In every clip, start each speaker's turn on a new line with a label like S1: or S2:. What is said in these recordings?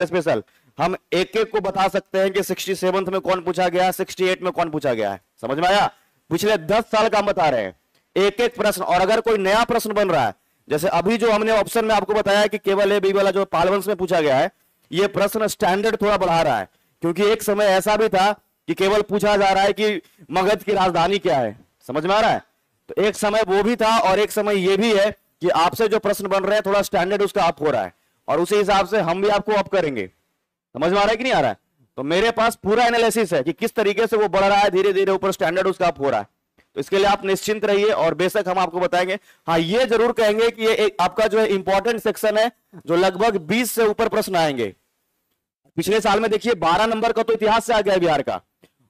S1: Special हम एक एक को बता सकते हैं कि 67th में कौन पूछा गया है, 68 में कौन पूछा गया है। समझ में आया? पिछले 10 साल का हम बता रहे हैं एक एक प्रश्न। और अगर कोई नया प्रश्न बन रहा है, जैसे अभी जो हमने ऑप्शन में आपको बताया कि केवल ए बी वाला जो पाल वंश में पूछा गया है, ये प्रश्न स्टैंडर्ड थोड़ा बढ़ा रहा है, क्योंकि एक समय ऐसा भी था कि केवल पूछा जा रहा है कि मगध की राजधानी क्या है। समझ में आ रहा है? तो एक समय वो भी था और एक समय ये भी है कि आपसे जो प्रश्न बन रहे हैं थोड़ा स्टैंडर्ड उसका अप हो रहा है, और उसी हिसाब से हम भी आपको अप करेंगे। समझ में आ रहा है कि नहीं आ रहा है? तो मेरे पास पूरा एनालिसिस है कि किस तरीके से वो बढ़ रहा है, धीरे धीरे ऊपर स्टैंडर्ड उसका अप हो रहा है। तो इसके लिए आप निश्चिंत रहिए, और बेशक हम आपको बताएंगे। हाँ, ये जरूर कहेंगे कि ये एक आपका जो है इंपॉर्टेंट सेक्शन है, जो लगभग 20 से ऊपर प्रश्न आएंगे। पिछले साल में देखिए 12 नंबर का तो इतिहास से आ गया बिहार का,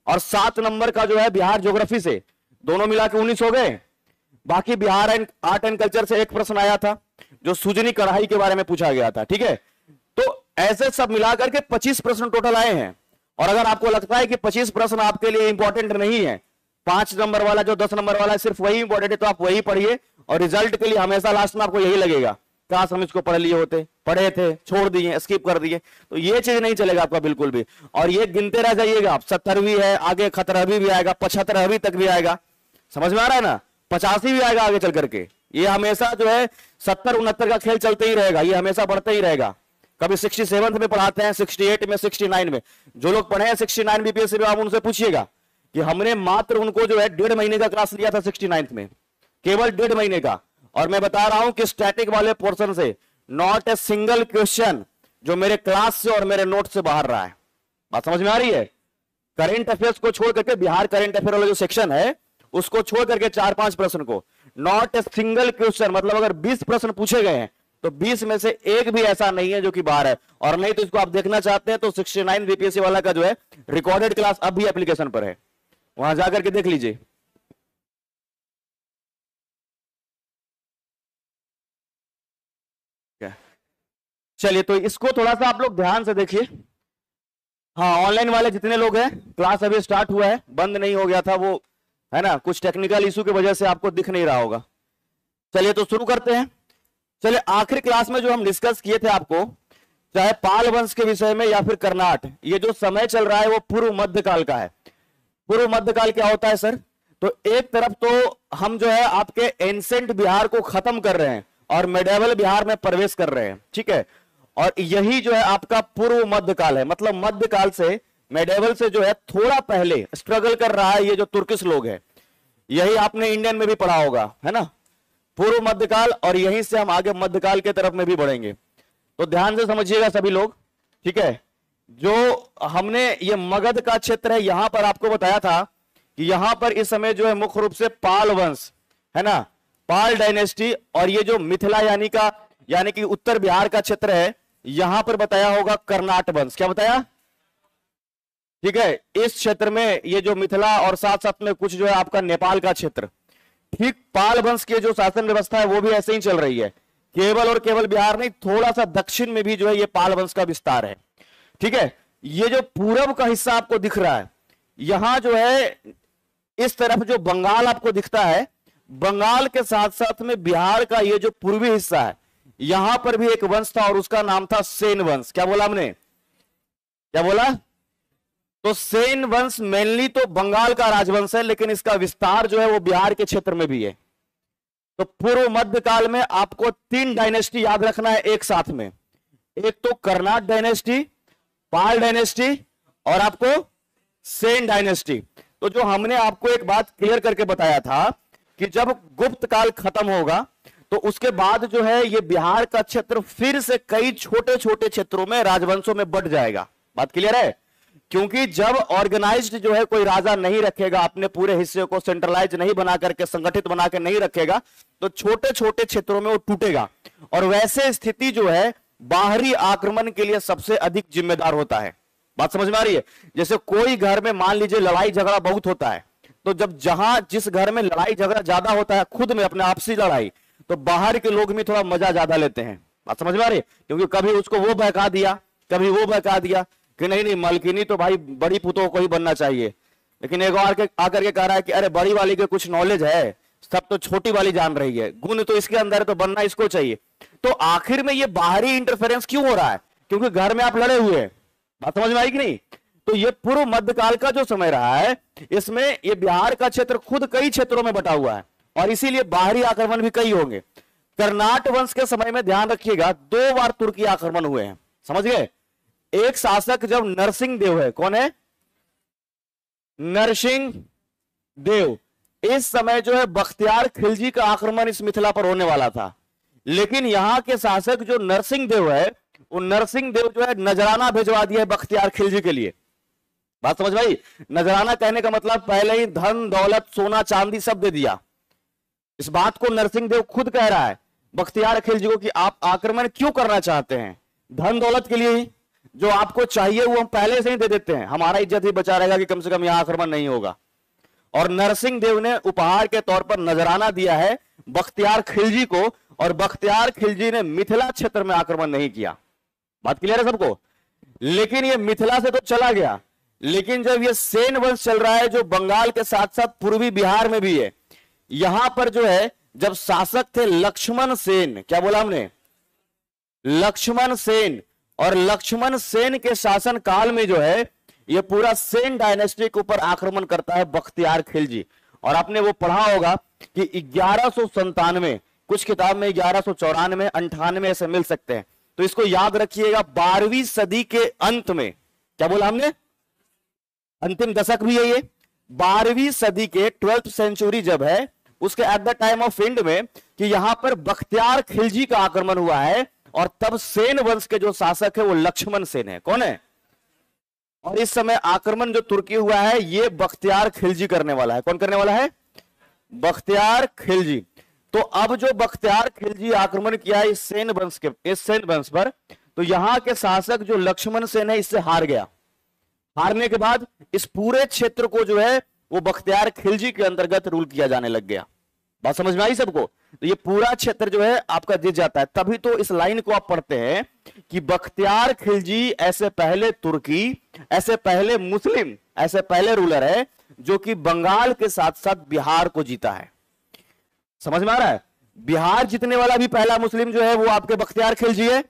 S1: और 7 नंबर का जो है बिहार ज्योग्राफी से, दोनों मिला के 19 हो गए। बाकी Bihar and art and culture से एक प्रश्न आया था जो सुजनी कढ़ाई के बारे में पूछा गया था। ठीक है, तो ऐसे सब मिलाकर के 25 प्रश्न टोटल आए हैं। और अगर आपको लगता है कि 25 प्रश्न आपके लिए इंपॉर्टेंट नहीं है, 5 नंबर वाला जो 10 नंबर वाला सिर्फ वही इंपॉर्टेंट है, तो आप वही पढ़िए, और रिजल्ट के लिए हमेशा लास्ट में आपको यही लगेगा, काश हम इसको पढ़ लिए होते, पढ़े थे, छोड़ दिए, स्किप कर दिए। तो ये चीज नहीं चलेगा आपका बिल्कुल भी। और ये गिनते रह जाइएगा आप, 70वीं है, आगे 71वीं भी आएगा, 75वीं तक भी आएगा। समझ में आ रहा है ना? 85 भी आएगा आगे चल करके। ये हमेशा जो है 70-69 का खेल चलते ही रहेगा, ये हमेशा बढ़ते ही रहेगा। कभी 67th में पढ़ाते हैं, 68 में, 69 में। जो लोग पढ़े हैं 69 बीपीएससी में, आप उनसे पूछिएगा कि हमने मात्र उनको जो है 1.5 महीने का क्लास लिया था 69th में, केवल 1.5 महीने का। और मैं बता रहा हूं कि स्टैटिक वाले पोर्शन से नॉट ए सिंगल क्वेश्चन जो मेरे क्लास से और मेरे नोट से बाहर रहा है। बात समझ में आ रही है? करेंट अफेयर्स को छोड़ करके, बिहार करेंट अफेयर वाला जो सेक्शन है उसको छोड़ करके 4-5 प्रश्न को, नॉट ए सिंगल क्वेश्चन, मतलब अगर 20 प्रश्न पूछे गए हैं तो 20 में से एक भी ऐसा नहीं है जो कि बाहर है। और नहीं तो इसको आप देखना चाहते हैं तो 69 बीपीएससी वाला का जो है रिकॉर्डेड क्लास अब भी एप्लीकेशन पर है, वहां जाकर के देख लीजिए। चलिए, तो इसको थोड़ा सा आप लोग ध्यान से देखिए। हाँ, ऑनलाइन वाले जितने लोग हैं, क्लास अभी स्टार्ट हुआ है, बंद नहीं हो गया था वो, है ना, कुछ टेक्निकल इशू की वजह से आपको दिख नहीं रहा होगा। चलिए तो शुरू करते हैं। चलिए, आखिरी क्लास में जो हम डिस्कस किए थे आपको, चाहे पाल वंश के विषय में या फिर कर्नाट, ये जो समय चल रहा है वो पूर्व मध्यकाल का है। पूर्व मध्यकाल क्या होता है सर? तो एक तरफ तो हम जो है आपके एंसेंट बिहार को खत्म कर रहे हैं और मेडिवल बिहार में प्रवेश कर रहे हैं। ठीक है, और यही जो है आपका पूर्व मध्यकाल है, मतलब मध्यकाल से, मेडिवल से जो है थोड़ा पहले स्ट्रगल कर रहा है ये जो तुर्किश लोग है। यही आपने इंडियन में भी पढ़ा होगा, है ना, पूर्व मध्यकाल, और यहीं से हम आगे मध्यकाल के तरफ में भी बढ़ेंगे। तो ध्यान से समझिएगा सभी लोग। ठीक है, जो हमने ये मगध का क्षेत्र है, यहां पर आपको बताया था कि यहां पर इस समय जो है मुख्य रूप से पाल वंश, है ना, पाल डायनेस्टी, और ये जो मिथिला यानी कि उत्तर बिहार का क्षेत्र है, यहां पर बताया होगा कर्नाट वंश। क्या बताया? ठीक है, इस क्षेत्र में ये जो मिथिला और साथ साथ में कुछ जो है आपका नेपाल का क्षेत्र, ठीक पाल वंश की जो शासन व्यवस्था है वो भी ऐसे ही चल रही है। केवल और केवल बिहार नहीं, थोड़ा सा दक्षिण में भी जो है ये पाल वंश का विस्तार है। ठीक है, ये जो पूरब का हिस्सा आपको दिख रहा है, यहां जो है इस तरफ जो बंगाल आपको दिखता है, बंगाल के साथ साथ में बिहार का ये जो पूर्वी हिस्सा है, यहां पर भी एक वंश था और उसका नाम था सेन वंश। क्या बोला हमने? क्या बोला? तो सेन वंश मेनली तो बंगाल का राजवंश है, लेकिन इसका विस्तार जो है वो बिहार के क्षेत्र में भी है। तो पूर्व मध्यकाल में आपको 3 डायनेस्टी याद रखना है एक साथ में। एक तो कर्नाट डायनेस्टी, पाल डायनेस्टी, और आपको सेन डायनेस्टी। तो जो हमने आपको एक बात क्लियर करके बताया था कि जब गुप्त काल खत्म होगा तो उसके बाद जो है ये बिहार का क्षेत्र फिर से कई छोटे छोटे क्षेत्रों में, राजवंशों में बढ़ जाएगा। बात क्लियर है? क्योंकि जब ऑर्गेनाइज्ड जो है कोई राजा नहीं रखेगा, अपने पूरे हिस्से को सेंट्रलाइज नहीं बना करके, संगठित बना के नहीं रखेगा, तो छोटे छोटे क्षेत्रों में वो टूटेगा। और वैसे स्थिति जो है बाहरी आक्रमण के लिए सबसे अधिक जिम्मेदार होता है। बात समझ में आ रही है? जैसे कोई घर में मान लीजिए लड़ाई झगड़ा बहुत होता है, तो जब जिस घर में लड़ाई झगड़ा ज्यादा होता है, खुद में अपने आपसी लड़ाई, तो बाहर के लोग भी थोड़ा मजा ज्यादा लेते हैं। बात समझ में आ रही है? क्योंकि कभी उसको वो बहका दिया, कभी वो बहका दिया कि नहीं नहीं मलकिनी तो भाई बड़ी पुतों को ही बनना चाहिए, लेकिन एक और आकर के कह रहा है कि अरे बड़ी वाली के कुछ नॉलेज है, सब तो छोटी वाली जान रही है, गुण तो इसके अंदर है तो बनना इसको चाहिए। तो आखिर में ये बाहरी इंटरफेरेंस क्यों हो रहा है? क्योंकि घर में आप लड़े हुए हैं। बात समझ में आई कि नहीं? तो ये पूर्व मध्यकाल का जो समय रहा है, इसमें ये बिहार का क्षेत्र खुद कई क्षेत्रों में बटा हुआ है और इसीलिए बाहरी आक्रमण भी कई होंगे। कर्नाट वंश के समय में ध्यान रखिएगा 2 बार तुर्की आक्रमण हुए हैं, समझ गए? एक शासक जब नरसिंह देव है, कौन है? नरसिंह देव। इस समय जो है बख्तियार खिलजी का आक्रमण इस मिथिला पर होने वाला था, लेकिन यहां के शासक जो नरसिंह देव है, वो नरसिंह देव जो है नजराना भिजवा दिया है बख्तियार खिलजी के लिए। बात समझ भाई? नजराना कहने का मतलब पहले ही धन दौलत सोना चांदी सब दे दिया। इस बात को नरसिंह देव खुद कह रहा है बख्तियार खिलजी को कि आप आक्रमण क्यों करना चाहते हैं? धन दौलत के लिए ही, जो आपको चाहिए वो हम पहले से ही दे देते हैं, हमारा इज्जत ही बचा रहेगा कि कम से कम यहां आक्रमण नहीं होगा। और नरसिंह देव ने उपहार के तौर पर नजराना दिया है बख्तियार खिलजी को, और बख्तियार खिलजी ने मिथिला क्षेत्र में आक्रमण नहीं किया। बात क्लियर है सबको? लेकिन ये मिथिला से तो चला गया, लेकिन जब ये सेन वंश चल रहा है जो बंगाल के साथ साथ पूर्वी बिहार में भी है, यहां पर जो है जब शासक थे लक्ष्मण सेन, क्या बोला हमने? लक्ष्मण सेन। और लक्ष्मण सेन के शासन काल में जो है ये पूरा सेन डायनेस्टी के ऊपर आक्रमण करता है बख्तियार खिलजी। और आपने वो पढ़ा होगा कि 1197, कुछ किताब में 1194, 98 ऐसे मिल सकते हैं, तो इसको याद रखिएगा। 12वीं सदी के अंत में, क्या बोला हमने? अंतिम दशक भी है ये। 12वीं सदी के 12th सेंचुरी जब है, उसके at the time of and में, कि यहां पर बख्तियार खिलजी का आक्रमण हुआ है, और तब सेन वंश के जो शासक है वो लक्ष्मण सेन है। कौन है? और इस समय आक्रमण जो तुर्की हुआ है ये बख्तियार खिलजी करने वाला है। कौन करने वाला है? बख्तियार खिलजी। तो अब जो बख्तियार खिलजी आक्रमण किया है इस सेन वंश पर, तो यहां के शासक जो लक्ष्मण सेन है इससे हार गया। हारने के बाद इस पूरे क्षेत्र को जो है वो बख्तियार खिलजी के अंतर्गत रूल किया जाने लग गया। बात समझ में आई सबको? तो ये पूरा क्षेत्र जो है आपका जीत जाता है। तभी तो इस लाइन को आप पढ़ते हैं कि बख्तियार खिलजी ऐसे पहले तुर्की, ऐसे पहले मुस्लिम, ऐसे पहले रूलर है जो कि बंगाल के साथ साथ बिहार को जीता है। समझ में आ रहा है? बिहार जीतने वाला भी पहला मुस्लिम जो है वो आपके बख्तियार खिलजी है,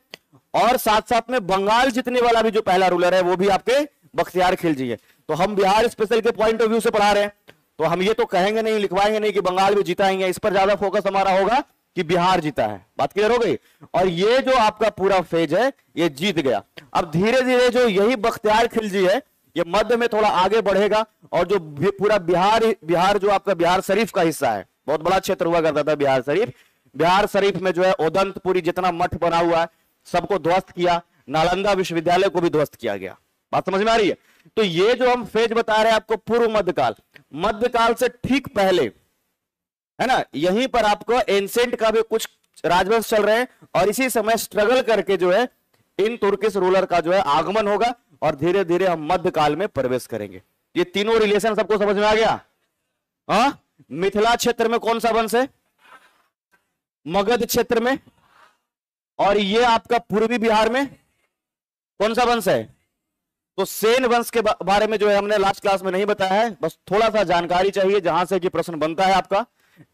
S1: और साथ साथ में बंगाल जीतने वाला भी जो पहला रूलर है वो भी आपके बख्तियार खिलजी है। तो हम बिहार स्पेशल के पॉइंट ऑफ व्यू से पढ़ा रहे हैं, तो हम ये तो कहेंगे नहीं, लिखवाएंगे नहीं कि बंगाल भी जीताएंगे, इस पर ज्यादा फोकस हमारा होगा कि बिहार जीता है। बात क्लियर हो गई? और ये जो आपका पूरा फेज है ये जीत गया। अब धीरे धीरे जो यही बख्तियार खिलजी है ये मध्य में थोड़ा आगे बढ़ेगा, और जो पूरा बिहार जो आपका बिहार शरीफ का हिस्सा है, बहुत बड़ा क्षेत्र हुआ करता था बिहार शरीफ। बिहार शरीफ में जो है ओदंतपुरी जितना मठ बना हुआ है सबको ध्वस्त किया, नालंदा विश्वविद्यालय को भी ध्वस्त किया गया। बात समझ में आ रही है? तो ये जो हम फेज बता रहे हैं आपको पूर्व मध्यकाल से ठीक पहले है ना, यहीं पर आपको एंसेंट का भी कुछ राजवंश चल रहे हैं, और इसी समय स्ट्रगल करके जो है इन तुर्किश रूलर का जो है आगमन होगा, और धीरे धीरे हम मध्यकाल में प्रवेश करेंगे। ये तीनों रिलेशन सबको समझ में आ गया? हाँ, मिथिला क्षेत्र में कौन सा वंश है? मगध क्षेत्र में। और ये आपका पूर्वी बिहार में कौन सा वंश है? तो सेन वंश के बारे में जो है हमने लास्ट क्लास में नहीं बताया है, बस थोड़ा सा जानकारी चाहिए जहां से कि प्रश्न बनता है आपका।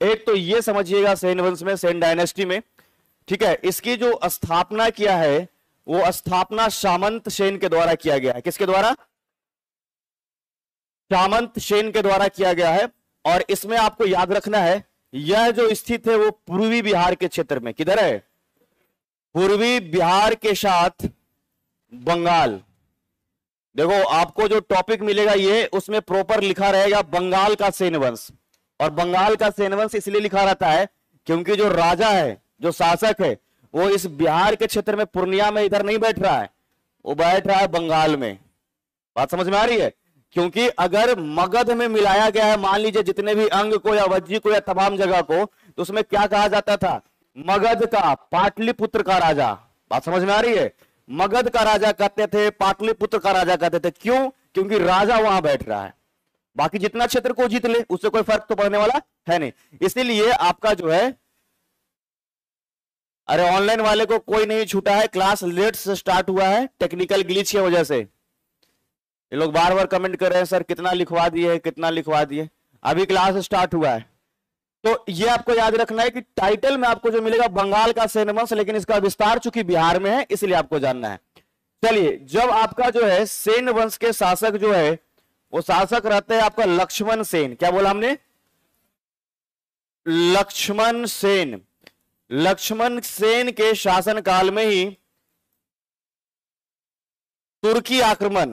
S1: एक तो ये समझिएगा सेन वंश में, सेन डायनेस्टी में, ठीक है, इसकी जो स्थापना किया है वो स्थापना सामंत सेन के द्वारा किया गया है। किसके द्वारा? सामंत सेन के द्वारा किया गया है। और इसमें आपको याद रखना है यह जो स्थित है वो पूर्वी बिहार के क्षेत्र में, किधर है? पूर्वी बिहार के साथ बंगाल। देखो आपको जो टॉपिक मिलेगा ये उसमें प्रॉपर लिखा रहेगा बंगाल का सेन वंश। और बंगाल का सेन वंश इसलिए लिखा रहता है क्योंकि जो राजा है, जो शासक है, वो इस बिहार के क्षेत्र में पूर्णिया में इधर नहीं बैठ रहा है, वो बैठ रहा है बंगाल में। बात समझ में आ रही है? क्योंकि अगर मगध में मिलाया गया है, मान लीजिए जितने भी अंग को या वज्जी को या तमाम जगह को, तो उसमें क्या कहा जाता था? मगध का, पाटलिपुत्र का राजा। बात समझ में आ रही है? मगध का राजा कहते थे, पाटलिपुत्र का राजा कहते थे। क्यों? क्योंकि राजा वहां बैठ रहा है, बाकी जितना क्षेत्र को जीत ले उससे कोई फर्क तो पड़ने वाला है नहीं। इसीलिए आपका जो है, अरे ऑनलाइन वाले को कोई नहीं छूटा है, क्लास लेट से स्टार्ट हुआ है टेक्निकल ग्लिच की वजह से। ये लोग बार बार कमेंट कर रहे हैं सर कितना लिखवा दिए, कितना लिखवा दिए, अभी क्लास स्टार्ट हुआ है। तो ये आपको याद रखना है कि टाइटल में आपको जो मिलेगा बंगाल का सेन वंश, लेकिन इसका विस्तार चूंकि बिहार में है इसलिए आपको जानना है। चलिए, जब आपका जो है सेन वंश के शासक जो है वो शासक रहते हैं आपका लक्ष्मण सेन। क्या बोला हमने? लक्ष्मण सेन। लक्ष्मण सेन के शासन काल में ही तुर्की आक्रमण,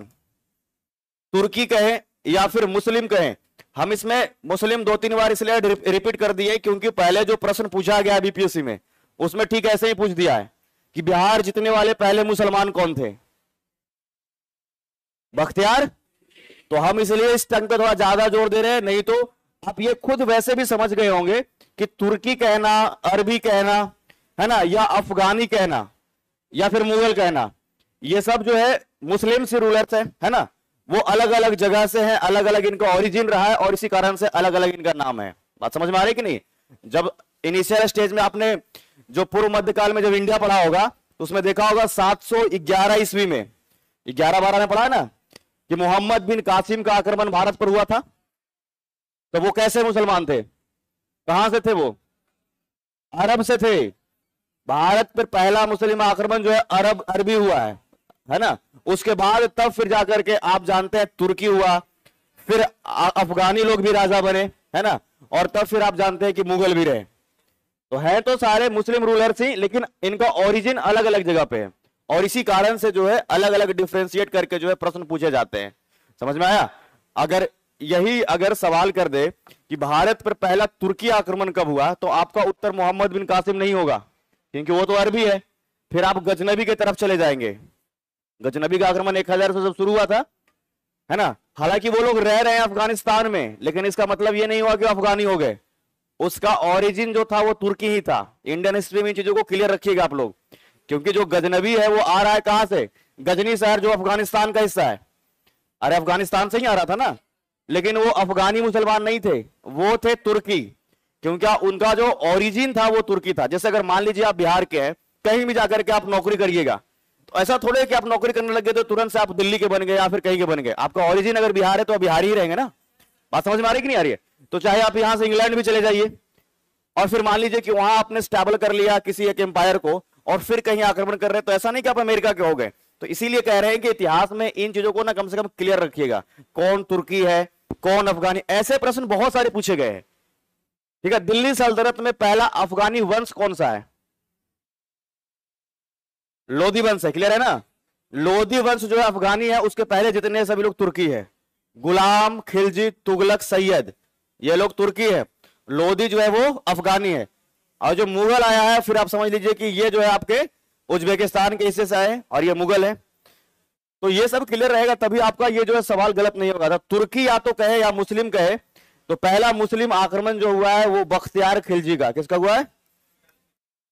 S1: तुर्की कहें या फिर मुस्लिम कहें, हम इसमें मुस्लिम 2-3 बार इसलिए रिपीट कर दिए क्योंकि पहले जो प्रश्न पूछा गया बीपीएससी में उसमें ठीक ऐसे ही पूछ दिया है कि बिहार जीतने वाले पहले मुसलमान कौन थे? बख्तियार। तो हम इसलिए इस टंग पे थोड़ा ज्यादा जोर दे रहे हैं, नहीं तो आप ये खुद वैसे भी समझ गए होंगे कि तुर्की कहना, अरबी कहना, है ना, या अफगानी कहना या फिर मुगल कहना, ये सब जो है मुस्लिम से रूलर्स है ना, वो अलग अलग जगह से हैं, अलग अलग इनका ओरिजिन रहा है और इसी कारण से अलग अलग इनका नाम है। बात समझ में आ रही कि नहीं? जब इनिशियल स्टेज में आपने जो पूर्व मध्यकाल में जब इंडिया पढ़ा होगा तो उसमें देखा होगा 711 ईस्वी में, 11-12 में पढ़ा है ना, कि मोहम्मद बिन कासिम का आक्रमण भारत पर हुआ था। तो वो कैसे मुसलमान थे? कहां से थे वो? अरब से थे। भारत पर पहला मुस्लिम आक्रमण जो है अरबी हुआ है ना। उसके बाद तब फिर जाकर के आप जानते हैं तुर्की हुआ, फिर अफगानी लोग भी राजा बने, है ना, और तब फिर आप जानते हैं कि मुगल भी रहे। तो है तो सारे मुस्लिम रूलर्स ही, लेकिन इनका ओरिजिन अलग अलग जगह पे है और इसी कारण से जो है अलग अलग डिफ्रेंशिएट करके जो है प्रश्न पूछे जाते हैं। समझ में आया? अगर सवाल कर दे कि भारत पर पहला तुर्की आक्रमण कब हुआ, तो आपका उत्तर मोहम्मद बिन कासिम नहीं होगा क्योंकि वो तो अरबी है। फिर आप गजनबी की तरफ चले जाएंगे। गजनबी का आक्रमण 1000 से जब शुरू हुआ था, है ना, हालांकि वो लोग रह रहे हैं अफगानिस्तान में, लेकिन इसका मतलब ये नहीं हुआ कि अफगानी हो गए। उसका ओरिजिन जो था वो तुर्की ही था। इंडियन हिस्ट्री में इन चीजों को क्लियर रखिएगा आप लोग, क्योंकि जो गजनबी है वो आ रहा है कहां से? गजनी शहर जो अफगानिस्तान का हिस्सा है। अरे अफगानिस्तान से ही आ रहा था ना, लेकिन वो अफगानी मुसलमान नहीं थे, वो थे तुर्की, क्योंकि उनका जो ओरिजिन था वो तुर्की था। जैसे अगर मान लीजिए आप बिहार के हैं, कहीं भी जाकर के आप नौकरी करिएगा, तो ऐसा थोड़े कि आप नौकरी करने लगे तो तुरंत से आप दिल्ली के बन गए या फिर कहीं के बन गए। आपका ओरिजिन अगर बिहार है तो बिहारी ही रहेंगे ना। बात समझ में आ रही कि नहीं आ रही है? तो चाहे आप यहां से इंग्लैंड भी चले जाइए और फिर मान लीजिए कि वहां आपने स्टेबल कर लिया किसी एक एम्पायर को और फिर कहीं आक्रमण कर रहे हैं, तो ऐसा नहीं कि आप अमेरिका के हो गए। तो इसीलिए कह रहे हैं कि इतिहास में इन चीजों को ना कम से कम क्लियर रखिएगा, कौन तुर्की है, कौन अफगानी, ऐसे प्रश्न बहुत सारे पूछे गए हैं। ठीक है, दिल्ली सल्तनत में पहला अफगानी वंश कौन सा है? लोधी वंश है। क्लियर है ना? लोधी वंश जो है अफगानी है, उसके पहले जितने सभी लोग तुर्की है। गुलाम, खिलजी, तुगलक, सैयद, ये लोग तुर्की है। लोधी जो है वो अफगानी है। और जो मुगल आया है, फिर आप समझ लीजिए कि ये जो है आपके उज्बेकिस्तान के हिस्से से आए और ये मुगल है। तो ये सब क्लियर रहेगा तभी आपका ये जो है सवाल गलत नहीं होगा था। तुर्की या तो कहे या मुस्लिम कहे, तो पहला मुस्लिम आक्रमण जो हुआ है वो बख्तियार खिलजी का। किसका हुआ है?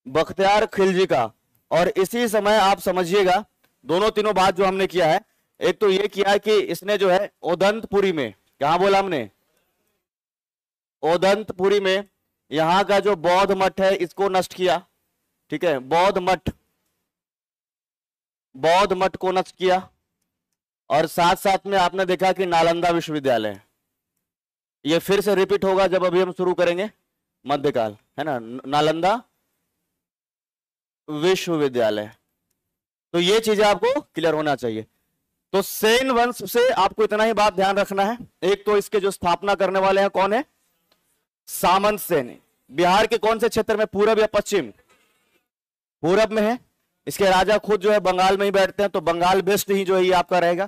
S1: बख्तियार खिलजी का। और इसी समय आप समझिएगा दोनों तीनों बात जो हमने किया है, एक तो ये किया कि इसने जो है ओदंतपुरी में, कहां बोला हमने? ओदंतपुरी में यहां का जो बौद्ध मठ है इसको नष्ट किया। ठीक है, बौद्ध मठ को नष्ट किया। और साथ साथ में आपने देखा कि नालंदा विश्वविद्यालय, ये फिर से रिपीट होगा जब अभी हम शुरू करेंगे मध्यकाल, है ना, नालंदा विश्वविद्यालय। तो ये चीजें आपको क्लियर होना चाहिए। तो सेन वंश से आपको इतना ही बात ध्यान रखना है। एक तो इसके जो स्थापना करने वाले हैं कौन है? सामंत सेन। बिहार के कौन से क्षेत्र में? पूरब या पश्चिम? पूरब में है। इसके राजा खुद जो है बंगाल में ही बैठते हैं, तो बंगाल बेस्ट ही जो है ये आपका रहेगा।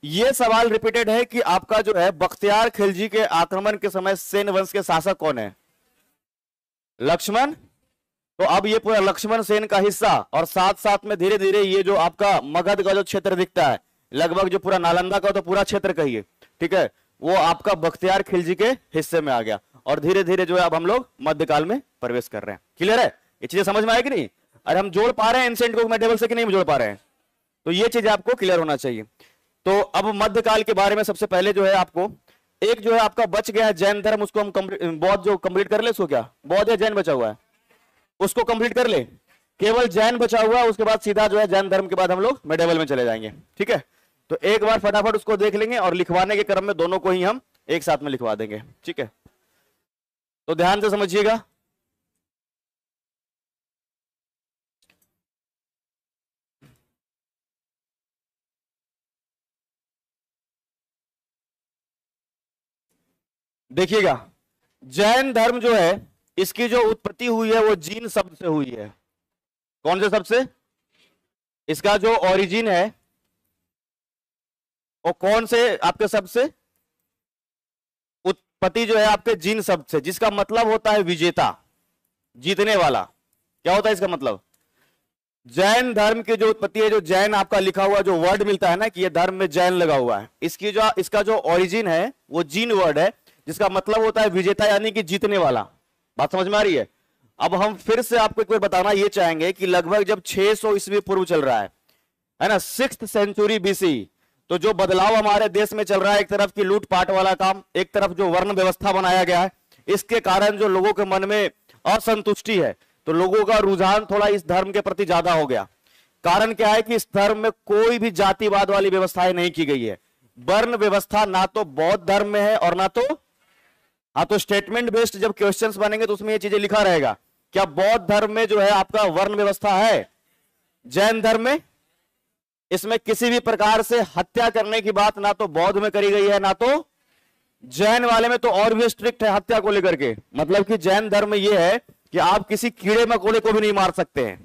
S1: ये सवाल रिपीटेड है कि आपका जो है बख्तियार खिलजी के आक्रमण के समय सेन वंश के शासक कौन है? लक्ष्मण। तो अब ये पूरा लक्ष्मण सेन का हिस्सा, और साथ साथ में धीरे धीरे ये जो आपका मगध का जो क्षेत्र दिखता है, लगभग जो पूरा नालंदा का तो पूरा क्षेत्र कहिए, ठीक है, वो आपका बख्तियार खिलजी के हिस्से में आ गया। और धीरे धीरे जो है अब हम लोग मध्यकाल में प्रवेश कर रहे हैं। क्लियर है? ये चीजें समझ में आएगी नहीं? अरे हम जोड़ पा रहे हैं एंशिएंट को मेडिवल से कि नहीं जोड़ पा रहे हैं? तो ये चीजें आपको क्लियर होना चाहिए। तो अब मध्यकाल के बारे में सबसे पहले जो है आपको एक जो है आपका बच गया है जैन धर्म, उसको हम बौद्ध जो कंप्लीट कर ले। उसको क्या बौद्ध या जैन बचा हुआ है उसको कंप्लीट कर ले। केवल जैन बचा हुआ है, उसके बाद सीधा जो है जैन धर्म के बाद हम लोग मेडिवल में चले जाएंगे। ठीक है, तो एक बार फटाफट उसको देख लेंगे और लिखवाने के क्रम में दोनों को ही हम एक साथ में लिखवा देंगे। ठीक है, तो ध्यान से समझिएगा। देखिएगा, जैन धर्म जो है इसकी जो उत्पत्ति हुई है वो जीन शब्द से हुई है। कौन से शब्द से? इसका जो ओरिजिन है वो कौन से आपके शब्द से? उत्पत्ति जो है आपके जीन शब्द से, जिसका मतलब होता है विजेता, जीतने वाला। क्या होता है इसका मतलब? जैन धर्म की जो उत्पत्ति है, जो जैन आपका लिखा हुआ जो वर्ड मिलता है ना कि ये धर्म में जैन लगा हुआ है, इसका जो ओरिजिन है वो जीन वर्ड है, जिसका मतलब होता है विजेता, यानी कि जीतने वाला। बात समझ में आ रही है? अब हम फिर से आपको एक बार बताना ये चाहेंगे कि लगभग जब 600 ईस्वी पूर्व चल रहा है ना, 6th सेंचुरी बीसी, तो जो बदलाव हमारे देश में चल रहा है, एक तरफ की लूटपाट वाला काम, एक तरफ जो वर्ण व्यवस्था बनाया गया है, इसके कारण जो लोगों के मन में असंतुष्टि है, तो लोगों का रुझान थोड़ा इस धर्म के प्रति ज्यादा हो गया। कारण क्या है कि इस धर्म में कोई भी जातिवाद वाली व्यवस्थाएं नहीं की गई है। वर्ण व्यवस्था ना तो बौद्ध धर्म में है और ना तो स्टेटमेंट बेस्ड जब क्वेश्चंस बनेंगे तो उसमें ये चीजें लिखा रहेगा। क्या बौद्ध धर्म में जो है आपका वर्ण व्यवस्था है? जैन धर्म में इसमें किसी भी प्रकार से हत्या करने की बात ना तो बौद्ध में करी गई है ना तो जैन वाले में। तो और भी स्ट्रिक्ट है हत्या को लेकर के। मतलब कि जैन धर्म में यह है कि आप किसी कीड़े मकोड़े को भी नहीं मार सकते हैं।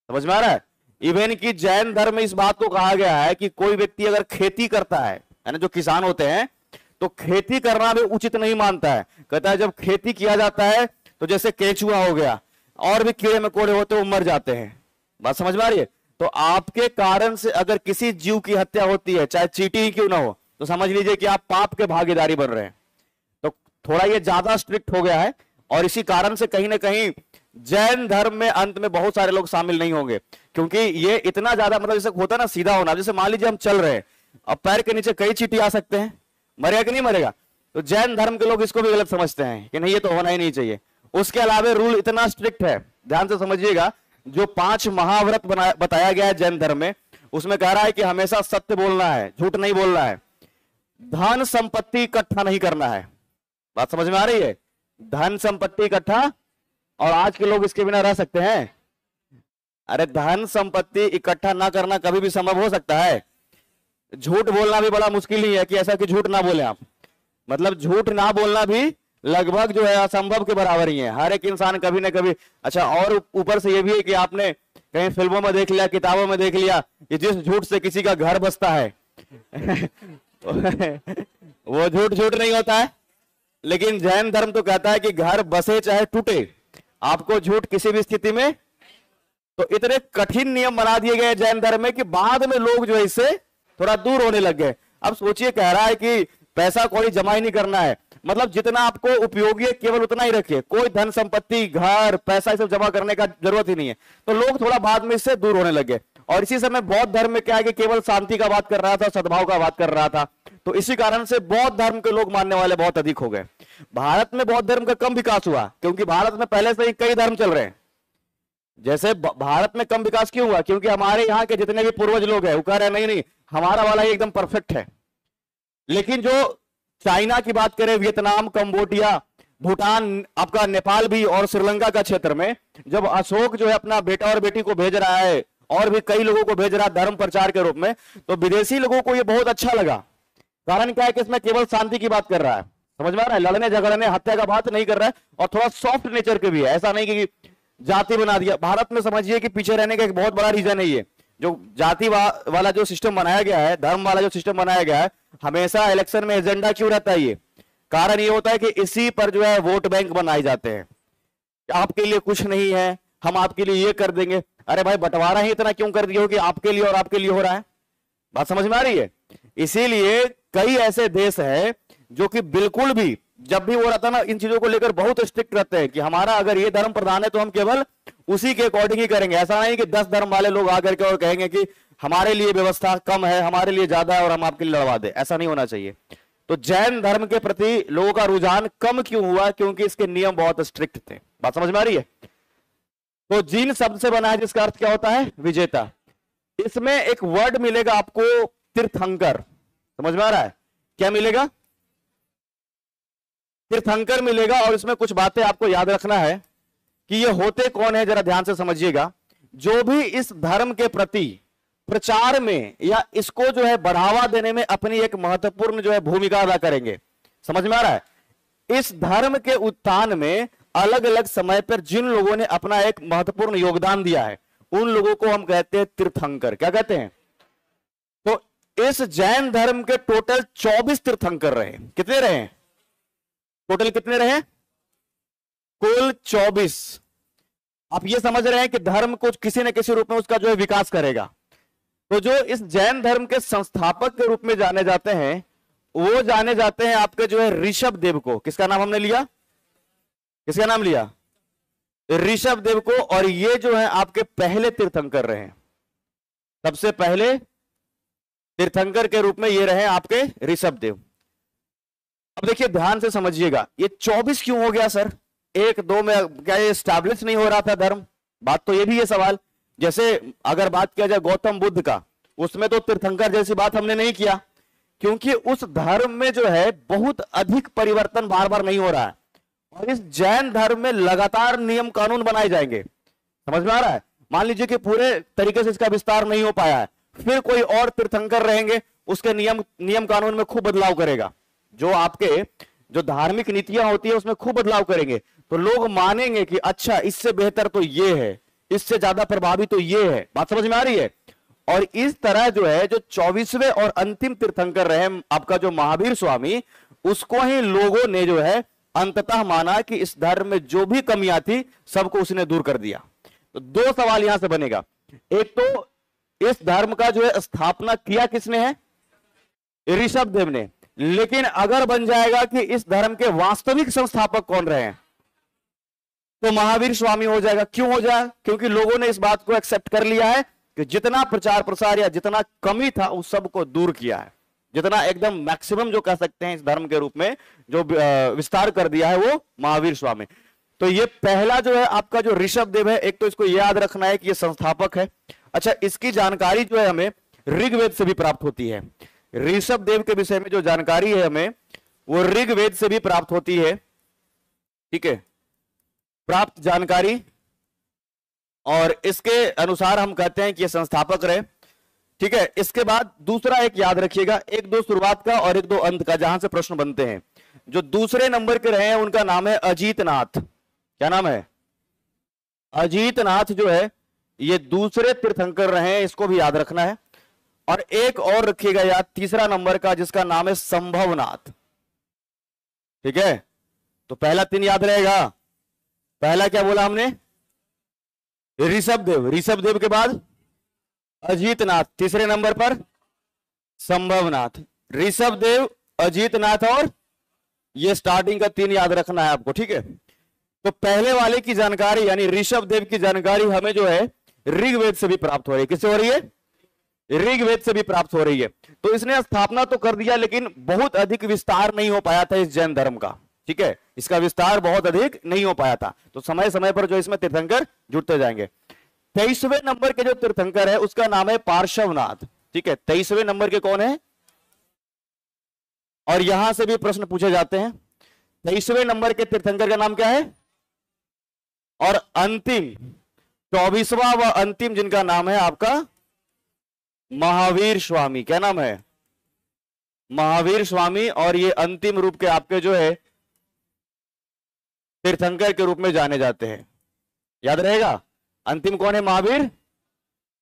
S1: समझ में आ रहा है? इवन कि जैन धर्म में इस बात को कहा गया है कि कोई व्यक्ति अगर खेती करता है ना, जो किसान होते हैं, तो खेती करना भी उचित नहीं मानता है। कहता है जब खेती किया जाता है तो जैसे केचुआ हो गया और भी कीड़े मकोड़े होते वो मर जाते हैं। बात समझ में आ रही है? तो आपके कारण से अगर किसी जीव की हत्या होती है, चाहे चींटी ही क्यों ना हो, तो समझ लीजिए कि आप पाप के भागीदारी बन रहे हैं। तो थोड़ा ये ज्यादा स्ट्रिक्ट हो गया है और इसी कारण से कहीं ना कहीं जैन धर्म में अंत में बहुत सारे लोग शामिल नहीं होंगे, क्योंकि ये इतना ज्यादा, मतलब जैसे होता ना सीधा होना। जैसे मान लीजिए हम चल रहे हैं, अब पैर के नीचे कई चींटी आ सकते हैं, मरेगा कि नहीं मरेगा? तो जैन धर्म के लोग इसको भी गलत समझते हैं कि नहीं ये तो होना ही नहीं चाहिए। उसके अलावा रूल इतना स्ट्रिक्ट है, ध्यान से समझिएगा, जो 5 महाव्रत बताया गया है जैन धर्म में, उसमें कह रहा है कि हमेशा सत्य बोलना है, झूठ नहीं बोलना है, धन संपत्ति इकट्ठा नहीं करना है। बात समझ में आ रही है? धन संपत्ति इकट्ठा, और आज के लोग इसके बिना रह सकते हैं? अरे धन संपत्ति इकट्ठा ना करना कभी भी संभव हो सकता है। झूठ बोलना भी बड़ा मुश्किल ही है कि ऐसा कि झूठ ना बोले आप। मतलब झूठ ना बोलना भी लगभग जो है असंभव के बराबर ही है। हर एक इंसान कभी ना कभी। अच्छा, और ऊपर से ये भी है कि आपने कहीं फिल्मों में देख लिया, किताबों में देख लिया कि जिस झूठ से किसी का घर बसता है वो झूठ नहीं होता है। लेकिन जैन धर्म तो कहता है कि घर बसे चाहे टूटे, आपको झूठ किसी भी स्थिति में। तो इतने कठिन नियम बना दिए गए जैन धर्म में कि बाद में लोग जो है इससे थोड़ा दूर होने लग गए। अब सोचिए, कह रहा है कि पैसा कोई जमा ही नहीं करना है, मतलब जितना आपको उपयोगी है केवल उतना ही रखिए, कोई धन संपत्ति घर पैसा ये सब जमा करने का जरूरत ही नहीं है। तो लोग थोड़ा बाद में इससे दूर होने लगे। और इसी समय बौद्ध धर्म में क्या है कि केवल शांति का बात कर रहा था, सद्भाव का बात कर रहा था। तो इसी कारण से बौद्ध धर्म के लोग मानने वाले बहुत अधिक हो गए। भारत में बौद्ध धर्म का कम विकास हुआ क्योंकि भारत में पहले से ही कई धर्म चल रहे हैं। जैसे भारत में कम विकास क्यों हुआ? क्योंकि हमारे यहाँ के जितने भी पूर्वज लोग हैं वो कह रहे हैं नहीं हमारा वाला ही एकदम परफेक्ट है। लेकिन जो चाइना की बात करें, वियतनाम, कंबोडिया, भूटान, आपका नेपाल भी और श्रीलंका का क्षेत्र में जब अशोक जो है अपना बेटा और बेटी को भेज रहा है और भी कई लोगों को भेज रहा है धर्म प्रचार के रूप में, तो विदेशी लोगों को यह बहुत अच्छा लगा। कारण क्या है कि इसमें केवल शांति की बात कर रहा है। समझ में आ रहा है? लड़ने झगड़ने हत्या का बात नहीं कर रहा है और थोड़ा सॉफ्ट नेचर के भी है। ऐसा नहीं कि जाति बना दिया। भारत में समझिए कि पीछे रहने का एक बहुत बड़ा रीजन है ये जो जाति वाला जो सिस्टम बनाया गया है, धर्म वाला जो सिस्टम बनाया गया है, हमेशा इलेक्शन में एजेंडा क्यों रहता है? ये कारण ये होता है कि इसी पर जो है वोट बैंक बनाए जाते हैं। आपके लिए कुछ नहीं है, हम आपके लिए ये कर देंगे। अरे भाई, बंटवारा ही इतना क्यों कर दिया हो कि आपके लिए और आपके लिए हो रहा है? बात समझ में आ रही है? इसीलिए कई ऐसे देश हैं जो कि बिल्कुल भी जब भी वो रहता ना इन चीजों को लेकर बहुत स्ट्रिक्ट रहते हैं कि हमारा अगर ये धर्म प्रधान है तो हम केवल उसी के अकॉर्डिंग ही करेंगे। ऐसा नहीं कि 10 धर्म वाले लोग आकर के और कहेंगे कि हमारे लिए व्यवस्था कम है, हमारे लिए ज्यादा है और हम आपके लिए लड़वा दे। ऐसा नहीं होना चाहिए। तो जैन धर्म के प्रति लोगों का रुझान कम क्यों हुआ? क्योंकि इसके नियम बहुत स्ट्रिक्ट थे। बात समझ में आ रही है? तो जीन शब्द से बना है जिसका अर्थ क्या होता है? विजेता। इसमें एक वर्ड मिलेगा आपको, तीर्थंकर। समझ में आ रहा है? क्या मिलेगा? तीर्थंकर मिलेगा। और इसमें कुछ बातें आपको याद रखना है कि ये होते कौन है, जरा ध्यान से समझिएगा। जो भी इस धर्म के प्रति प्रचार में या इसको जो है बढ़ावा देने में अपनी एक महत्वपूर्ण जो है भूमिका अदा करेंगे। समझ में आ रहा है? इस धर्म के उत्थान में अलग अलग समय पर जिन लोगों ने अपना एक महत्वपूर्ण योगदान दिया है उन लोगों को हम कहते हैं तीर्थंकर। क्या कहते हैं? तो इस जैन धर्म के टोटल 24 तीर्थंकर रहे। कितने रहे? टोटल कितने रहे? कुल 24। आप ये समझ रहे हैं कि धर्म को किसी न किसी रूप में उसका जो है विकास करेगा। तो जो इस जैन धर्म के संस्थापक के रूप में जाने जाते हैं वो जाने जाते हैं आपके जो है ऋषभ देव को। किसका नाम हमने लिया? किसका नाम लिया? ऋषभ देव को। और ये जो है आपके पहले तीर्थंकर रहे। सबसे पहले तीर्थंकर के रूप में ये रहे आपके ऋषभ देव। अब देखिए ध्यान से समझिएगा, ये 24 क्यों हो गया सर? एक दो में क्या ये स्टैब्लिश नहीं हो रहा था धर्म? बात तो ये भी है सवाल। जैसे अगर बात किया जाए गौतम बुद्ध का, उसमें तो तीर्थंकर जैसी बात हमने नहीं किया, क्योंकि उस धर्म में जो है बहुत अधिक परिवर्तन बार बार नहीं हो रहा है। और इस जैन धर्म में लगातार नियम कानून बनाए जाएंगे। समझ में आ रहा है? मान लीजिए कि पूरे तरीके से इसका विस्तार नहीं हो पाया है, फिर कोई और तीर्थंकर रहेंगे, उसके नियम कानून में खूब बदलाव करेगा। जो आपके जो धार्मिक नीतियां होती है उसमें खूब बदलाव करेंगे, तो लोग मानेंगे कि अच्छा इससे बेहतर तो ये है, इससे ज्यादा प्रभावी तो ये है। बात समझ में आ रही है? और इस तरह जो है जो 24वें और अंतिम तीर्थंकर रहे आपका जो महावीर स्वामी, उसको ही लोगों ने जो है अंततः माना कि इस धर्म में जो भी कमियां थी सबको उसने दूर कर दिया। तो दो सवाल यहां से बनेगा। एक तो इस धर्म का जो है स्थापना किया किसने है? ऋषभ देव ने। लेकिन अगर बन जाएगा कि इस धर्म के वास्तविक संस्थापक कौन रहे हैं, तो महावीर स्वामी हो जाएगा। क्यों हो जाए? क्योंकि लोगों ने इस बात को एक्सेप्ट कर लिया है कि जितना प्रचार प्रसार या जितना कमी था उस सब को दूर किया है। जितना एकदम मैक्सिमम जो कह सकते हैं इस धर्म के रूप में जो विस्तार कर दिया है वो महावीर स्वामी। तो ये पहला जो है आपका जो ऋषभ देव है, एक तो इसको याद रखना है कि ये संस्थापक है। अच्छा, इसकी जानकारी जो है हमें ऋग्वेद से भी प्राप्त होती है। ऋषभ देव के विषय में जो जानकारी है हमें वो ऋग्वेद से भी प्राप्त होती है। ठीक है, प्राप्त जानकारी, और इसके अनुसार हम कहते हैं कि ये संस्थापक रहे। ठीक है, इसके बाद दूसरा एक याद रखिएगा, एक दो शुरुआत का और एक दो अंत का, जहां से प्रश्न बनते हैं। जो दूसरे नंबर के रहे हैं उनका नाम है अजीतनाथ। क्या नाम है? अजीतनाथ जो है ये दूसरे तीर्थंकर रहे हैं, इसको भी याद रखना है। और एक और रखिएगा याद तीसरा नंबर का, जिसका नाम है संभवनाथ। ठीक है, तो पहला 3 याद रहेगा। पहला क्या बोला हमने? ऋषभ देव। ऋषभ देव के बाद अजीतनाथ, तीसरे नंबर पर संभवनाथ। ऋषभ देव, अजीतनाथ, और ये स्टार्टिंग का 3 याद रखना है आपको। ठीक है, तो पहले वाले की जानकारी यानी ऋषभ देव की जानकारी हमें जो है ऋग्वेद से भी प्राप्त हो रही है। किससे हो रही है? ऋग्वेद से भी प्राप्त हो रही है। तो इसने स्थापना तो कर दिया, लेकिन बहुत अधिक विस्तार नहीं हो पाया था इस जैन धर्म का। ठीक है, इसका विस्तार बहुत अधिक नहीं हो पाया था। तो समय समय पर जो इसमें तीर्थंकर जुड़ते जाएंगे। 23वें नंबर के जो तीर्थंकर है उसका नाम है पार्श्वनाथ। ठीक है, 23वें नंबर के कौन है? और यहां से भी प्रश्न पूछे जाते हैं। 23वें नंबर के तीर्थंकर का नाम क्या है? और अंतिम 24वां व अंतिम जिनका नाम है आपका महावीर स्वामी। क्या नाम है? महावीर स्वामी। और ये अंतिम रूप के आपके जो है तीर्थंकर के रूप में जाने जाते हैं। याद रहेगा, अंतिम कौन है? महावीर।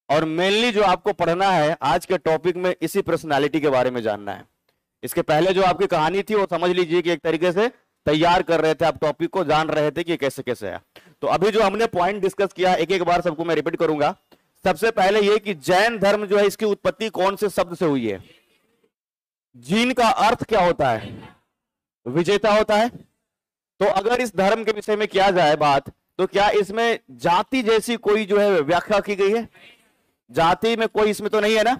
S1: और मेनली जो आपको पढ़ना है आज के टॉपिक में इसी पर्सनालिटी के बारे में जानना है। इसके पहले जो आपकी कहानी थी वो समझ लीजिए कि एक तरीके से तैयार कर रहे थे, आप टॉपिक को जान रहे थे कि कैसे कैसे है। तो अभी जो हमने पॉइंट डिस्कस किया एक एक बार सबको मैं रिपीट करूंगा। सबसे पहले ये कि जैन धर्म जो है इसकी उत्पत्ति कौन से शब्द से हुई है? जीन का अर्थ क्या होता है? विजेता होता है। तो अगर इस धर्म के विषय में किया जाए बात, तो क्या इसमें जाति जैसी कोई जो है व्याख्या की गई है? जाति में कोई इसमें तो नहीं है ना।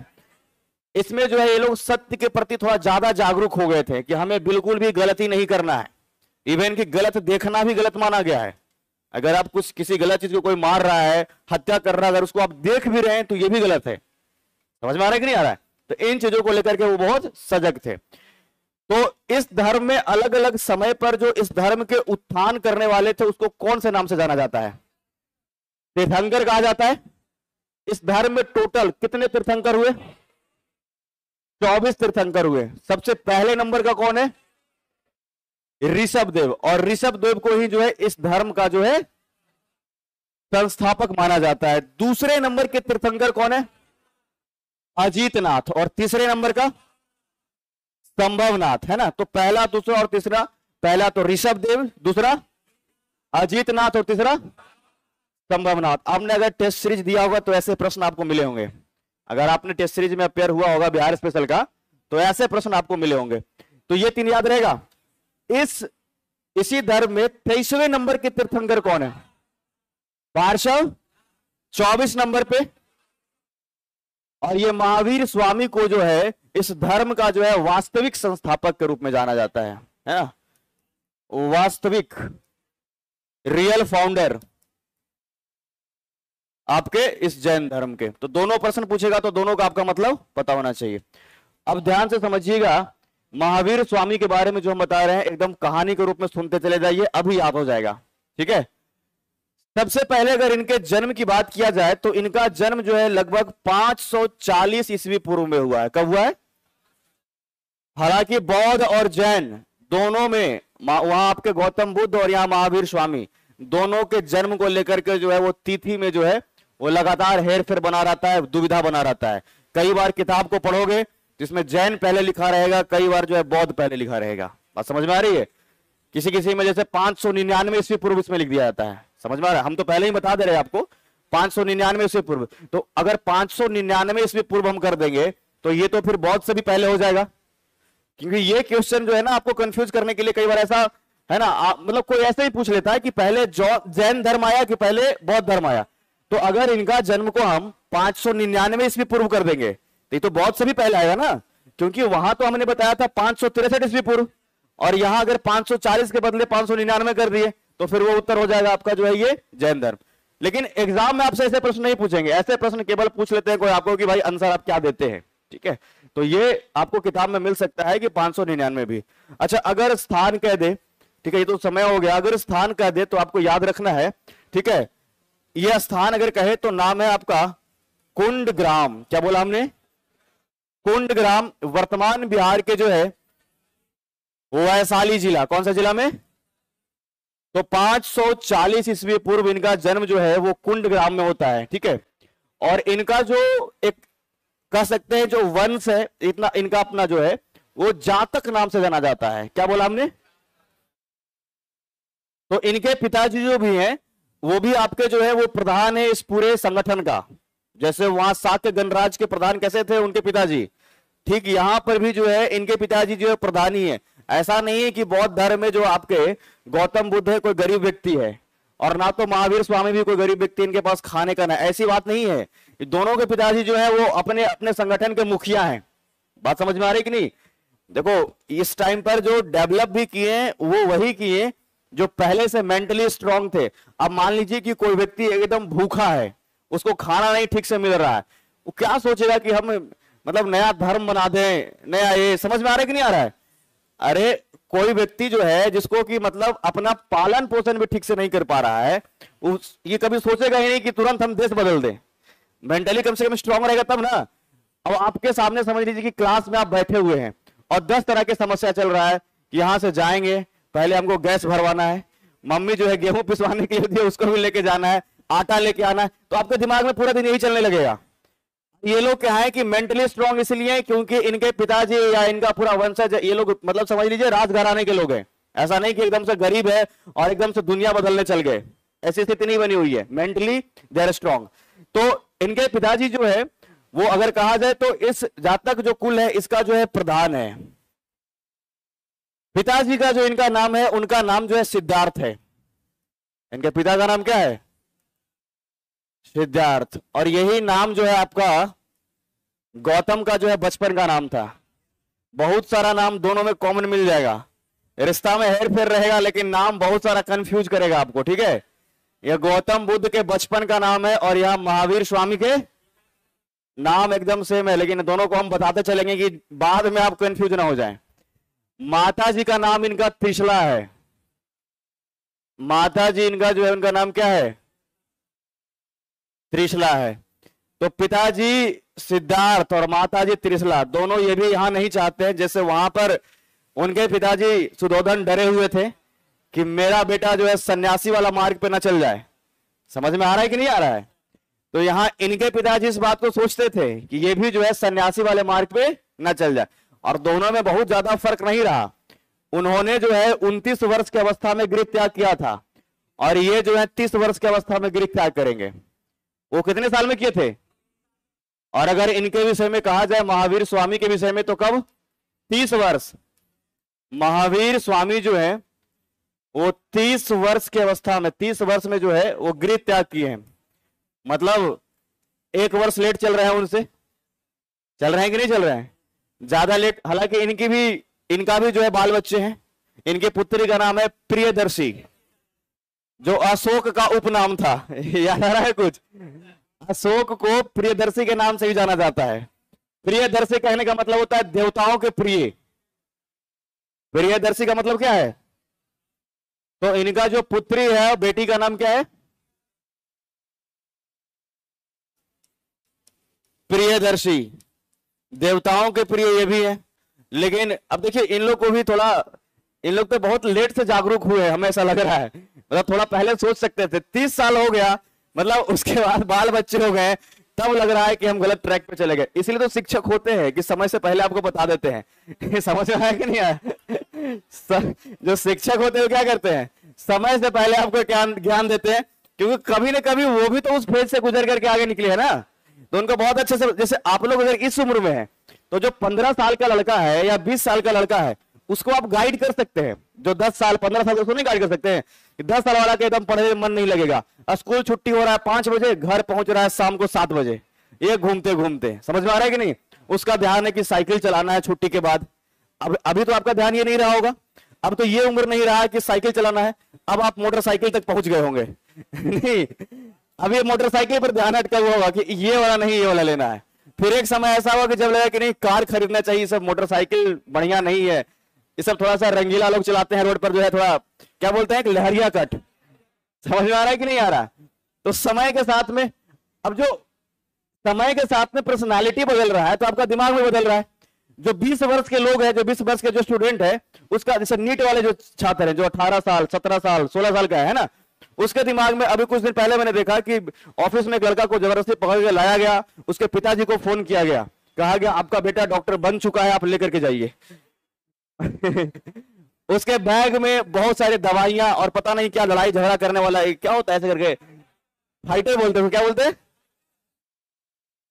S1: इसमें जो है ये लोग सत्य के प्रति थोड़ा ज्यादा जागरूक हो गए थे कि हमें बिल्कुल भी गलती नहीं करना है। इवन कि गलत देखना भी गलत माना गया है। अगर आप कुछ किसी गलत चीज को कोई मार रहा है, हत्या कर रहा है, अगर उसको आप देख भी रहे हैं तो ये भी गलत है। समझ में आ रहा है कि नहीं आ रहा है? तो इन चीजों को लेकर के वो बहुत सजग थे। तो इस धर्म में अलग अलग समय पर जो इस धर्म के उत्थान करने वाले थे उसको कौन से नाम से जाना जाता है? तीर्थंकर कहा जाता है। इस धर्म में टोटल कितने तीर्थंकर हुए? 24 तीर्थंकर हुए। सबसे पहले नंबर का कौन है? ऋषभदेव, और ऋषभदेव को ही जो है इस धर्म का जो है संस्थापक माना जाता है। दूसरे नंबर के तीर्थंकर कौन है? अजीतनाथ, और तीसरे नंबर का संभवनाथ, है ना। तो पहला, दूसरा और तीसरा, पहला तो ऋषभदेव, दूसरा अजीतनाथ और तीसरा संभवनाथ। आपने अगर टेस्ट सीरीज दिया होगा तो ऐसे प्रश्न आपको मिले होंगे। अगर आपने टेस्ट सीरीज में अपेयर हुआ होगा बिहार स्पेशल का तो ऐसे प्रश्न आपको मिले होंगे। तो ये 3 याद रहेगा। इसी धर्म में 23वें नंबर के तीर्थंकर कौन है? पार्श्व 24 नंबर पे, और ये महावीर स्वामी को जो है इस धर्म का जो है वास्तविक संस्थापक के रूप में जाना जाता है ना, वास्तविक, रियल फाउंडर आपके इस जैन धर्म के। तो दोनों प्रश्न पूछेगा तो दोनों का आपका मतलब पता होना चाहिए। अब ध्यान से समझिएगा, महावीर स्वामी के बारे में जो हम बता रहे हैं एकदम कहानी के रूप में सुनते चले जाइए, अभी याद हो जाएगा, ठीक है। सबसे पहले अगर इनके जन्म की बात किया जाए तो इनका जन्म जो है लगभग 540 ईस्वी पूर्व में हुआ है। कब हुआ है? हालांकि बौद्ध और जैन दोनों में, वहां आपके गौतम बुद्ध और यहाँ महावीर स्वामी, दोनों के जन्म को लेकर के जो है वो तिथि में जो है वो लगातार हेर फेर बना रहता है, दुविधा बना रहता है। कई बार किताब को पढ़ोगे जिसमें जैन पहले लिखा रहेगा, कई बार जो है बौद्ध पहले लिखा रहेगा। बात समझ में आ रही है? किसी किसी में जैसे 599 ईस्वी पूर्व इसमें लिख दिया जाता है। समझ में आ रहा है? हम तो पहले ही बता दे रहे हैं आपको 599 ईस्वी पूर्व। तो अगर 599 ईस्वी पूर्व हम कर देंगे तो ये तो फिर बौद्ध से भी पहले हो जाएगा, क्योंकि ये क्वेश्चन जो है ना आपको कंफ्यूज करने के लिए कई बार ऐसा है ना, मतलब कोई ऐसे ही पूछ लेता है कि पहले जैन धर्म आया कि पहले बौद्ध धर्म आया। तो अगर इनका जन्म को हम 599 ईस्वी पूर्व कर देंगे तो ये तो बौद्ध से भी पहले आएगा ना, क्योंकि वहां तो हमने बताया था 563 ईस्वी पूर्व, और यहां अगर 540 के बदले 599 कर दिए तो फिर वो उत्तर हो जाएगा आपका जो है ये जैन धर्म। लेकिन एग्जाम में आपसे ऐसे प्रश्न नहीं पूछेंगे, ऐसे प्रश्न केवल पूछ लेते हैं कोई आपको कि भाई आंसर आप क्या देते हैं, ठीक है। तो ये आपको किताब में मिल सकता है कि 599 भी। अच्छा, अगर स्थान कह दे, ठीक है, ये तो समय हो गया, अगर स्थान कह दे तो आपको याद रखना है, ठीक है। यह स्थान अगर कहे तो नाम है आपका कुंडग्राम। क्या बोला हमने? कुंडग्राम, वर्तमान बिहार के जो है वैशाली जिला। कौन सा जिला में? तो 540 ईस्वी पूर्व इनका जन्म जो है वो कुंडग्राम में होता है, ठीक है। और इनका जो एक कह सकते हैं जो वंश है, इतना इनका अपना जो है वो जातक नाम से जाना जाता है। क्या बोला हमने? तो इनके पिताजी जो भी हैं वो भी आपके जो है वो प्रधान है इस पूरे संगठन का। जैसे वहां शाक्य गणराज्य के प्रधान कैसे थे उनके पिताजी, ठीक यहां पर भी जो है इनके पिताजी जो है प्रधान ही है। ऐसा नहीं है कि बौद्ध धर्म में जो आपके गौतम बुद्ध है कोई गरीब व्यक्ति है, और ना तो महावीर स्वामी भी कोई गरीब व्यक्ति, इनके पास खाने का ना, ऐसी बात नहीं है। दोनों के पिताजी जो है वो अपने अपने संगठन के मुखिया हैं। बात समझ में आ रही कि नहीं? देखो, इस टाइम पर जो डेवलप भी किए वो वही किए जो पहले से मेंटली स्ट्रांग थे। अब मान लीजिए कि कोई व्यक्ति एकदम भूखा है, उसको खाना नहीं ठीक से मिल रहा है, वो क्या सोचेगा कि हम मतलब नया धर्म बना दें, नया ये। समझ में आ रहा है कि नहीं आ रहा है? अरे कोई व्यक्ति जो है जिसको कि मतलब अपना पालन पोषण भी ठीक से नहीं कर पा रहा है, ये कभी सोचेगा ही नहीं कि तुरंत हम देश बदल दें। मेंटली कम से कम स्ट्रांग रहेगा तब ना। अब आपके सामने समझ लीजिए कि क्लास में आप बैठे हुए हैं और 10 तरह की समस्या चल रहा है कि यहां से जाएंगे, पहले हमको गैस भरवाना है, मम्मी जो है गेहूं पिसवाने के लिए उसको भी लेके जाना है, आटा लेके आना है, तो आपके दिमाग में पूरा दिन यही चलने लगेगा। ये लोग क्या है कि मेंटली स्ट्रांग इसलिए क्योंकि इनके पिताजी या इनका पूरा वंशज, ये लोग मतलब समझ लीजिए राजघराने के लोग हैं। ऐसा नहीं कि एकदम से गरीब है और एकदम से दुनिया बदलने चल गए, ऐसी स्थिति नहीं बनी हुई है। Mentally they are strong. तो इनके पिताजी जो है वो अगर कहा जाए तो इस जातक जो कुल है इसका जो है प्रधान है। पिताजी का जो इनका नाम है, उनका नाम जो है सिद्धार्थ है। इनके पिता का नाम क्या है? सिद्धार्थ। और यही नाम जो है आपका गौतम का जो है बचपन का नाम था। बहुत सारा नाम दोनों में कॉमन मिल जाएगा, रिश्ता में हेर फेर रहेगा लेकिन नाम बहुत सारा कंफ्यूज करेगा आपको, ठीक है। यह गौतम बुद्ध के बचपन का नाम है और यह महावीर स्वामी के नाम एकदम सेम है, लेकिन दोनों को हम बताते चलेंगे कि बाद में आप कंफ्यूज ना हो जाएं। माता जी का नाम इनका त्रिशला है। माता जी इनका जो है उनका नाम क्या है? त्रिशला है। तो पिताजी सिद्धार्थ और माताजी त्रिशला, दोनों ये भी यहां नहीं चाहते हैं जैसे वहां पर उनके पिताजी सुधोधन डरे हुए थे कि मेरा बेटा जो है सन्यासी वाला मार्ग पे ना चल जाए। समझ में आ रहा है कि नहीं आ रहा है? तो यहां इनके पिताजी इस बात को सोचते थे कि ये भी जो है सन्यासी वाले मार्ग पे ना चल जाए, और दोनों में बहुत ज्यादा फर्क नहीं रहा। उन्होंने जो है 29 वर्ष की अवस्था में गृह त्याग किया था, और ये जो है 30 वर्ष की अवस्था में गृह त्याग करेंगे। वो कितने साल में किए थे? और अगर इनके विषय में कहा जाए महावीर स्वामी के विषय में, तो कब? 30 वर्ष। महावीर स्वामी जो है वो 30 वर्ष की अवस्था में, 30 वर्ष में जो है वो गृह त्याग किए हैं। मतलब 1 वर्ष लेट चल रहे हैं उनसे। चल रहे हैं कि नहीं चल रहे हैं? ज्यादा लेट। हालांकि इनका भी जो है बाल बच्चे हैं। इनके पुत्री का नाम है प्रियदर्शी, जो अशोक का उपनाम था। याद आ रहा है कुछ? अशोक को प्रियदर्शी के नाम से ही जाना जाता है। प्रियदर्शी कहने का मतलब होता है देवताओं के प्रिय। प्रियदर्शी का मतलब क्या है? तो इनका जो पुत्री है, बेटी का नाम क्या है? प्रियदर्शी। देवताओं के प्रिय ये भी है। लेकिन अब देखिए, इन लोग को भी थोड़ा, इन लोग तो बहुत लेट से जागरूक हुए, हमें ऐसा लग रहा है। मतलब थोड़ा पहले सोच सकते थे। 30 साल हो गया, मतलब उसके बाद बाल बच्चे हो गए, तब लग रहा है कि हम गलत ट्रैक पे चले गए। इसलिए तो शिक्षक होते हैं कि समय से पहले आपको बता देते हैं। समझ में आया कि नहीं आया? जो शिक्षक होते हैं वो क्या करते हैं? समय से पहले आपको ज्ञान देते हैं, क्योंकि कभी ना कभी वो भी तो उस फेज से गुजर करके आगे निकले है ना। तो उनको बहुत अच्छे से, जैसे आप लोग अगर इस उम्र में है, तो जो 15 साल का लड़का है या 20 साल का लड़का है, उसको आप गाइड कर सकते हैं। जो 10 साल 15 साल का, उसको नहीं गाइड कर सकते हैं। 10 साल वाला के एकदम पढ़ने में मन नहीं लगेगा, स्कूल छुट्टी हो रहा है 5 बजे, घर पहुंच रहा है शाम को 7 बजे, ये घूमते घूमते। समझ में आ रहा है कि नहीं? उसका ध्यान है कि साइकिल चलाना है छुट्टी के बाद। अब अभी तो आपका ध्यान ये नहीं रहा होगा। अब तो ये उम्र नहीं रहा है कि साइकिल चलाना है। अब आप मोटरसाइकिल तक पहुंच गए होंगे। नहीं, अभी मोटरसाइकिल पर ध्यान अटका हुआ होगा कि ये वाला नहीं, ये वाला लेना है। फिर एक समय ऐसा होगा कि जब लगा कि नहीं, कार खरीदना चाहिए, सब मोटरसाइकिल बढ़िया नहीं है, ये सब थोड़ा सा रंगीला लोग चलाते हैं रोड पर, जो है थोड़ा क्या बोलते हैं, लहरिया कट। समझ में आ रहा है कि नहीं आ रहा? तो समय के साथ में, अब जो समय के साथ में पर्सनालिटी बदल रहा है, तो आपका दिमाग भी बदल रहा है। जो 20 वर्ष के लोग हैं, जो 20 वर्ष के जो स्टूडेंट है, उसका जैसे नीट वाले जो छात्र हैं, जो 18 साल 17 साल 16 साल का है ना, उसके दिमाग में अभी कुछ दिन पहले मैंने देखा कि ऑफिस में एक लड़का को जबरदस्ती पकड़ के लाया गया। उसके पिताजी को फोन किया गया, कहा गया आपका बेटा डॉक्टर बन चुका है, आप लेकर के जाइए। उसके बैग में बहुत सारी दवाइयां और पता नहीं क्या, लड़ाई झगड़ा करने वाला क्या होता है ऐसे करके, फाइटर बोलते हैं, क्या बोलते हैं?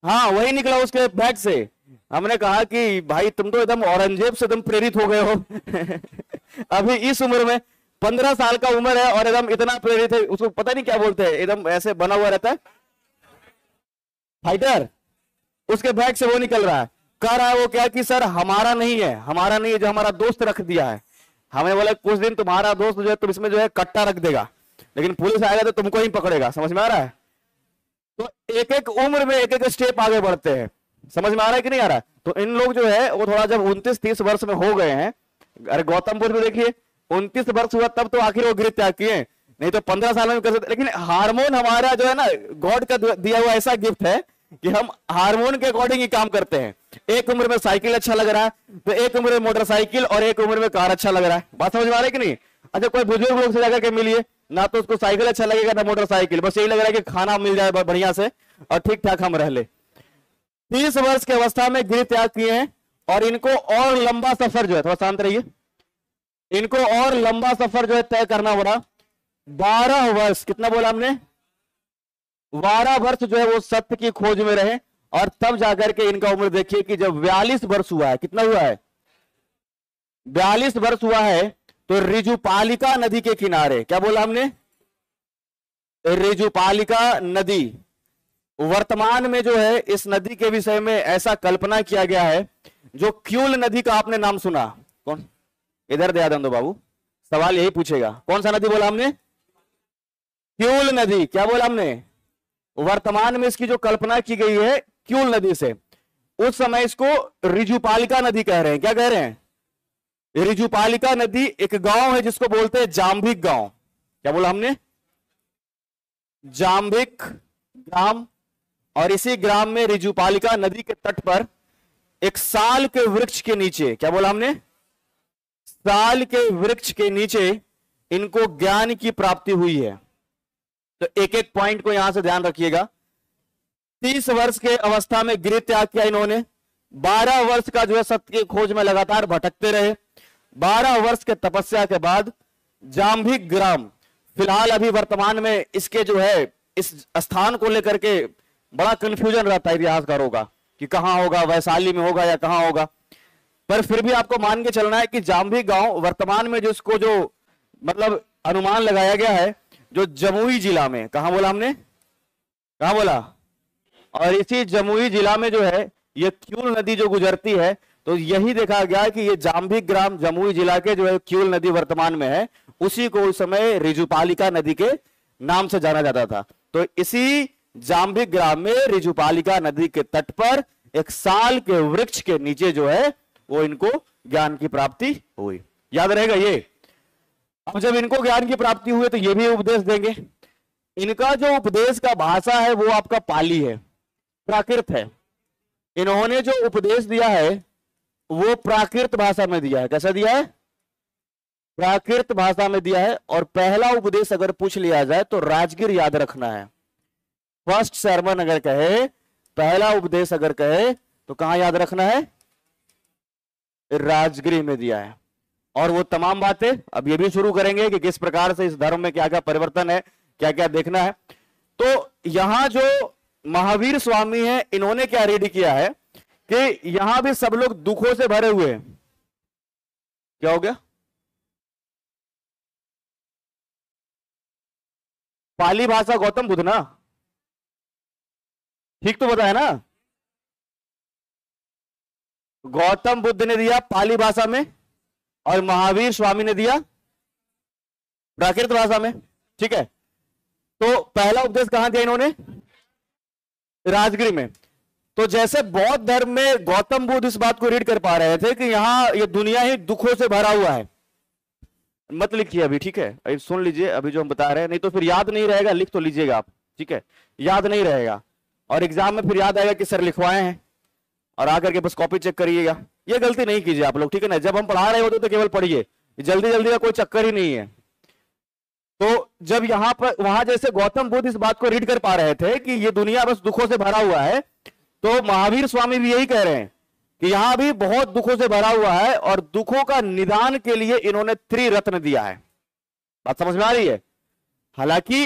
S1: हाँ, वही निकला उसके बैग से। हमने कहा कि भाई तुम तो एकदम औरंगजेब से एकदम प्रेरित हो गए हो। अभी इस उम्र में 15 साल का उम्र है और एकदम इतना प्रेरित है, उसको पता नहीं क्या बोलते हैं, एकदम ऐसे बना हुआ रहता है फाइटर। उसके बैग से वो निकल रहा है, कह रहा है वो क्या कि सर हमारा नहीं है, हमारा नहीं है, जो हमारा दोस्त रख दिया है। हमें बोला कुछ दिन तुम्हारा दोस्त जो है तुम इसमें जो है कट्टा रख देगा, लेकिन पुलिस आएगा तो तुमको ही पकड़ेगा। समझ में आ रहा है? तो एक एक उम्र में एक एक स्टेप आगे बढ़ते हैं। समझ में आ रहा है कि नहीं आ रहा है? तो इन लोग जो है वो थोड़ा जब 29-30 वर्ष में हो गए हैं, अरे गौतम बुद्ध में देखिए 29 वर्ष हुआ तब तो आखिर वो गृह त्याग किए, नहीं तो 15 साल में कर सकते। लेकिन हार्मोन हमारा जो है ना, गॉड का दिया हुआ ऐसा गिफ्ट है कि हम हार्मोन के अकॉर्डिंग ही काम करते हैं। एक उम्र में साइकिल अच्छा लग रहा है, तो एक उम्र में मोटरसाइकिल, और एक उम्र में कार अच्छा लग रहा है। बात समझ में आ रही है कि नहीं? अच्छा, कोई बुजुर्ग लोग से जाकर के मिलिए ना, तो उसको साइकिल अच्छा लगेगा ना मोटरसाइकिल, बस यही लग रहा है कि खाना मिल जाए बढ़िया से और ठीक ठाक हम रह ले। 30 वर्ष की अवस्था में गृह त्याग किए हैं, और इनको और लंबा सफर जो है, थोड़ा शांत रहिए, इनको और लंबा सफर जो है तय करना पड़ा। 12 वर्ष, कितना बोला हमने? 12 वर्ष जो है वो सत्य की खोज में रहे, और तब जाकर के इनका उम्र देखिए कि जब 42 वर्ष हुआ है, कितना हुआ है? 42 वर्ष हुआ है, तो ऋजुपालिका नदी के किनारे, क्या बोला हमने? ऋजुपालिका नदी। वर्तमान में जो है इस नदी के विषय में ऐसा कल्पना किया गया है, जो क्यूल नदी का आपने नाम सुना? कौन? इधर दे दो बाबू, सवाल यही पूछेगा, कौन सा नदी बोला हमने? क्यूल नदी। क्या बोला हमने? वर्तमान में इसकी जो कल्पना की गई है क्यूल नदी से, उस समय इसको ऋजुपालिका नदी कह रहे हैं। क्या कह रहे हैं? ऋजुपालिका नदी एक गांव है जिसको बोलते हैं जाम्भिक गांव। क्या बोला हमने? जाम्भिक ग्राम। और इसी ग्राम में ऋजुपालिका नदी के तट पर एक साल के वृक्ष के नीचे, क्या बोला हमने? साल के वृक्ष के नीचे इनको ज्ञान की प्राप्ति हुई है। तो एक एक पॉइंट को यहां से ध्यान रखिएगा। 30 वर्ष के अवस्था में गृह त्याग किया इन्होंने। 12 वर्ष का जो है सत्य की खोज में लगातार भटकते रहे। 12 वर्ष के तपस्या के बाद जाम्भिक ग्राम, फिलहाल अभी वर्तमान में इसके जो है इस स्थान को लेकर के बड़ा कंफ्यूजन रहता है इतिहासकारों का कि कहां होगा, वैशाली में होगा या कहां होगा, पर फिर भी आपको मान के चलना है कि जाम्भिक गांव वर्तमान में जिसको जो मतलब अनुमान लगाया गया है जो जमुई जिला में, कहां बोला हमने, कहां बोला, और इसी जमुई जिला में जो है ये क्यूल नदी जो गुजरती है, तो यही देखा गया कि ये जाम्भिक ग्राम जमुई जिला के जो है क्यूल नदी वर्तमान में है, उसी को उस समय रिजुपालिका नदी के नाम से जाना जाता था। तो इसी जाम्भिक ग्राम में रिजुपालिका नदी के तट पर एक साल के वृक्ष के नीचे जो है वो इनको ज्ञान की प्राप्ति हुई। याद रहेगा ये। अब जब इनको ज्ञान की प्राप्ति हुई तो ये भी उपदेश देंगे। इनका जो उपदेश का भाषा है वो आपका पाली है, प्राकृत है। इन्होंने जो उपदेश दिया है वो प्राकृत भाषा में दिया है। कैसा दिया है? प्राकृत भाषा में दिया है। और पहला उपदेश अगर पूछ लिया जाए तो राजगीर याद रखना है। फर्स्ट सरमन अगर कहे, पहला उपदेश अगर कहे तो कहां याद रखना है? राजगीर में दिया है। और वो तमाम बातें अब ये भी शुरू करेंगे कि किस प्रकार से इस धर्म में क्या क्या परिवर्तन है, क्या क्या देखना है। तो यहां जो महावीर स्वामी है इन्होंने क्या रेडी किया है कि यहां भी सब लोग दुखों से भरे हुए हैं। क्या हो गया? पाली भाषा गौतम बुद्ध ना, ठीक तो बताया ना? गौतम बुद्ध ने दिया पाली भाषा में और महावीर स्वामी ने दिया प्राकृत भाषा में। ठीक है, तो पहला उपदेश कहां दिया इन्होंने? राजगीर में। तो जैसे बौद्ध धर्म में गौतम बुद्ध इस बात को रीड कर पा रहे थे कि यहां ये दुनिया ही दुखों से भरा हुआ है। मत लिखिए अभी, ठीक है, अभी सुन लीजिए अभी जो हम बता रहे हैं, नहीं तो फिर याद नहीं रहेगा। लिख तो लीजिएगा आप, ठीक है, याद नहीं रहेगा और एग्जाम में फिर याद आएगा कि सर लिखवाए हैं और आकर के बस कॉपी चेक करिएगा। ये गलती नहीं कीजिए आप लोग, ठीक है ना। जब हम पढ़ा रहे होते तो केवल पढ़िए, जल्दी जल्दी का कोई चक्कर ही नहीं है। तो जब यहां पर वहां जैसे गौतम बुद्ध इस बात को रीड कर पा रहे थे कि ये दुनिया बस दुखों से भरा हुआ है, तो महावीर स्वामी भी यही कह रहे हैं कि यहां भी बहुत दुखों से भरा हुआ है और दुखों का निदान के लिए इन्होंने त्रिरत्न दिया है। बात समझ में आ रही है? हालांकि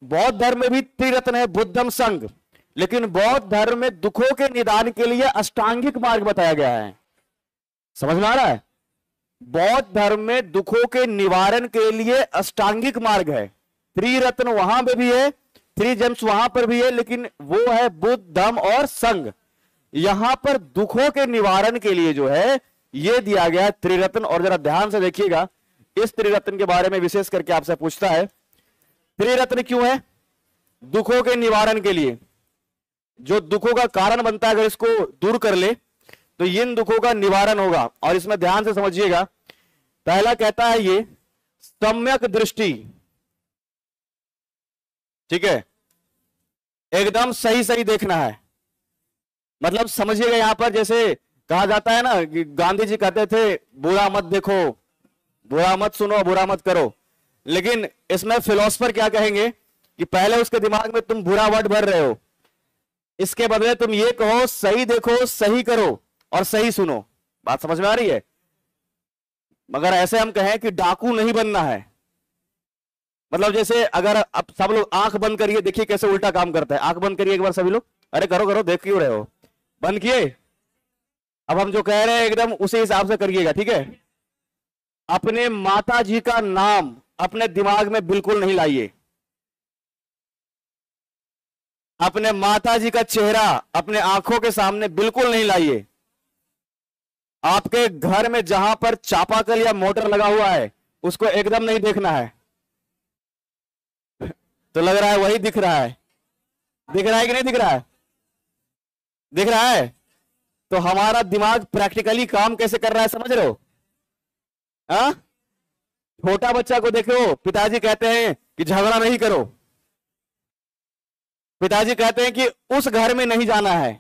S1: बौद्ध धर्म में भी त्रिरत्न है, बुद्धम संघ, लेकिन बौद्ध धर्म में दुखों के निदान के लिए अष्टांगिक मार्ग बताया गया है। समझ में आ रहा है? बौद्ध धर्म में दुखों के निवारण के लिए अष्टांगिक मार्ग है। त्रिरत्न वहां पे भी है, थ्री जेम्स वहां पर भी है, लेकिन वो है बुद्ध, धम्म और संघ। यहां पर दुखों के निवारण के लिए जो है ये दिया गया है त्रिरत्न। और जरा ध्यान से देखिएगा, इस त्रिरत्न के बारे में विशेष करके आपसे पूछता है, त्रिरत्न क्यों है? दुखों के निवारण के लिए। जो दुखों का कारण बनता है अगर इसको दूर कर ले तो इन दुखों का निवारण होगा। और इसमें ध्यान से समझिएगा, पहला कहता है ये सम्यक दृष्टि, ठीक है, एकदम सही सही देखना है। मतलब समझिएगा, यहां पर जैसे कहा जाता है ना कि गांधी जी कहते थे बुरा मत देखो, बुरा मत सुनो, बुरा मत करो, लेकिन इसमें फिलोसफर क्या कहेंगे कि पहले उसके दिमाग में तुम बुरा वर्ड भर रहे हो, इसके बदले तुम ये कहो सही देखो, सही करो और सही सुनो। बात समझ में आ रही है? मगर ऐसे हम कहें कि डाकू नहीं बनना है, मतलब जैसे अगर अब सब लोग आंख बंद करिए, देखिए कैसे उल्टा काम करता है। आंख बंद करिए एक बार सभी लोग, अरे करो करो, देख क्यों रहे हो, बंद किए। अब हम जो कह रहे हैं एकदम उसी हिसाब से करिएगा, ठीक है। अपने माता जी का नाम अपने दिमाग में बिल्कुल नहीं लाइए, अपने माता जी का चेहरा अपने आंखों के सामने बिल्कुल नहीं लाइए। आपके घर में जहां पर चापाकल या मोटर लगा हुआ है उसको एकदम नहीं देखना है। तो लग रहा है वही दिख रहा है, दिख रहा है कि नहीं दिख रहा है? दिख रहा है। तो हमारा दिमाग प्रैक्टिकली काम कैसे कर रहा है समझ रहे हो? हाँ, छोटा बच्चा को देखो, पिताजी कहते हैं कि झगड़ा नहीं करो, पिताजी कहते हैं कि उस घर में नहीं जाना है,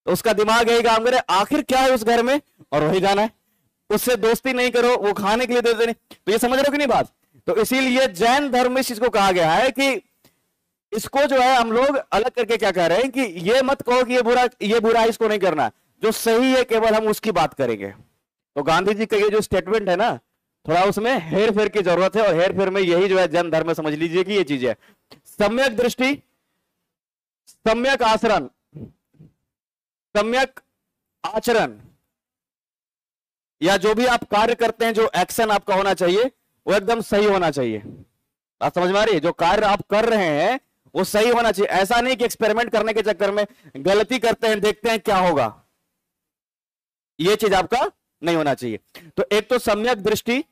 S1: तो उसका दिमाग यही काम करे आखिर क्या है उस घर में, और वही जाना है। उससे दोस्ती नहीं करो, वो खाने के लिए देते नहीं। तो ये समझ रहे हो कि नहीं बात? तो इसीलिए जैन धर्म में इस चीज को कहा गया है कि इसको जो है हम लोग अलग करके क्या कह रहे हैं कि ये मत कहो कि ये बुरा है, इसको नहीं करना, जो सही है केवल हम उसकी बात करेंगे। तो गांधी जी का ये जो स्टेटमेंट है ना, थोड़ा उसमें हेर फेर की जरूरत है, और हेर फेर में यही जो है जैन धर्म में समझ लीजिए कि ये चीज है सम्यक दृष्टि, सम्यक आचरण, सम्यक आचरण, या जो भी आप कार्य करते हैं, जो एक्शन आपका होना चाहिए वो एकदम सही होना चाहिए। बात समझ में आ रही है? जो कार्य आप कर रहे हैं वो सही होना चाहिए। ऐसा नहीं कि एक्सपेरिमेंट करने के चक्कर में गलती करते हैं, देखते हैं क्या होगा, ये चीज आपका नहीं होना चाहिए। तो एक तो सम्यक दृष्टि,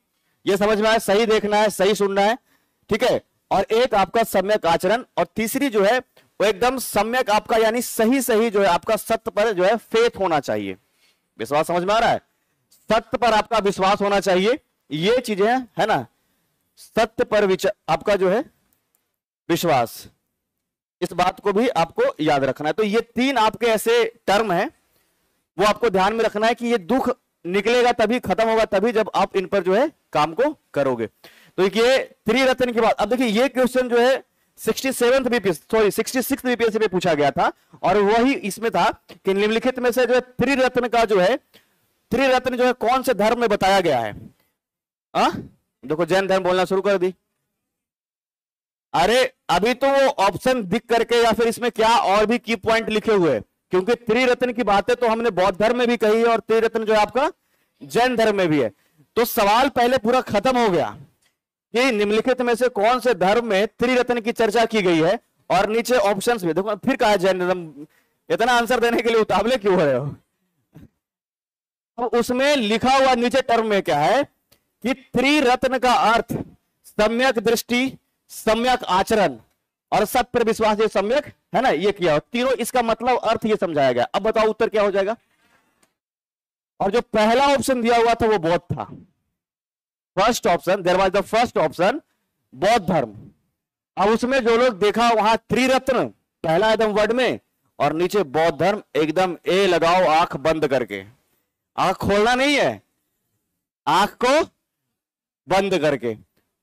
S1: ये समझ में आया, सही देखना है, सही सुनना है, ठीक है। और एक आपका सम्यक आचरण, और तीसरी जो है वो एकदम सम्यक आपका यानी सही सही जो है आपका सत्य पर जो है फेथ होना चाहिए। विश्वास समझ में आ रहा है? सत्य पर आपका विश्वास होना चाहिए, ये चीजें है ना, सत्य पर आपका जो है विश्वास, इस बात को भी आपको याद रखना है। तो ये तीन आपके ऐसे टर्म हैं, वो आपको ध्यान में रखना है कि ये दुख निकलेगा तभी, खत्म होगा तभी, जब आप इन पर जो है काम को करोगे। तो ये त्रिरत्न के बाद अब देखिए ये क्वेश्चन जो है 67th BPSC, sorry 66th BPSC में पूछा गया था, और वही इसमें था कि निम्नलिखित में से जो है त्रिरत्न का जो है, त्रिरत्न जो है कौन से धर्म में बताया गया है? देखो जैन धर्म बोलना शुरू कर दी। अरे अभी तो वो ऑप्शन दिख करके या फिर इसमें क्या और भी की पॉइंट लिखे हुए, क्योंकि त्रिरत्न की बातें तो हमने बौद्ध धर्म में भी कही है, और त्रिरत्न जो है आपका जैन धर्म में भी है। तो सवाल पहले पूरा खत्म हो गया कि निम्नलिखित में से कौन से धर्म में त्रिरत्न की चर्चा की गई है, और नीचे ऑप्शंस भी देखो। फिर कहा जैन धर्म, इतना आंसर देने के लिए उतावले क्यों हो रहे हो? तो उसमें लिखा हुआ नीचे टर्म में क्या है कि त्रिरत्न का अर्थ सम्यक दृष्टि, सम्यक आचरण और सत्य पर विश्वास, ये सम्यक है ना, ये किया तीनों, इसका मतलब अर्थ ये समझाया गया। अब बताओ उत्तर क्या हो जाएगा? और जो पहला ऑप्शन दिया हुआ था वो बौद्ध था। First option, there was the first option बौद्ध धर्म। अब उसमें जो लोग देखा वहां त्रिरत्न पहला एकदम वर्ड में, और नीचे बौद्ध धर्म, एकदम ए लगाओ आंख बंद करके, आंख खोलना नहीं है, आंख को बंद करके,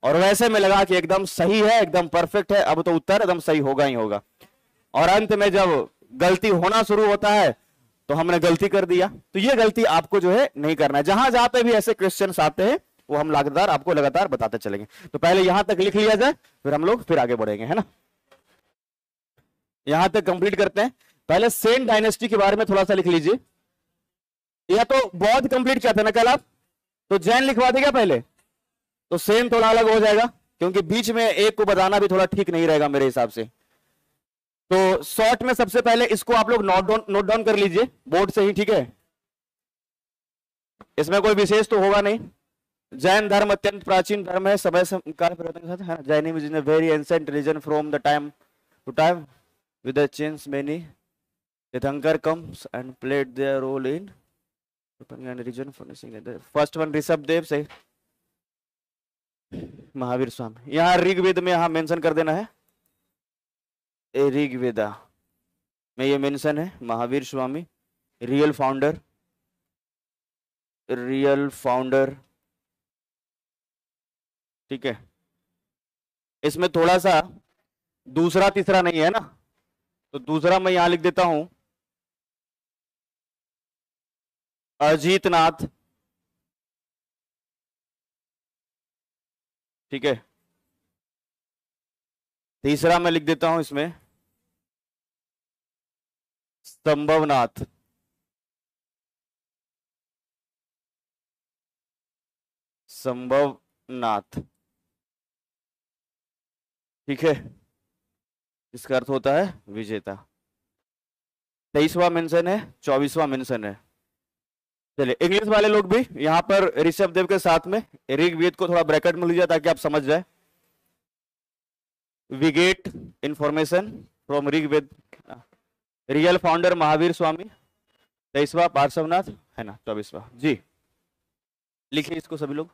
S1: और वैसे में लगा कि एकदम सही है, एकदम परफेक्ट है, अब तो उत्तर एकदम सही होगा ही होगा। और अंत में जब गलती होना शुरू होता है तो हमने गलती कर दिया। तो ये गलती आपको जो है नहीं करना है। जहां जहां पे भी ऐसे क्वेश्चंस आते हैं वो हम आपको लगातार बताते चलेंगे। तो पहले यहां तक लिख लिया जाए, फिर हम लोग फिर आगे बढ़ेंगे, है ना। यहां तक कंप्लीट करते हैं। पहले सेन डायनेस्टी के बारे में थोड़ा सा लिख लीजिए। या तो बौद्ध कंप्लीट किया था ना कल आप, तो जैन लिखवा देगा पहले, तो सेम थोड़ा अलग हो जाएगा, क्योंकि बीच में एक को बताना भी थोड़ा ठीक नहीं रहेगा मेरे हिसाब से। तो शॉर्ट में सबसे पहले इसको आप लोग नोट डाउन कर लीजिए बोर्ड से ही, ठीक है। इसमें कोई विशेष तो होगा नहीं। जैन धर्म अत्यंत प्राचीन धर्म है, समय काल परिवर्तन के साथ, है। Jainism is a very ancient religion from the time to time with the change many tirthankar comes and played their role in region. First one Rishabh Dev से महावीर स्वामी, यहाँ ऋग्वेद में यहाँ मेंशन कर देना है, ऋग्वेदा में ये मेंशन है महावीर स्वामी, रियल फाउंडर, ठीक है। इसमें थोड़ा सा दूसरा तीसरा नहीं है ना, तो दूसरा मैं यहां लिख देता हूं अजीत नाथ, ठीक है। तीसरा मैं लिख देता हूं इसमें संभवनाथ, ठीक है। इसका अर्थ होता है विजेता। 23वां मेंशन है, 24वां मेंशन है। चलिए इंग्लिश वाले लोग भी यहां पर ऋषभ देव के साथ में ऋग्वेद को थोड़ा ब्रैकेट में लीजिए ताकि आप समझ जाए। We get information from Rigveda, real founder Mahavir Swami, 23वां पार्श्वनाथ, है ना, 24वां। जी लिखिए इसको सभी लोग।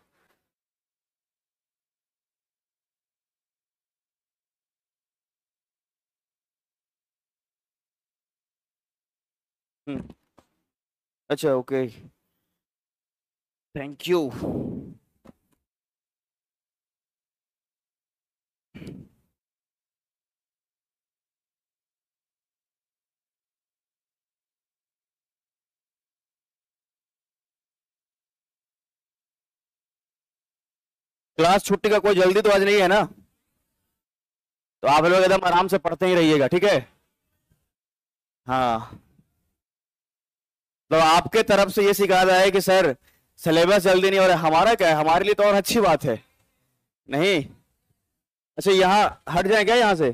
S1: अच्छा ओके, थैंक यू। क्लास छुट्टी का कोई जल्दी तो आज नहीं है ना, तो आप लोग एकदम आराम से पढ़ते ही रहिएगा, ठीक है। हाँ, तो आपके तरफ से ये शिकायत है कि सर सिलेबस जल्दी नहीं हो रहा है। हमारा क्या है, हमारे लिए तो और अच्छी बात है। नहीं, अच्छा यहाँ हट जाए क्या यहाँ से?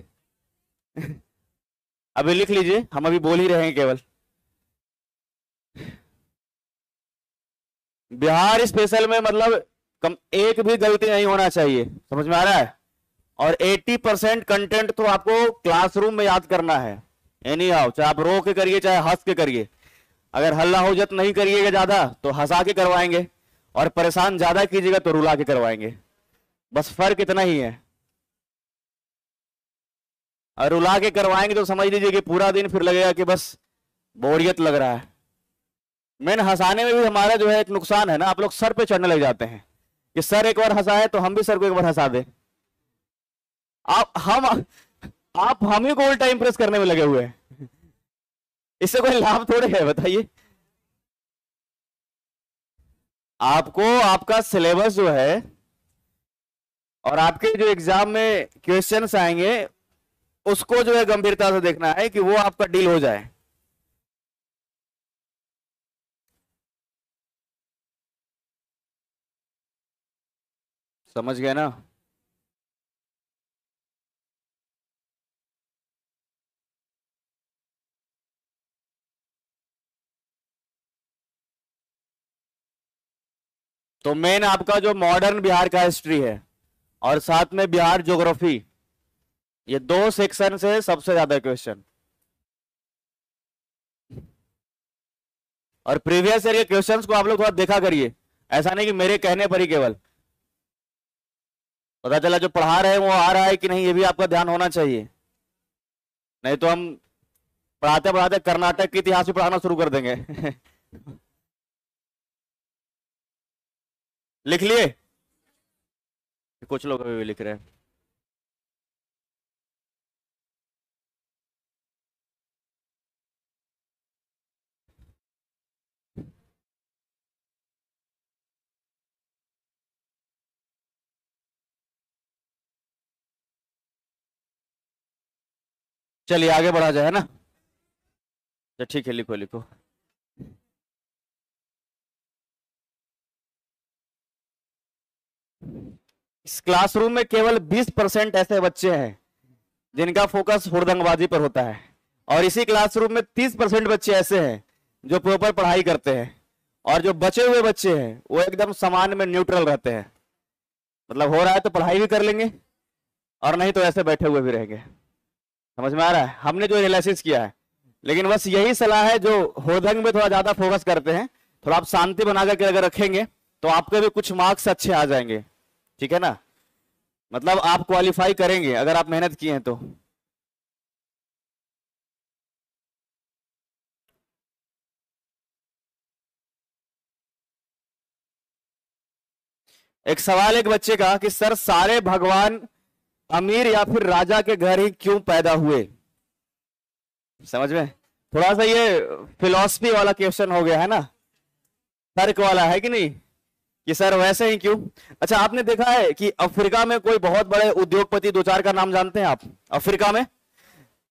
S1: अभी लिख लीजिए, हम अभी बोल ही रहे हैं केवल। बिहार स्पेशल में मतलब कम एक भी गलती नहीं होना चाहिए, समझ में आ रहा है। और 80% कंटेंट तो आपको क्लासरूम में याद करना है, एनी हाउ, चाहे आप रो के करिए चाहे हंस के करिए। अगर हल्ला हुज्जत नहीं करिएगा ज्यादा तो हंसा के करवाएंगे, और परेशान ज्यादा कीजिएगा तो रुला के करवाएंगे, बस फर्क इतना ही है। और रुला के करवाएंगे तो समझ लीजिए कि पूरा दिन फिर लगेगा कि बस बोरियत लग रहा है। मेन हंसाने में भी हमारा जो है एक नुकसान है ना, आप लोग सर पे चढ़ने लग जाते हैं कि सर एक बार हंसाए तो हम भी सर को एक बार हंसा दे। आप हम ही को उल्टा इंप्रेस करने में लगे हुए हैं, इससे कोई लाभ थोड़े है बताइए। आपको आपका सिलेबस जो है और आपके जो एग्जाम में क्वेश्चंस आएंगे उसको जो है गंभीरता से देखना है कि वो आपका डील हो जाए। समझ गए ना? तो मेन आपका जो मॉडर्न बिहार का हिस्ट्री है और साथ में बिहार ज्योग्राफी, ये दो सेक्शन से सबसे ज्यादा क्वेश्चन। और प्रीवियस ईयर के क्वेश्चंस को आप लोग थोड़ा देखा करिए, ऐसा नहीं कि मेरे कहने पर ही केवल पता चला जो पढ़ा रहे हैं वो आ रहा है कि नहीं, ये भी आपका ध्यान होना चाहिए। नहीं तो हम पढ़ाते पढ़ाते कर्नाटक के इतिहास भी पढ़ाना शुरू कर देंगे। लिख लिए? कुछ लोग अभी भी लिख रहे हैं। चलिए आगे बढ़ा जाए, है ना? तो ठीक है, लिखो लिखो। इस क्लासरूम में केवल 20% ऐसे बच्चे हैं जिनका फोकस हुड़दंगबाजी पर होता है, और इसी क्लासरूम में 30% बच्चे ऐसे हैं जो प्रॉपर पढ़ाई करते हैं, और जो बचे हुए बच्चे हैं वो एकदम सामान्य में न्यूट्रल रहते हैं। मतलब हो रहा है तो पढ़ाई भी कर लेंगे और नहीं तो ऐसे बैठे हुए भी रहेंगे। समझ में आ रहा है? हमने जो एनालिसिस किया है, लेकिन बस यही सलाह है, जो हुड़दंग में थोड़ा ज्यादा फोकस करते हैं, थोड़ा आप शांति बना करके अगर रखेंगे तो आपके भी कुछ मार्क्स अच्छे आ जाएंगे, ठीक है ना? मतलब आप क्वालिफाई करेंगे अगर आप मेहनत किए हैं तो। एक सवाल एक बच्चे का कि सर सारे भगवान अमीर या फिर राजा के घर ही क्यों पैदा हुए? समझ में? थोड़ा सा ये फिलॉसफी वाला क्वेश्चन हो गया है ना, तर्क वाला है कि नहीं, कि सर वैसे ही क्यों। अच्छा, आपने देखा है कि अफ्रीका में कोई बहुत बड़े उद्योगपति, दो चार का नाम जानते हैं आप? अफ्रीका में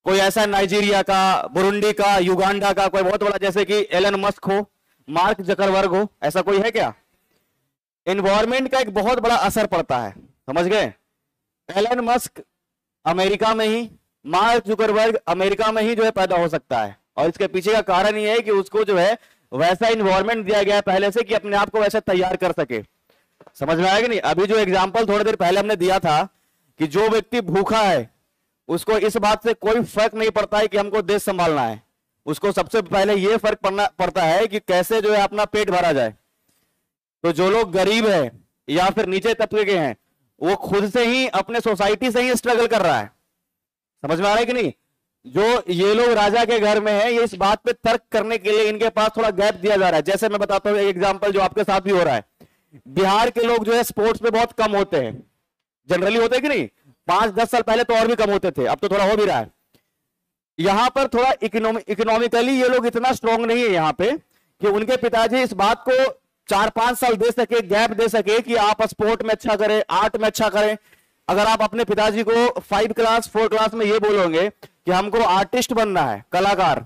S1: कोई ऐसा, नाइजीरिया का, बुरुंडी का, युगांडा का कोई बहुत बड़ा, जैसे कि एलन मस्क हो, मार्क जकरबर्ग हो, ऐसा कोई है क्या? एनवायरमेंट का एक बहुत बड़ा असर पड़ता है, समझ गए? एलन मस्क अमेरिका में ही, मार्क जुकरबर्ग अमेरिका में ही जो है पैदा हो सकता है, और इसके पीछे का कारण ये है कि उसको जो है वैसा इन्वायरमेंट दिया गया है पहले से कि अपने आप को वैसे तैयार कर सके। समझ में आया कि नहीं? अभी जो एग्जांपल थोड़ी देर पहले हमने दिया था कि जो व्यक्ति भूखा है उसको इस बात से कोई फर्क नहीं पड़ता है कि हमको देश संभालना है, उसको सबसे पहले ये फर्क पड़ता है कि कैसे जो है अपना पेट भरा जाए। तो जो लोग गरीब है या फिर नीचे तबके के हैं, वो खुद से ही, अपने सोसाइटी से ही स्ट्रगल कर रहा है। समझ में आ रहा है कि नहीं? जो ये लोग राजा के घर में है, ये इस बात पे तर्क करने के लिए इनके पास थोड़ा गैप दिया जा रहा है। जैसे मैं बताता हूं एक एग्जांपल जो आपके साथ भी हो रहा है बिहार के लोग जो है स्पोर्ट्स में बहुत कम होते हैं, जनरली होते हैं कि नहीं, 5-10 साल पहले तो और भी कम होते थे, अब तो थोड़ा हो भी रहा है। यहां पर थोड़ा इकोनॉमिकली ये लोग इतना स्ट्रांग नहीं है यहाँ पे कि उनके पिताजी इस बात को 4-5 साल दे सके, गैप दे सके कि आप स्पोर्ट में अच्छा करें, आर्ट में अच्छा करें। अगर आप अपने पिताजी को 5 क्लास 4 क्लास में ये बोलोगे कि हमको आर्टिस्ट बनना है, कलाकार,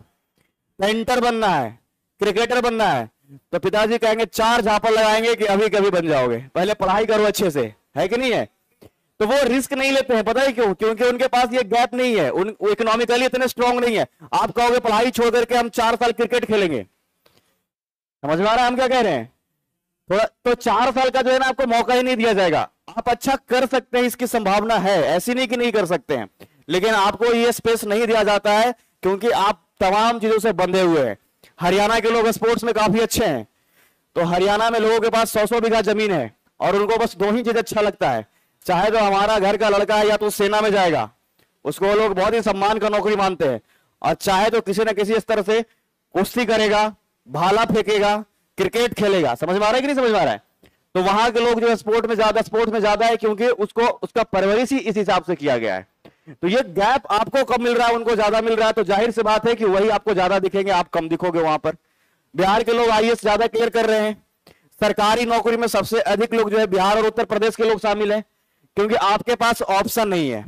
S1: पेंटर बनना है, क्रिकेटर बनना है, तो पिताजी कहेंगे 4 झापड़ लगाएंगे कि अभी कभी बन जाओगे, पहले पढ़ाई करो अच्छे से, है कि नहीं है। तो वो रिस्क नहीं लेते हैं, पता है क्यों? क्योंकि उनके पास ये गैप नहीं है, इकोनॉमिकली इतने स्ट्रांग नहीं है। आप कहोगे पढ़ाई छोड़ करके हम 4 साल क्रिकेट खेलेंगे, समझ में आ रहा है हम क्या कह रहे हैं? थोड़ा तो 4 साल का जो है ना आपको मौका ही नहीं दिया जाएगा। आप अच्छा कर सकते हैं, इसकी संभावना है, ऐसी नहीं कि नहीं कर सकते हैं, लेकिन आपको ये स्पेस नहीं दिया जाता है क्योंकि आप तमाम चीजों से बंधे हुए हैं। हरियाणा के लोग स्पोर्ट्स में काफी अच्छे हैं, तो हरियाणा में लोगों के पास 100-100 बीघा जमीन है और उनको बस 2 ही चीज अच्छा लगता है, चाहे तो हमारा घर का लड़का है या तो सेना में जाएगा, उसको लोग बहुत ही सम्मान का नौकरी मानते हैं, और चाहे तो किसी न किसी स्तर से कुश्ती करेगा, भाला फेंकेगा, क्रिकेट खेलेगा। समझ में आ रहा है कि नहीं समझ में आ रहा है? तो वहां के लोग जो है स्पोर्ट्स में ज्यादा है क्योंकि उसको उसका परवरिश ही इस हिसाब से किया गया है। तो ये गैप आपको कम मिल रहा है, उनको ज्यादा मिल रहा है, तो जाहिर सी बात है कि वही आपको ज्यादा दिखेंगे, आप कम दिखोगे वहां पर। बिहार के लोग आईएएस ज्यादा क्लियर कर रहे हैं, सरकारी नौकरी में सबसे अधिक लोग जो है बिहार और उत्तर प्रदेश के लोग शामिल हैं, क्योंकि आपके पास ऑप्शन नहीं है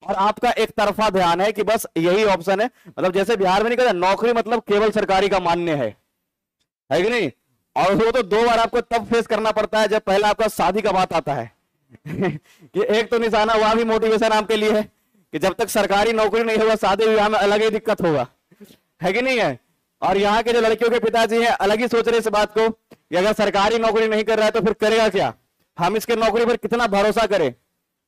S1: और आपका एक तरफा ध्यान है कि बस यही ऑप्शन है। मतलब जैसे बिहार में नहीं कहते नौकरी मतलब केवल सरकारी का मान्य है कि नहीं? और वो तो 2 बार आपको तब फेस करना पड़ता है जब पहला आपका शादी का बात आता है कि एक तो निशाना वहां भी मोटिवेशन आपके लिए है कि जब तक सरकारी नौकरी नहीं होगा शादी विवाह में अलग ही दिक्कत होगा, है कि नहीं है? और यहाँ के जो लड़कियों के पिताजी हैं अलग ही सोच रहे इस बात को कि अगर सरकारी नौकरी नहीं कर रहा है तो फिर करेगा क्या, हम इसके नौकरी पर कितना भरोसा करें।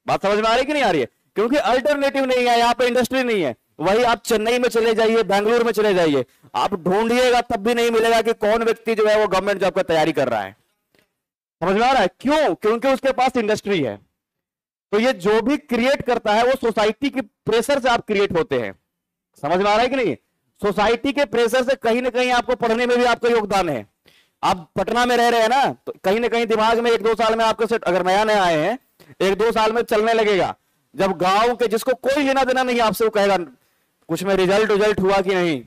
S1: बात समझ में आ रही कि नहीं आ रही है? क्योंकि अल्टरनेटिव नहीं है, यहाँ पे इंडस्ट्री नहीं है। वही आप चेन्नई में चले जाइए, बेंगलुरु में चले जाइए, आप ढूंढिएगा तब भी नहीं मिलेगा कि कौन व्यक्ति जो है वो गवर्नमेंट जॉब का तैयारी कर रहा है। समझ में आ रहा है? क्यों? क्योंकि उसके पास इंडस्ट्री है। तो ये जो भी क्रिएट करता है वो सोसाइटी के प्रेशर से आप क्रिएट होते हैं। समझ में आ रहा है कि नहीं? सोसाइटी के प्रेशर से कहीं ना कहीं आपको पढ़ने में भी आपका योगदान है। आप पटना में रह रहे हैं ना, तो कहीं ना कहीं दिमाग में 1-2 साल में आपको सेट, अगर नया नया आए हैं 1-2 साल में चलने लगेगा। जब गांव के जिसको कोई लेना देना नहीं आपसे, वो कहेगा कुछ में रिजल्ट हुआ कि नहीं,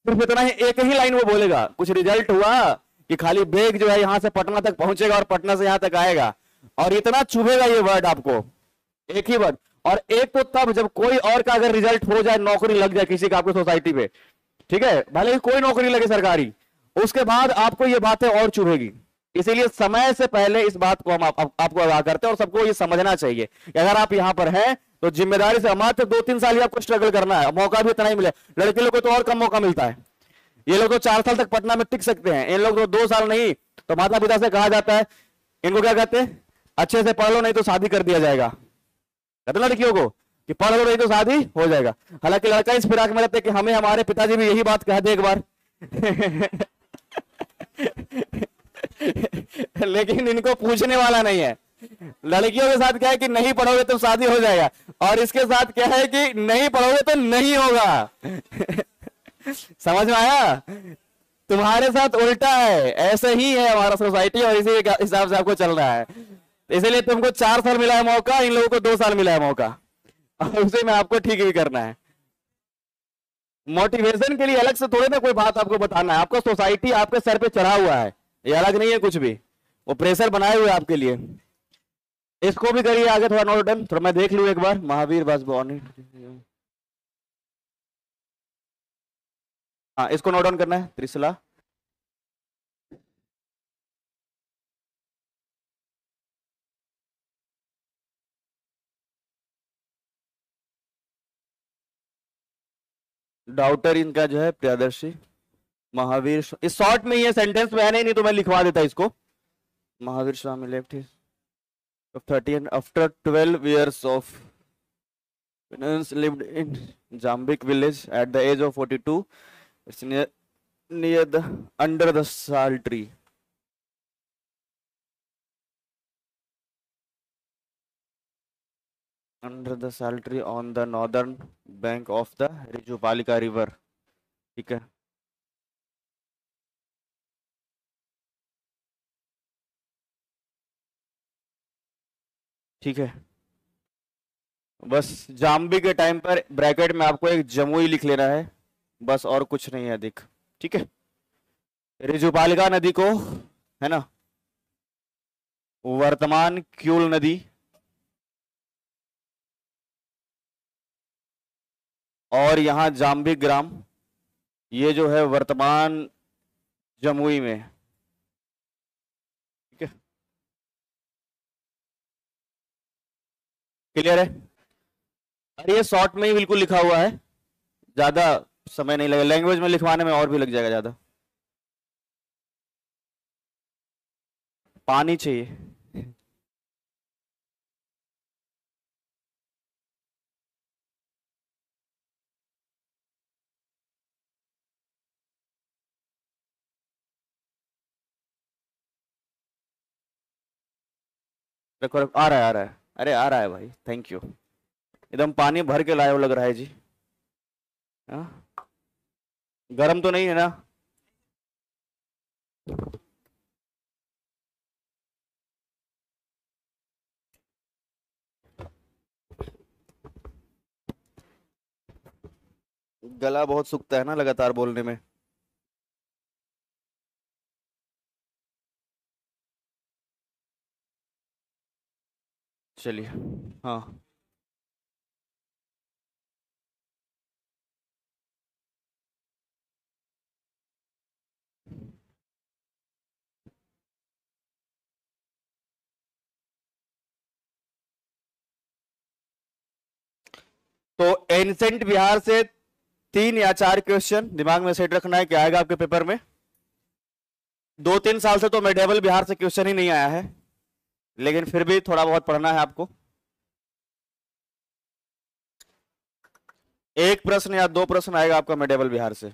S1: सिर्फ इतना ही एक ही लाइन वो बोलेगा, कुछ रिजल्ट हुआ कि खाली बैग जो है यहां से पटना तक पहुंचेगा और पटना से यहां तक आएगा, और इतना चुभेगा ये वर्ड आपको, एक ही वर्ड। और एक तो तब जब कोई और का अगर रिजल्ट हो जाए, नौकरी लग जाए किसी का आपको सोसाइटी पे, ठीक है, भले ही कोई नौकरी लगे सरकारी, उसके बाद आपको ये बातें और चुभेगी। इसीलिए समय से पहले इस बात को हम आपको आगाह करते हैं और सबको ये समझना चाहिए कि अगर आप यहाँ पर हैं तो जिम्मेदारी से, मात्र 2-3 साल ही आपको स्ट्रगल करना है, मौका भी इतना ही मिले। लड़के लोग को तो और कम मौका मिलता है, ये लोग तो 4 साल तक पटना में टिक सकते हैं, इन लोग तो 2 साल नहीं। तो माता पिता से कहा जाता है, इनको क्या कहते हैं, अच्छे से पढ़ लो नहीं तो शादी कर दिया जाएगा। कहते लड़कियों को कि पढ़ लो नहीं तो शादी हो जाएगा। हालांकि लड़का इस फिराक में रहते कि हमें हमारे पिताजी भी यही बात कह दे एक बार लेकिन इनको पूछने वाला नहीं है। लड़कियों के साथ क्या है कि नहीं पढ़ोगे तो शादी हो जाएगा, और इसके साथ क्या है कि नहीं पढ़ोगे तो नहीं होगा समझ में आया? तुम्हारे साथ उल्टा है, ऐसे ही है हमारा सोसाइटी, और इसी हिसाब से आपको चल रहा है। इसलिए तुमको 4 साल मिला है मौका, इन लोगों को 2 साल मिला है मौका, और उसे में आपको ठीक भी करना है। मोटिवेशन के लिए अलग से थोड़े ना कोई बात आपको बताना है, आपको सोसाइटी आपके सर पे चढ़ा हुआ है, ये अलग नहीं है कुछ भी, वो प्रेशर बनाए हुए आपके लिए। इसको भी करिए आगे थोड़ा नोट डाउन, थोड़ा मैं देख लूं एक बार। महावीर बासवानी, हाँ इसको नोट डाउन करना है। त्रिशला डाउटर इनका जो है प्रियदर्शी महावीर, इस शॉर्ट में ये सेंटेंस में है नहीं तो मैं लिखवा देता इसको। Mahavir Swami left his 13 after 12 years of penance lived in Jambik village at the age of 42. It's near the under the sal tree. Under the sal tree on the northern bank of the Rijupalika river. ठीक है, ठीक है, बस जाम्बी के time पर bracket में आपको एक जमुई लिख लेना है, बस, और कुछ नहीं है अधिक। ठीक है, रिजुपालिका नदी को, है ना, वर्तमान क्यूल नदी और यहां जाम्बी ग्राम, ये जो है वर्तमान जमुई में। ठीक है, क्लियर है? अरे ये शॉर्ट में ही बिल्कुल लिखा हुआ है, ज्यादा समय नहीं लगेगा, लैंग्वेज में लिखवाने में और भी लग जाएगा ज्यादा। पानी चाहिए। देखो आ रहा है, आ रहा है, अरे आ रहा है भाई, थैंक यू। एकदम पानी भर के लाए हो लग रहा है जी। हाँ? गर्म तो नहीं है ना? गला बहुत सूखता है ना लगातार बोलने में। चलिए। हाँ, तो एंसेंट बिहार से 3 या 4 क्वेश्चन दिमाग में सेट रखना है, क्या आएगा आपके पेपर में। 2-3 साल से तो मेडिवल बिहार से क्वेश्चन ही नहीं आया है, लेकिन फिर भी थोड़ा बहुत पढ़ना है आपको। एक प्रश्न या 2 प्रश्न आएगा आपका मेडिवल बिहार से।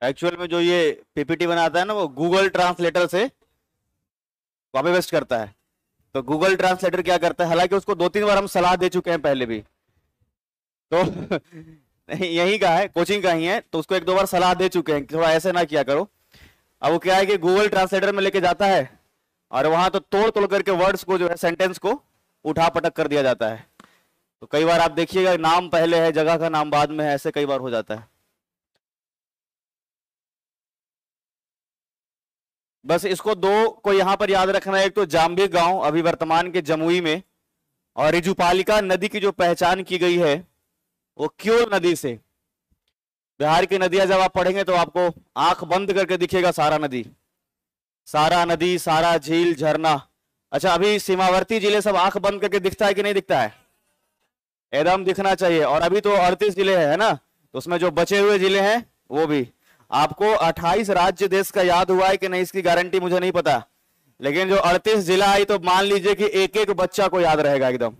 S1: एक्चुअल में जो ये पीपीटी बनाता है ना, वो गूगल ट्रांसलेटर से कॉपी पेस्ट करता है। तो गूगल ट्रांसलेटर क्या करता है, हालांकि उसको 2-3 बार हम सलाह दे चुके हैं पहले भी, तो नहीं, यही का है, कोचिंग का ही है, तो उसको 1-2 बार सलाह दे चुके हैं कि थोड़ा ऐसे ना किया करो। अब वो क्या है कि गूगल ट्रांसलेटर में लेके जाता है, और वहां तो तोड़ तोड़ करके वर्ड्स को, जो है सेंटेंस को उठा पटक कर दिया जाता है। तो कई बार आप देखिएगा, नाम पहले है, जगह का नाम बाद में है, ऐसे कई बार हो जाता है। बस इसको दो को यहां पर याद रखना है, एक तो जाम्बी गांव अभी वर्तमान के जमुई में, और रिजुपालिका नदी की जो पहचान की गई है वो क्यों नदी से। बिहार की नदियां जब आप पढ़ेंगे तो आपको आंख बंद करके दिखेगा सारा नदी, सारा नदी, सारा झील, झरना। अच्छा, अभी सीमावर्ती जिले सब आंख बंद करके दिखता है कि नहीं दिखता है? एकदम दिखना चाहिए। और अभी तो 38 जिले है ना, तो उसमें जो बचे हुए जिले हैं वो भी। आपको 28 राज्य देश का याद हुआ है कि नहीं, इसकी गारंटी मुझे नहीं पता, लेकिन जो 38 जिला आई तो मान लीजिए कि एक एक बच्चा को याद रहेगा एकदम,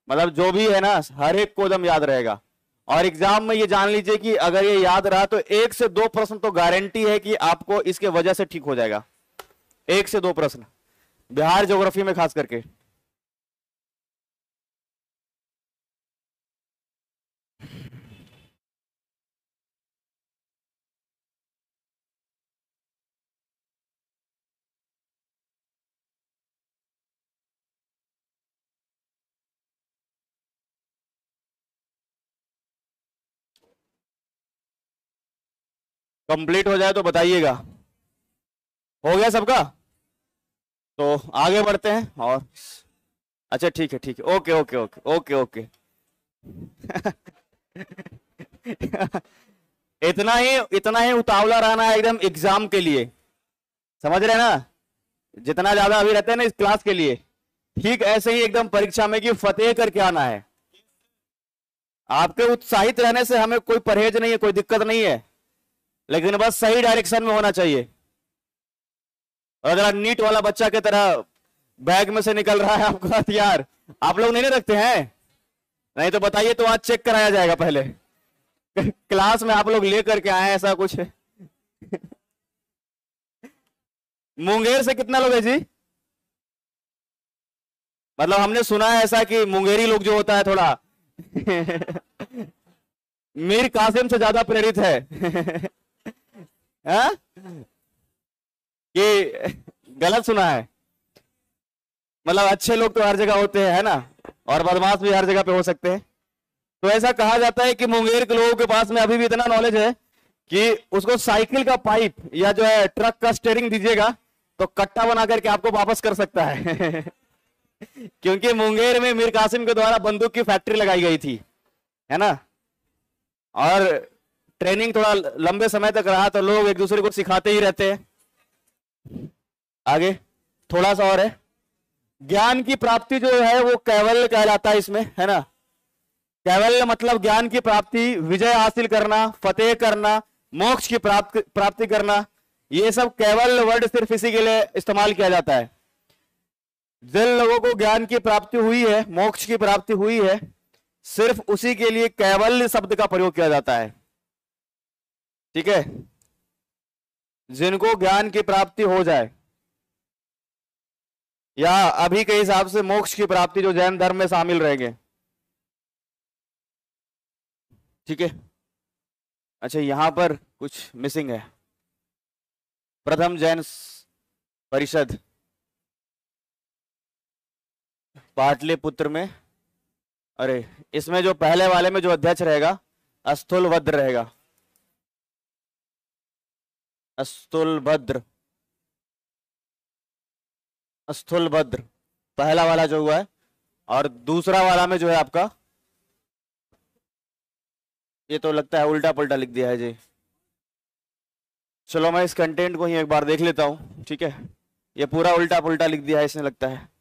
S1: मतलब जो भी है ना, हर एक को एकदम याद रहेगा। और एग्जाम में ये जान लीजिए कि अगर ये याद रहा तो 1 से 2 प्रश्न तो गारंटी है कि आपको इसके वजह से ठीक हो जाएगा। 1 से 2 प्रश्न, बिहार ज्योग्राफी में खास करके। कंप्लीट हो जाए तो बताइएगा। हो गया सबका? तो आगे बढ़ते हैं। और अच्छा ठीक है ठीक है, okay okay okay okay okay. इतना ही उतावला रहना है एकदम एग्जाम के लिए, समझ रहे हैं ना? जितना ज्यादा अभी रहते हैं ना इस क्लास के लिए, ठीक ऐसे ही एकदम परीक्षा में कि फतेह करके आना है। आपके उत्साहित रहने से हमें कोई परहेज नहीं है, कोई दिक्कत नहीं है, लेकिन बस सही डायरेक्शन में होना चाहिए। और अगर नीट वाला बच्चा की तरह बैग में से निकल रहा है आपका हथियार, आप लोग नहीं रखते हैं? नहीं तो बताइए, तो आज चेक कराया जाएगा पहले। क्लास में आप लोग लेकर के आए ऐसा कुछ? मुंगेर से कितना लोग है जी? मतलब हमने सुना है ऐसा कि मुंगेरी लोग जो होता है थोड़ा मीर कासिम से ज्यादा प्रेरित है। हाँ? कि गलत सुना है? मतलब अच्छे लोग तो हर जगह होते हैं, है ना? और बदमाश भी हर जगह पे हो सकते हैं। तो ऐसा कहा जाता है कि मुंगेर के लोगों के पास में अभी भी इतना नॉलेज है कि उसको साइकिल का पाइप या जो है ट्रक का स्टीयरिंग दीजिएगा तो कट्टा बना करके आपको वापस कर सकता है। क्योंकि मुंगेर में मीर कासिम के द्वारा बंदूक की फैक्ट्री लगाई गई थी, है ना? और ट्रेनिंग थोड़ा लंबे समय तक रहा तो लोग एक दूसरे को सिखाते ही रहते हैं। आगे थोड़ा सा और है, ज्ञान की प्राप्ति जो है वो कैवल्य कहलाता है इसमें, है ना? कैवल्य मतलब ज्ञान की प्राप्ति, विजय हासिल करना, फतेह करना, मोक्ष की प्राप्ति करना। ये सब कैवल्य वर्ड सिर्फ इसी के लिए इस्तेमाल किया जाता है। जिन लोगों को ज्ञान की प्राप्ति हुई है, मोक्ष की प्राप्ति हुई है, सिर्फ उसी के लिए कैवल्य शब्द का प्रयोग किया जाता है। ठीक है? जिनको ज्ञान की प्राप्ति हो जाए, या अभी के हिसाब से मोक्ष की प्राप्ति जो जैन धर्म में शामिल रहेंगे। ठीक है? अच्छा, यहां पर कुछ मिसिंग है। प्रथम जैन परिषद पाटलिपुत्र में, अरे इसमें जो पहले वाले में जो अध्यक्ष रहेगा स्थूलभद्र रहेगा। स्थूलभद्र, स्थूलभद्र पहला वाला जो हुआ है, और दूसरा वाला में जो है आपका, ये तो लगता है उल्टा पुल्टा लिख दिया है जी। चलो मैं इस कंटेंट को ही एक बार देख लेता हूं। ठीक है? ये पूरा उल्टा पुल्टा लिख दिया है इसने, लगता है।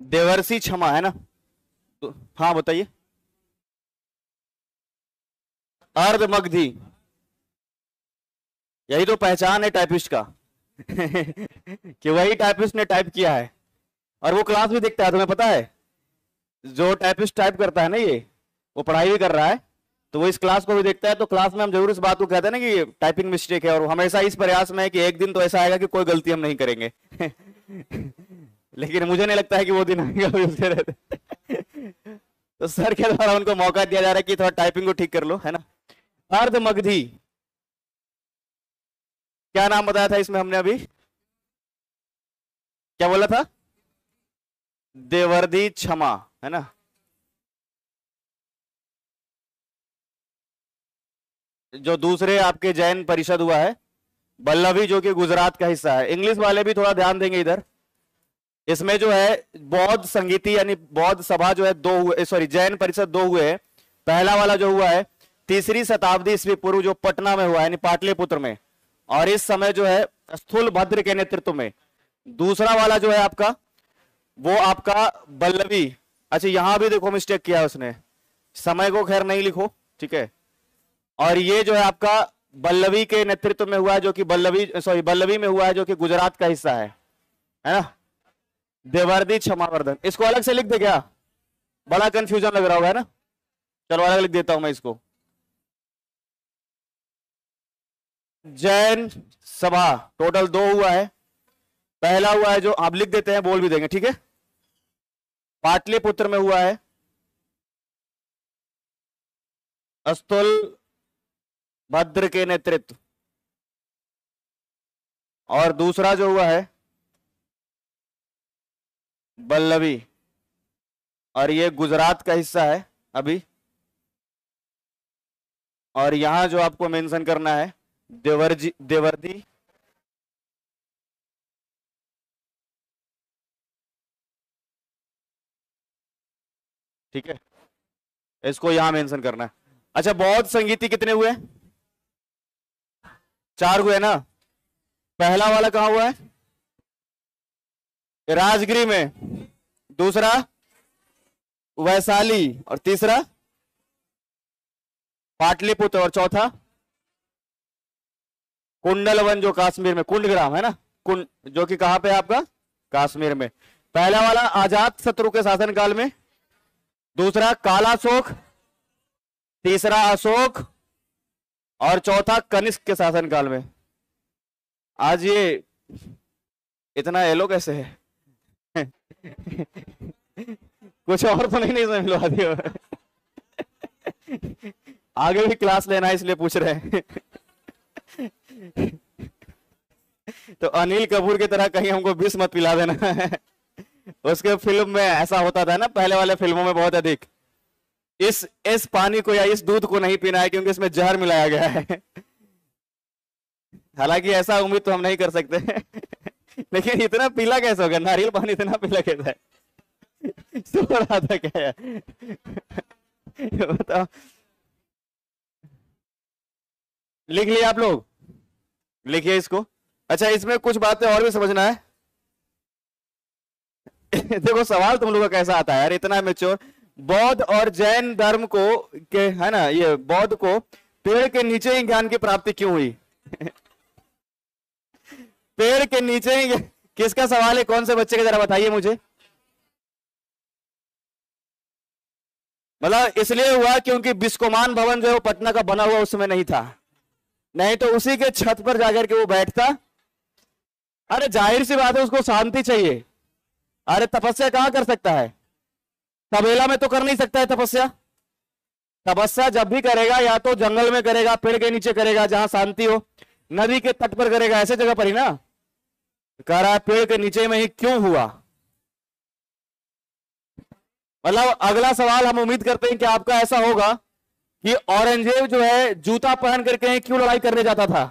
S1: देवर्षि क्षमा, है ना? तो हाँ बताइए। अर्धमगधी, यही तो पहचान है टाइपिस्ट का। कि वही टाइपिस्ट ने टाइप किया है, और वो क्लास भी देखता है, तुम्हें पता है? जो टाइपिस्ट टाइप करता है ना, ये वो पढ़ाई भी कर रहा है, तो वो इस क्लास को भी देखता है। तो क्लास में हम जरूर इस बात को कहते हैं ना कि टाइपिंग मिस्टेक है, और हमेशा इस प्रयास में है कि एक दिन तो ऐसा आएगा कि कोई गलती हम नहीं करेंगे। लेकिन मुझे नहीं लगता है कि वो दिन आएगा भी उससे रहते। तो सर के द्वारा उनको मौका दिया जा रहा है कि थोड़ा टाइपिंग को ठीक कर लो, है ना? अर्धमगधी, क्या नाम बताया था इसमें हमने अभी? क्या बोला था? देवर्षि क्षमा, है ना? जो दूसरे आपके जैन परिषद हुआ है बल्लभी, जो कि गुजरात का हिस्सा है। इंग्लिश वाले भी थोड़ा ध्यान देंगे इधर। इसमें जो है बौद्ध संगीति यानी बौद्ध सभा जो है दो हुए, सॉरी जैन परिषद दो हुए हैं। पहला वाला जो हुआ है 3री शताब्दी ईस्वी पूर्व, जो पटना में हुआ है यानी पाटलिपुत्र में, और इस समय जो है स्थूलभद्र के नेतृत्व में। दूसरा वाला जो है आपका, वो आपका बल्लभी। अच्छा यहां भी देखो मिस्टेक किया है उसने, समय को खैर नहीं लिखो, ठीक है? और ये जो है आपका बल्लभी के नेतृत्व में हुआ है, जो कि बल्लभी में हुआ है, जो कि गुजरात का हिस्सा है ना? देवर्षि क्षमावर्धन, इसको अलग से लिख दे क्या? बड़ा कंफ्यूजन लग रहा होगा, है ना? चलो अलग लिख देता हूं मैं इसको। जैन सभा टोटल 2 हुआ है। पहला हुआ है जो आप लिख देते हैं, बोल भी देंगे, ठीक है। पाटलिपुत्र में हुआ है अस्तुल भद्र के नेतृत्व, और दूसरा जो हुआ है बल्लभी, और ये गुजरात का हिस्सा है अभी। और यहां जो आपको मेंशन करना है देवर्दी, ठीक है, इसको यहां मेंशन करना है। अच्छा, बौद्ध संगीति कितने हुए? 4 हुए ना। पहला वाला कहां हुआ है? राजगिरी में, दूसरा वैशाली, और तीसरा पाटलिपुत्र, और चौथा कुंडलवन जो कश्मीर में, कुंडग्राम है ना, कुंड जो कि कहां पे है आपका? कश्मीर में। पहला वाला अजात शत्रु के शासनकाल में, दूसरा कालाशोक, तीसरा अशोक, और चौथा कनिष्क के शासनकाल में। आज ये इतना येलो कैसे है? कुछ और तो नहीं समझ दियो। आगे भी क्लास लेना है इसलिए पूछ रहे हैं। तो अनिल कपूर की तरह कहीं हमको विष मत पिला देना है। उसके फिल्म में ऐसा होता था ना, पहले वाले फिल्मों में बहुत अधिक, इस पानी को या इस दूध को नहीं पीना है क्योंकि इसमें जहर मिलाया गया है। हालांकि ऐसा उम्मीद तो हम नहीं कर सकते। लेकिन इतना पीला कैसे होगा? नारियल पानी इतना पीला कैसा है? सो रहा था क्या यार? बताओ। लिख लिया आप लोग? लिखिए इसको। अच्छा, इसमें कुछ बातें और भी समझना है। देखो सवाल तुम लोगों का कैसा आता है यार, इतना मेच्योर। बौद्ध और जैन धर्म को के है ना, ये बौद्ध को पेड़ के नीचे ही ज्ञान की प्राप्ति क्यों हुई? पेड़ के नीचे ही, किसका सवाल है? कौन से बच्चे का, जरा बताइए मुझे। मतलब इसलिए हुआ क्योंकि बिस्कोमान भवन जो है वो पटना का बना हुआ उस समय नहीं था, नहीं तो उसी के छत पर जाकर के वो बैठता। अरे जाहिर सी बात है, उसको शांति चाहिए। अरे तपस्या कहां कर सकता है? तबेला में तो कर नहीं सकता है तपस्या। तपस्या जब भी करेगा या तो जंगल में करेगा, पेड़ के नीचे करेगा जहां शांति हो, नदी के तट पर करेगा, ऐसे जगह पर ही ना। कह रहा है पेड़ के नीचे में ही क्यों हुआ? मतलब अगला सवाल हम उम्मीद करते हैं कि आपका ऐसा होगा कि औरंगजेब जो है जूता पहन करके क्यों लड़ाई करने जाता था?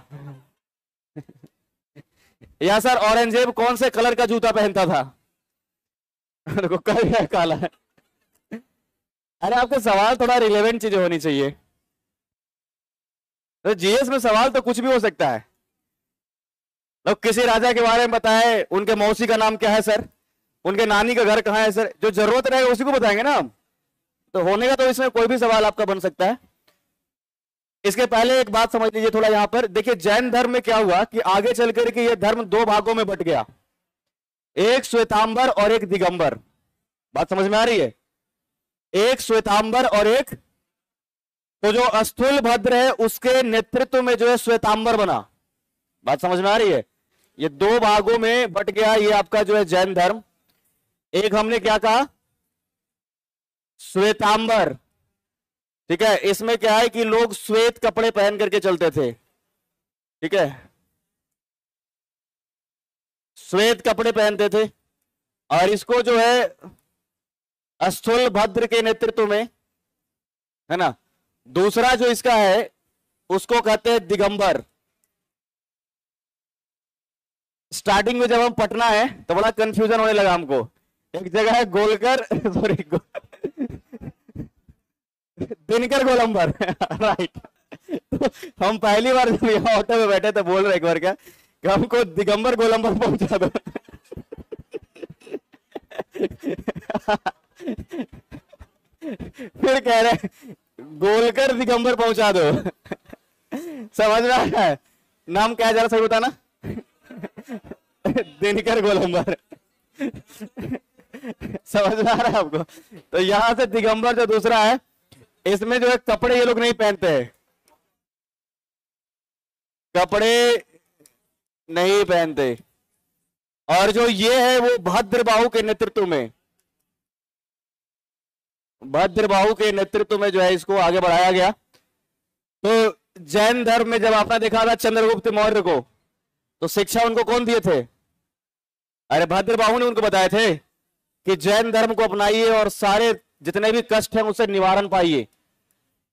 S1: या सर औरंगजेब कौन से कलर का जूता पहनता था? देखो कल काला है। अरे आपके सवाल थोड़ा रिलेवेंट चीजें होनी चाहिए। तो जीएस में सवाल तो कुछ भी हो सकता है। तो किसी राजा के बारे में बताए, उनके मौसी का नाम क्या है सर, उनके नानी का घर कहाँ है सर, जो जरूरत रहेगा उसी को बताएंगे ना हम। तो होने का तो इसमें कोई भी सवाल आपका बन सकता है। इसके पहले एक बात समझ लीजिए थोड़ा, यहां पर देखिए जैन धर्म में क्या हुआ कि आगे चल करके ये धर्म 2 भागों में बट गया, एक श्वेतांबर और एक दिगंबर। बात समझ में आ रही है? एक श्वेतांबर और एक, तो जो अस्थूल भद्र है उसके नेतृत्व में जो है श्वेतांबर बना। बात समझ में आ रही है? ये 2 भागों में बट गया ये आपका जो है जैन धर्म। एक हमने क्या कहा? श्वेतांबर, ठीक है। इसमें क्या है कि लोग श्वेत कपड़े पहन करके चलते थे, ठीक है, श्वेत कपड़े पहनते थे। और इसको जो है अस्थूल भद्र के नेतृत्व में, है ना। दूसरा जो इसका है उसको कहते हैं दिगंबर। स्टार्टिंग में जब हम पटना है तो बड़ा कंफ्यूजन होने लगा हमको। एक जगह है गोलकर सॉरी दिनकर गोलंबर। राइट। तो हम पहली बार जब यहाँ ऑटो में बैठे तो बोल रहे एक बार क्या कि हमको दिगंबर गोलंबर पहुंचा दो। फिर कह रहे गोलकर दिगंबर पहुंचा दो। समझ में आ रहा है? नाम क्या है जरा सही बताना। दिनकर गोलंबर। समझ में आ रहा है आपको? तो यहां से दिगंबर जो दूसरा है, इसमें जो है कपड़े ये लोग नहीं पहनते हैं, कपड़े नहीं पहनते। और जो ये है वो भद्रबाहु के नेतृत्व में, भद्रबाहु के नेतृत्व में जो है इसको आगे बढ़ाया गया। तो जैन धर्म में जब आपने देखा था चंद्रगुप्त मौर्य को, तो शिक्षा उनको कौन दिए थे? अरे भद्रबाहु ने उनको बताए थे कि जैन धर्म को अपनाइए और सारे जितने भी कष्ट हैं उससे निवारण पाइए।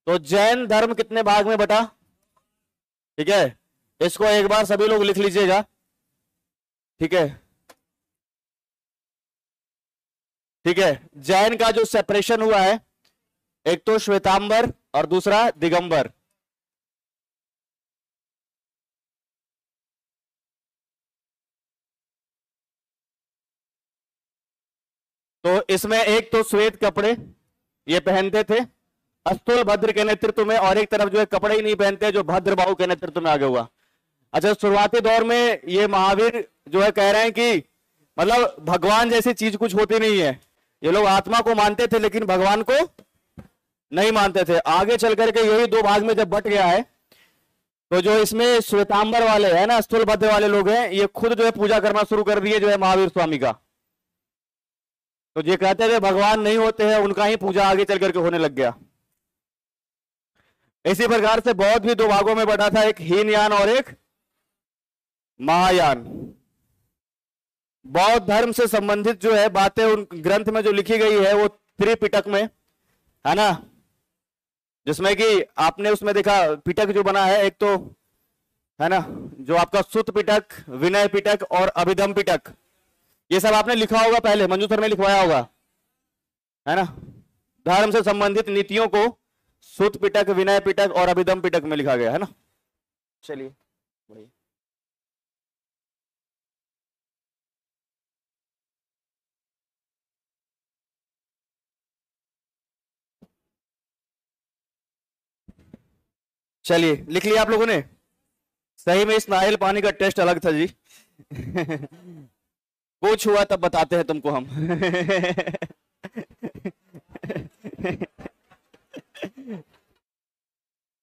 S1: तो जैन धर्म कितने भाग में बटा? ठीक है, इसको एक बार सभी लोग लिख लीजिएगा। ठीक है, ठीक है। जैन का जो सेपरेशन हुआ है, एक तो श्वेतांबर और दूसरा दिगंबर। तो इसमें एक तो श्वेत कपड़े ये पहनते थे अस्तुल भद्र के नेतृत्व में, और एक तरफ जो है कपड़े ही नहीं पहनते जो भद्रबाहु के नेतृत्व में आगे हुआ। अच्छा, शुरुआती दौर में ये महावीर जो है कह रहे हैं कि मतलब भगवान जैसी चीज कुछ होती नहीं है। ये लोग आत्मा को मानते थे लेकिन भगवान को नहीं मानते थे। आगे चल करके यही दो भाग में जब बट गया है, तो जो इसमें श्वेतांबर वाले है ना, स्थूल भद्र वाले लोग हैं, ये खुद जो है पूजा करना शुरू कर दिए जो है महावीर स्वामी का। तो ये कहते थे भगवान नहीं होते हैं, उनका ही पूजा आगे चल करके होने लग गया। इसी प्रकार से बौद्ध भी दो भागों में बटा था, एक हीनयान और एक महायान। बौद्ध धर्म से संबंधित जो है बातें उन ग्रंथ में जो लिखी गई है वो त्रिपिटक में है ना, जिसमें कि आपने उसमें देखा पिटक जो बना है, एक तो है ना जो आपका सुत पिटक, विनय पिटक और अभिधम पिटक, ये सब आपने लिखा होगा पहले, मंजू सर ने लिखवाया होगा है ना। धर्म से संबंधित नीतियों को सुत पिटक, विनय पिटक और अभिधम पिटक में लिखा गया है ना। चलिए चलिए लिख लिया आप लोगों ने? सही में इस नारियल पानी का टेस्ट अलग था जी। कुछ हुआ तब बताते हैं तुमको हम।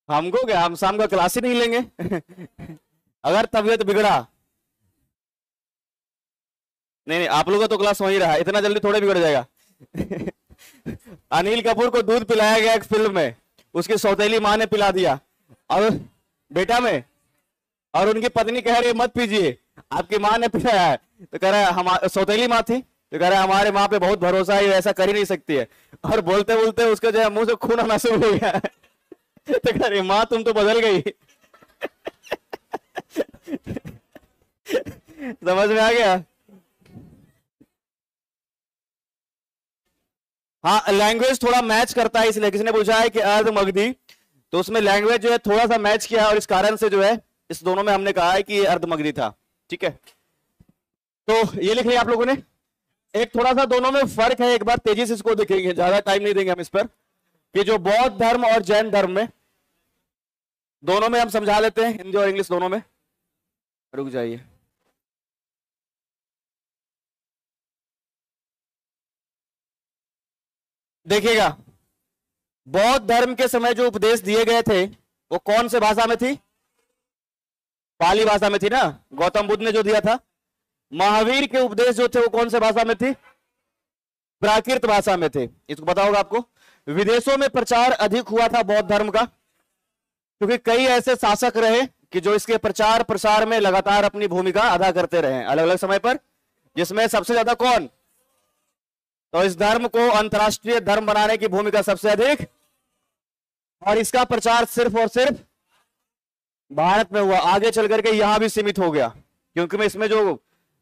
S1: हमको क्या, हम शाम का क्लास ही नहीं लेंगे। अगर तबीयत बिगड़ा, नहीं नहीं आप लोगों का तो क्लास वहीं रहा, इतना जल्दी थोड़े बिगड़ जाएगा। अनिल कपूर को दूध पिलाया गया एक फिल्म में, उसकी सौतेली माँ ने पिला दिया और बेटा में, और उनकी पत्नी कह रही है मत पीजिए, आपकी माँ ने पिलाया है। तो कह रहा है हमारी सौतेली माँ थी, तो कह रहा है हमारे माँ पे बहुत भरोसा है, ऐसा कर ही नहीं सकती है। और बोलते बोलते उसके जो है मुंह से खून आना शुरू हो गया। तो कह रही माँ तुम तो बदल गई। समझ में आ गया? हाँ, लैंग्वेज थोड़ा मैच करता है, इसलिए किसी ने पूछा है कि अर्ध मगधी, तो उसमें लैंग्वेज जो है थोड़ा सा मैच किया है, और इस कारण से जो है इस दोनों में हमने कहा है कि ये अर्ध मगधी था। ठीक है, तो ये लिख लिया आप लोगों ने। एक थोड़ा सा दोनों में फर्क है, एक बार तेजी से इसको देखेंगे, ज्यादा टाइम नहीं देंगे हम इस पर, कि जो बौद्ध धर्म और जैन धर्म में, दोनों में हम समझा लेते हैं, हिंदी और इंग्लिश दोनों में। रुक जाइए, देखिएगा बौद्ध धर्म के समय जो उपदेश दिए गए थे वो कौन से भाषा में थी? पाली भाषा में थी ना, गौतम बुद्ध ने जो दिया था। महावीर के उपदेश जो थे वो कौन से भाषा में थी? प्राकृत भाषा में थे। इसको पता होगा आपको। विदेशों में प्रचार अधिक हुआ था बौद्ध धर्म का, क्योंकि कई ऐसे शासक रहे कि जो इसके प्रचार प्रसार में लगातार अपनी भूमिका अदा करते रहे अलग अलग समय पर, जिसमें सबसे ज्यादा कौन? तो इस धर्म को अंतर्राष्ट्रीय धर्म बनाने की भूमिका सबसे अधिक, और इसका प्रचार सिर्फ और सिर्फ भारत में हुआ, आगे चल करके यहां भी सीमित हो गया, क्योंकि इसमें जो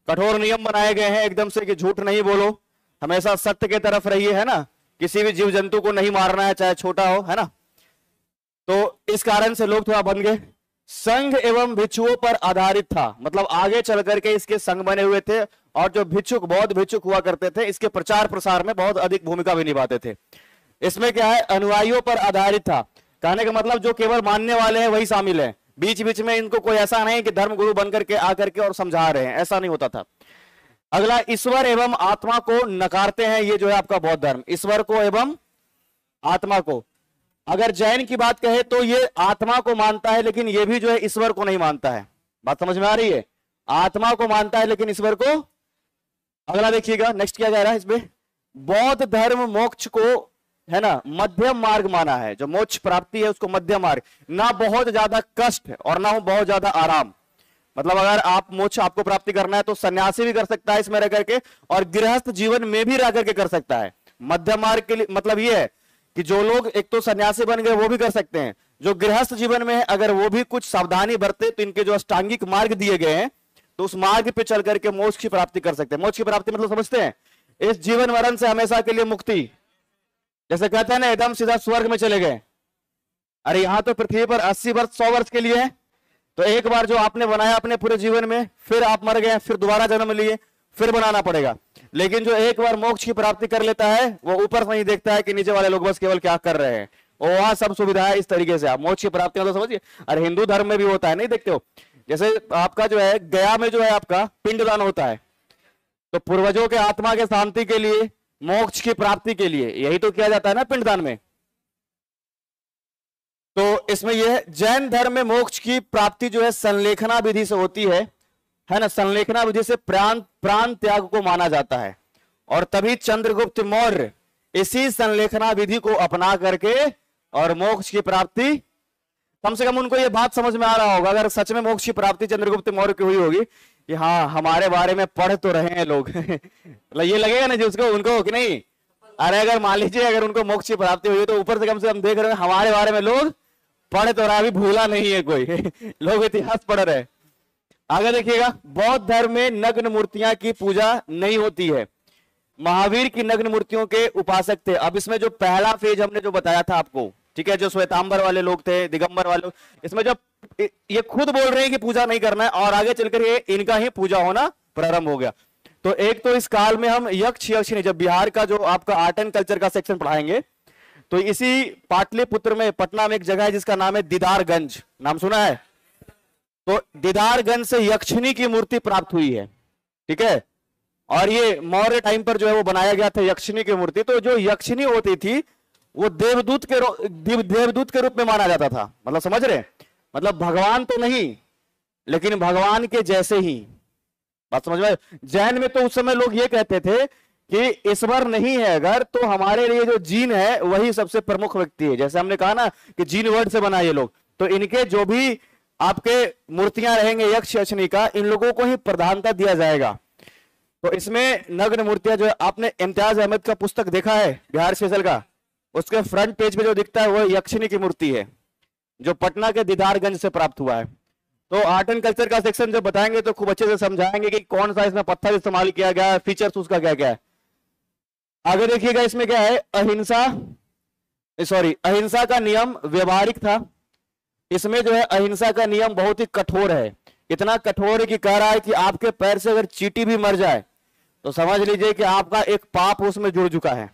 S1: कठोर नियम बनाए गए हैं एकदम से कि झूठ नहीं बोलो, हमेशा सत्य के तरफ रहिए, है ना, किसी भी जीव जंतु को नहीं मारना है चाहे छोटा हो, है ना। तो इस कारण से लोग थोड़ा बन गए। संघ एवं भिक्षुओं पर आधारित था, मतलब आगे चल करके इसके संघ बने हुए थे, और जो भिक्षुक बौद्ध भिक्षुक हुआ करते थे इसके प्रचार प्रसार में बहुत अधिक भूमिका भी निभाते थे। इसमें क्या है, अनुयायियों पर आधारित था। कहने का मतलब जो केवल मानने वाले हैं वही शामिल है, बीच बीच में इनको कोई ऐसा नहीं कि धर्म गुरु बनकर के आकर के और समझा रहे हैं, ऐसा नहीं होता था। अगला, ईश्वर एवं आत्मा को नकारते हैं, ये जो है आपका बौद्ध धर्म, ईश्वर को एवं आत्मा को। अगर जैन की बात कहे तो ये आत्मा को मानता है, लेकिन ये भी जो है ईश्वर को नहीं मानता है। बात समझ में आ रही है? आत्मा को मानता है लेकिन ईश्वर को अगला देखिएगा नेक्स्ट क्या कह रहा है इसमें, बौद्ध धर्म मोक्ष को है ना मध्यम मार्ग माना है। जो मोक्ष प्राप्ति है उसको मध्यम मार्ग, ना बहुत ज्यादा कष्ट और ना हो बहुत ज्यादा आराम। मतलब अगर आप मोक्ष आपको प्राप्ति करना है तो सन्यासी भी कर सकता है इसमें रह करके, और गृहस्थ जीवन में भी रह करके कर सकता है। मध्यम मार्ग के लिए मतलब ये है कि जो लोग एक तो सन्यासी बन गए वो भी कर सकते हैं, जो गृहस्थ जीवन में है अगर वो भी कुछ सावधानी बरते तो इनके जो अष्टांगिक मार्ग दिए गए हैं तो उस मार्ग पे चल करके मोक्ष की प्राप्ति कर सकते हैं। मोक्ष की प्राप्ति मतलब समझते हैं, इस जीवन मरण से हमेशा के लिए मुक्ति। जैसे कहते हैं ना एकदम सीधा स्वर्ग में चले गए, अरे यहां तो पृथ्वी पर 80 वर्ष 100 वर्ष के लिए है, तो एक बार जो आपने बनाया अपने पूरे जीवन में, फिर आप मर गए, फिर दोबारा जन्म लिए, फिर बनाना पड़ेगा। लेकिन जो एक बार मोक्ष की प्राप्ति कर लेता है वो ऊपर से नहीं देखता है कि नीचे वाले लोग बस केवल क्या कर रहे हैं, और वहां सब सुविधा है। इस तरीके से आप मोक्ष की प्राप्ति मतलब समझिए। अरे हिंदू धर्म में भी होता है, नहीं देखते हो, जैसे आपका जो है गया में जो है आपका पिंडदान होता है, तो पूर्वजों के आत्मा के शांति के लिए, मोक्ष की प्राप्ति के लिए यही तो किया जाता है ना पिंडदान में। तो इसमें यह जैन धर्म में मोक्ष की प्राप्ति जो है संलेखना विधि से होती है ना, संलेखना विधि से प्राण त्याग को माना जाता है। और तभी चंद्रगुप्त मौर्य इसी संलेखना विधि को अपना करके और मोक्ष की प्राप्ति, कम से कम उनको ये बात समझ में आ रहा होगा, अगर सच में मोक्ष की प्राप्ति चंद्रगुप्त मौर्य की हुई होगी कि हाँ हमारे बारे में पढ़ तो रहे हैं लोग ये लगेगा ना जिसको उनको कि नहीं, अरे अगर मान लीजिए अगर उनको मोक्ष की प्राप्ति हुई तो ऊपर से कम देख रहे हैं हमारे बारे में लोग पढ़ तो रहा, अभी भूला नहीं है कोई लोग इतिहास पढ़ रहे। आगे देखिएगा, बौद्ध धर्म में नग्न मूर्तियां की पूजा नहीं होती है। महावीर की नग्न मूर्तियों के उपासक थे। अब इसमें जो पहला फेज हमने जो बताया था आपको, ठीक है, जो श्वेतांबर वाले लोग थे, दिगंबर वाले, इसमें जो ये खुद बोल रहे हैं कि पूजा नहीं करना है, और आगे चलकर ये इनका ही पूजा होना प्रारंभ हो गया। तो एक तो इस काल में हम यक्ष यक्षिणी, जब बिहार का जो आपका आर्ट एंड कल्चर का सेक्शन पढ़ाएंगे, तो इसी पाटलिपुत्र में पटना में एक जगह है जिसका नाम है दीदारगंज, नाम सुना है? तो दीदारगंज से यक्षिणी की मूर्ति प्राप्त हुई है, ठीक है, और ये मौर्य टाइम पर जो है वो बनाया गया था यक्षिणी की मूर्ति। तो जो यक्षिणी होती थी वो देवदूत के रूप में माना जाता था। मतलब समझ रहे, मतलब भगवान तो नहीं लेकिन भगवान के जैसे ही, बात समझ में? जैन में तो उस समय लोग ये कहते थे कि ईश्वर नहीं है अगर, तो हमारे लिए जो जीन है वही सबसे प्रमुख व्यक्ति है। जैसे हमने कहा ना कि जीन वर्ड से बना ये लोग, तो इनके जो भी आपके मूर्तियां रहेंगे यक्ष यक्षिणी का, इन लोगों को ही प्रधानता दिया जाएगा। तो इसमें नग्न मूर्तियां जो है, आपने इम्तियाज अहमद का पुस्तक देखा है बिहार स्पेशल का, उसके फ्रंट पेज पे जो दिखता है वो यक्षिणी की मूर्ति है जो पटना के दीदारगंज से प्राप्त हुआ है। तो आर्ट एंड कल्चर का सेक्शन जब बताएंगे तो खूब अच्छे से समझाएंगे कि कौन सा इसमें पत्थर इस्तेमाल किया गया है, फीचर्स उसका क्या क्या है। आगे देखिएगा इसमें क्या है, अहिंसा का नियम व्यवहारिक था। इसमें जो है अहिंसा का नियम बहुत ही कठोर है, इतना कठोर है कि कह रहा है कि आपके पैर से अगर चींटी भी मर जाए तो समझ लीजिए कि आपका एक पाप उसमें जुड़ चुका है।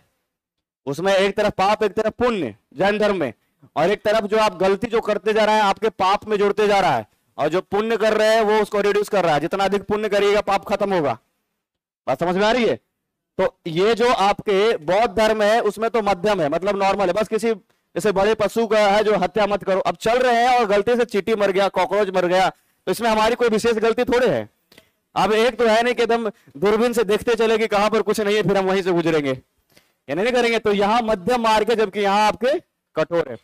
S1: उसमें एक तरफ पाप एक तरफ पुण्य जैन धर्म में, और एक तरफ जो आप गलती जो करते जा रहे हैं आपके पाप में जुड़ते जा रहा है, और जो पुण्य कर रहे हैं वो उसको रिड्यूस कर रहा है। जितना अधिक पुण्य करिएगा पाप खत्म होगा। बात समझ में आ रही है? तो ये जो आपके बौद्ध धर्म है उसमें तो मध्यम है, मतलब नॉर्मल है, बस किसी जैसे बड़े पशु का है जो हत्या मत करो। अब चल रहे हैं और गलती से चींटी मर गया, कॉकरोच मर गया, तो इसमें हमारी कोई विशेष गलती थोड़े है। अब एक तो है नहीं कि एकदम दूरबीन से देखते चले कि कहां पर कुछ नहीं है फिर हम वहीं से गुजरेंगे, ये नहीं करेंगे। तो यहाँ मध्यम मार्ग है, जबकि यहाँ आपके कठोर है।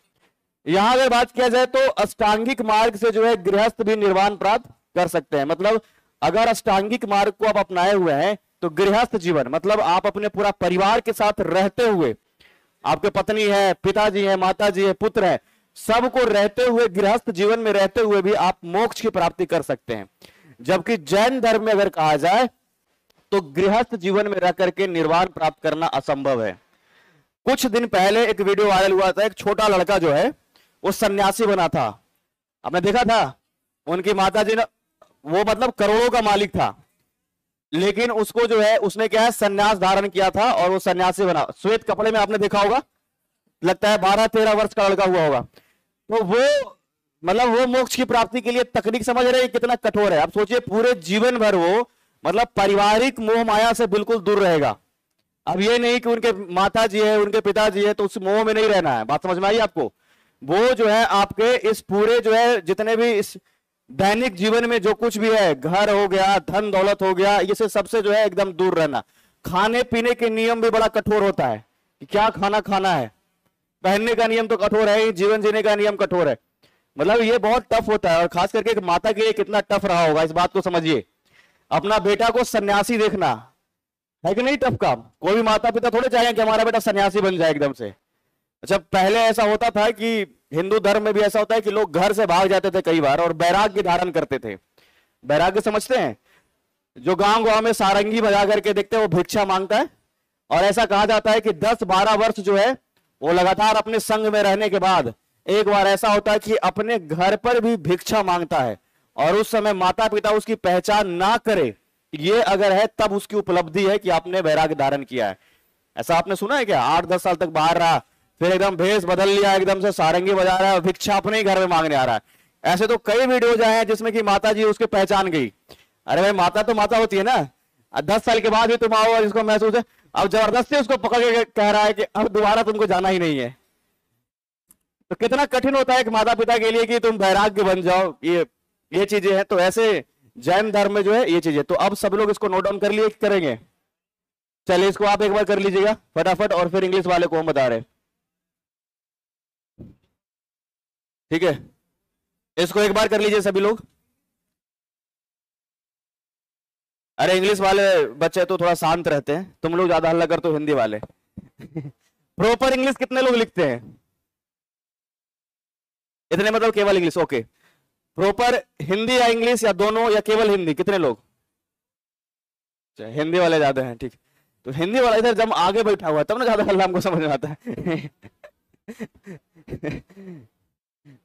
S1: यहाँ अगर बात किया जाए तो अष्टांगिक मार्ग से जो है गृहस्थ भी निर्वाण प्राप्त कर सकते हैं। मतलब अगर अष्टांगिक मार्ग को आप अपनाए हुए हैं तो गृहस्थ जीवन मतलब आप अपने पूरा परिवार के साथ रहते हुए, आपके पत्नी है, पिताजी है, माताजी है, पुत्र है, सबको रहते हुए गृहस्थ जीवन में रहते हुए भी आप मोक्ष की प्राप्ति कर सकते हैं। जबकि जैन धर्म में अगर कहा जाए तो गृहस्थ जीवन में रह करके निर्वाण प्राप्त करना असंभव है। कुछ दिन पहले एक वीडियो वायरल हुआ था, एक छोटा लड़का जो है वो सन्यासी बना था, आपने देखा था? उनकी माताजी ने, वो मतलब करोड़ों का मालिक था, लेकिन उसको जो है उसने क्या है सन्यास धारण किया था और वो सन्यासी बना। श्वेत कपड़े में आपने देखा होगा, लगता है 12-13 वर्ष का लड़का हुआ होगा। तो वो मतलब वो मोक्ष की प्राप्ति के लिए तकनीक समझ रहे हैं कितना कठोर है। आप सोचिए पूरे जीवन भर वो मतलब पारिवारिक मोह माया से बिल्कुल दूर रहेगा। अब ये नहीं कि उनके माता जी है, उनके पिताजी है, तो उस मोह में नहीं रहना है। बात समझ में आई आपको? वो जो है आपके इस पूरे जो है जितने भी इस दैनिक जीवन में जो कुछ भी है, घर हो गया, धन दौलत हो गया, ये से सबसे जो है एकदम दूर रहना। खाने पीने के नियम भी बड़ा कठोर होता है कि क्या खाना खाना है। पहनने का नियम तो कठोर है ही, जीवन जीने का नियम कठोर है। मतलब ये बहुत टफ होता है, और खास करके एक माता के लिए कितना टफ रहा होगा, इस बात को समझिए। अपना बेटा को सन्यासी देखना है कि नहीं टफ काम। कोई भी माता पिता थोड़े चाहेंगे कि हमारा बेटा सन्यासी बन जाए एकदम से। अच्छा, पहले ऐसा होता था कि हिंदू धर्म में भी ऐसा होता है कि लोग घर से भाग जाते थे कई बार और वैराग्य धारण करते थे। वैराग्य समझते हैं? जो गांव गांव में सारंगी बजा करके देखते हैं वो भिक्षा मांगता है। और ऐसा कहा जाता है कि 10-12 वर्ष जो है वो लगातार अपने संग में रहने के बाद एक बार ऐसा होता है कि अपने घर पर भी भिक्षा मांगता है, और उस समय माता पिता उसकी पहचान ना करे, ये अगर है तब उसकी उपलब्धि है कि आपने वैराग्य धारण किया है। ऐसा आपने सुना है क्या? 8-10 साल तक बाहर रहा, फिर एकदम भेष बदल लिया, एकदम से सारंगी बजा रहा है और भिक्षा अपने ही घर में मांगने आ रहा है। ऐसे तो कई वीडियोज आए हैं जिसमें कि माता जी उसके पहचान गई। अरे भाई, माता तो माता होती है ना। 10 साल के बाद भी तुम आओ और इसको महसूस है, अब जबरदस्ती उसको पकड़ के कह रहा है कि अब दोबारा तुमको जाना ही नहीं है। तो कितना कठिन होता है एक माता पिता के लिए कि तुम वैराग्य बन जाओ। ये चीजें हैं। तो ऐसे जैन धर्म में जो है ये चीजें, तो अब सब लोग इसको नोट डाउन कर लिए करेंगे। चलिए इसको आप एक बार कर लीजिएगा फटाफट, और फिर इंग्लिश वाले को हम बता रहे। ठीक है, इसको एक बार कर लीजिए सभी लोग। अरे इंग्लिश वाले बच्चे तो थोड़ा शांत रहते हैं, तुम लोग ज्यादा हल्ला करते हो हिंदी वाले। प्रॉपर इंग्लिश कितने लोग लिखते हैं? इतने मतलब केवल इंग्लिश? ओके। प्रॉपर हिंदी या इंग्लिश या दोनों या केवल हिंदी, कितने लोग? हिंदी वाले ज्यादा हैं, ठीक। तो हिंदी वाला इधर जब आगे बैठा हुआ है तब ना ज्यादा हल्ला हमको समझ में आता है।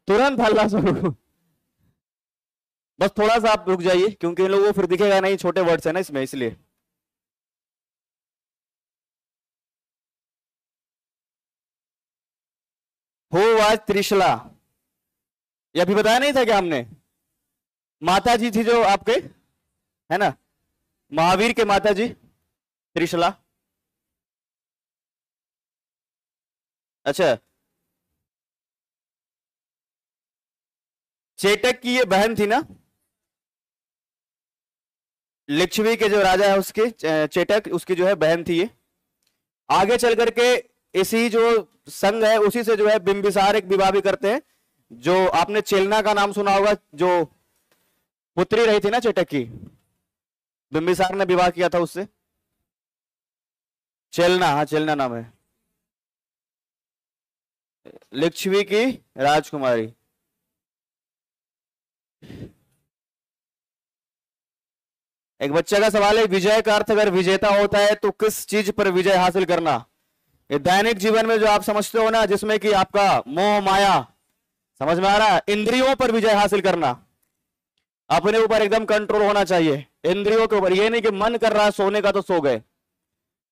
S1: तुरंत हल्ला शुरू। बस थोड़ा सा आप रुक जाइए, क्योंकि इन लोगों को फिर दिखेगा नहीं, छोटे वर्ड्स है ना इसमें, इसलिए। Who was Trishala? ये अभी बताया नहीं था क्या हमने? माता जी थी जो आपके, है ना, महावीर के माता जी त्रिशला। अच्छा, चेटक की ये बहन थी ना, लिच्छवी के जो राजा है उसके, चेटक उसकी जो है बहन थी ये। आगे चल करके इसी जो संघ है उसी से जो है बिंबिसार एक विवाह भी करते हैं। जो आपने चेलना का नाम सुना होगा, जो पुत्री रही थी ना चेटक की, बिंबिसार ने विवाह किया था उससे। चेलना, हाँ चेलना नाम है, लिच्छवी की राजकुमारी। एक बच्चे का सवाल है, विजय का अर्थ अगर विजेता होता है तो किस चीज पर विजय हासिल करना? ये दैनिक जीवन में जो आप समझते हो ना, जिसमें कि आपका मोह माया, समझ में आ रहा है? इंद्रियों पर विजय हासिल करना, अपने ऊपर एकदम कंट्रोल होना चाहिए इंद्रियों के ऊपर। ये नहीं कि मन कर रहा है सोने का तो सो गए।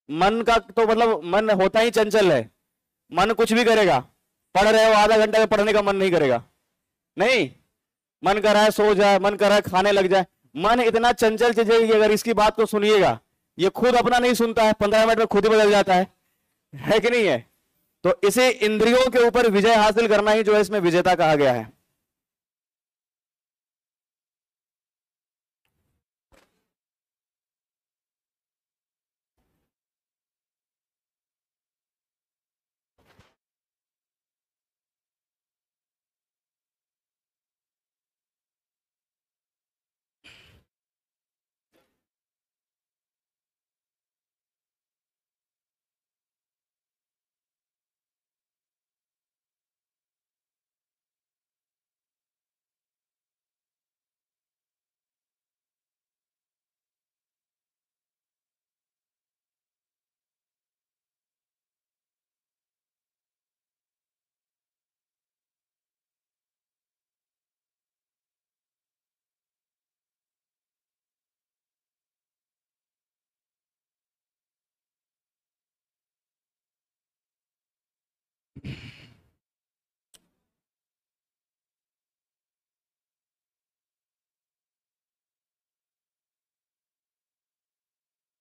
S1: मन का तो मतलब मन होता ही चंचल है, मन कुछ भी करेगा। पढ़ रहे हो, आधा घंटा में पढ़ने का मन नहीं करेगा, नहीं। मन कर रहा है सो जाए, मन कर रहा है खाने लग जाए। मन इतना चंचल चीज है कि अगर इसकी बात को सुनिएगा, ये खुद अपना नहीं सुनता है, 15 मिनट में खुद ही बदल जाता है कि नहीं है? तो इसे इंद्रियों के ऊपर विजय हासिल करना ही जो है इसमें विजेता कहा गया है।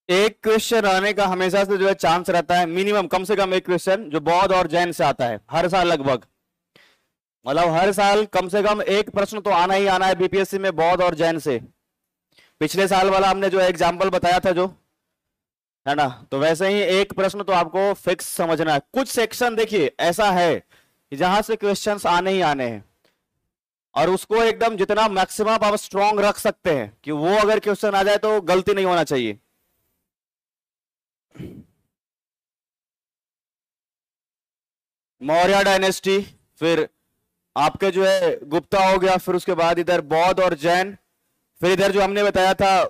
S1: एक क्वेश्चन आने का हमेशा से जो है चांस रहता है, मिनिमम कम से कम एक क्वेश्चन जो बौद्ध और जैन से आता है हर साल लगभग। मतलब हर साल कम से कम एक प्रश्न तो आना ही आना है बीपीएससी में बौद्ध और जैन से। पिछले साल वाला हमने जो एग्जाम्पल बताया था जो, है ना, तो वैसे ही एक प्रश्न तो आपको फिक्स समझना है। कुछ सेक्शन देखिए ऐसा है कि जहां से क्वेश्चंस आने ही आने हैं, और उसको एकदम जितना मैक्सिमम आप स्ट्रॉन्ग रख सकते हैं कि वो अगर क्वेश्चन आ जाए तो गलती नहीं होना चाहिए। मौर्य डायनेस्टी, फिर आपके जो है गुप्ता हो गया, फिर उसके बाद इधर बौद्ध और जैन, फिर इधर जो हमने बताया था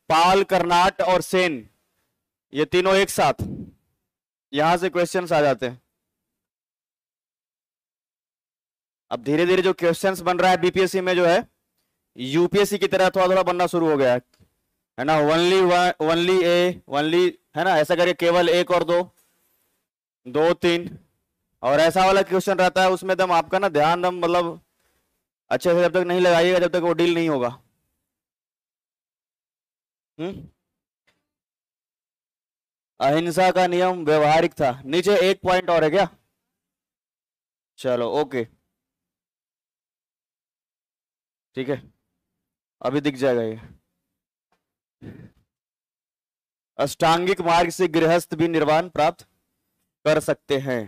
S1: पाल, कर्नाट और सेन, ये तीनों एक साथ, यहां से क्वेश्चंस आ जाते हैं। अब धीरे धीरे जो क्वेश्चंस बन रहा है बीपीएससी में जो है यूपीएससी की तरह थोड़ा थोड़ा बनना शुरू हो गया है ना। ओनली ओनली ए ओनली, है ना, ऐसा करके केवल एक और दो, दो तीन, और ऐसा वाला क्वेश्चन रहता है उसमें दम आपका ना ध्यान दम मतलब अच्छे से जब तक नहीं लगाइएगा जब तक वो डील नहीं होगा। अहिंसा का नियम व्यवहारिक था। नीचे एक पॉइंट और है क्या? चलो ओके, ठीक है, अभी दिख जाएगा ये। अष्टांगिक मार्ग से गृहस्थ भी निर्वाण प्राप्त कर सकते हैं।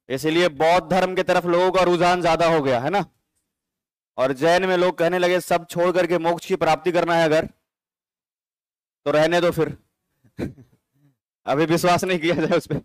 S1: इसीलिए बौद्ध धर्म की तरफ लोगों का रुझान ज्यादा हो गया है ना, और जैन में लोग कहने लगे सब छोड़ करके मोक्ष की प्राप्ति करना है अगर तो रहने दो फिर अभी विश्वास नहीं किया जाए उस पर।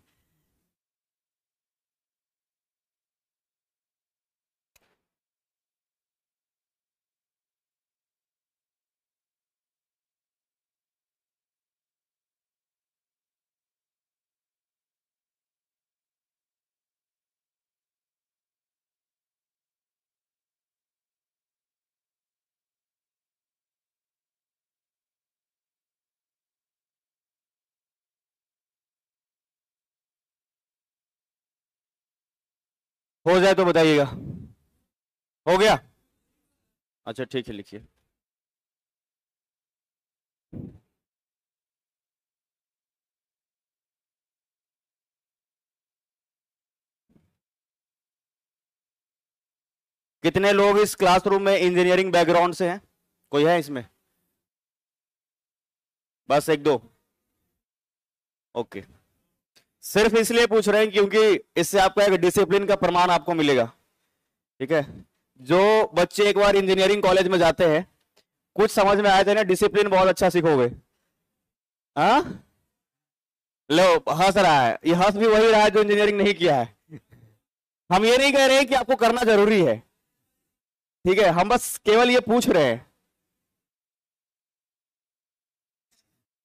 S1: हो जाए तो बताइएगा। हो गया? अच्छा ठीक है, लिखिए। कितने लोग इस क्लासरूम में इंजीनियरिंग बैकग्राउंड से हैं? कोई है इसमें? बस एक दो? ओके, सिर्फ इसलिए पूछ रहे हैं क्योंकि इससे आपका एक डिसिप्लिन का प्रमाण आपको मिलेगा। ठीक है, जो बच्चे एक बार इंजीनियरिंग कॉलेज में जाते हैं, कुछ समझ में आए थे ना, डिसिप्लिन बहुत अच्छा सीखोगे। हाँ, लो हंस रहा है, ये हंस भी वही रहा है जो इंजीनियरिंग नहीं किया है। हम ये नहीं कह रहे हैं कि आपको करना जरूरी है, ठीक है, हम बस केवल ये पूछ रहे हैं।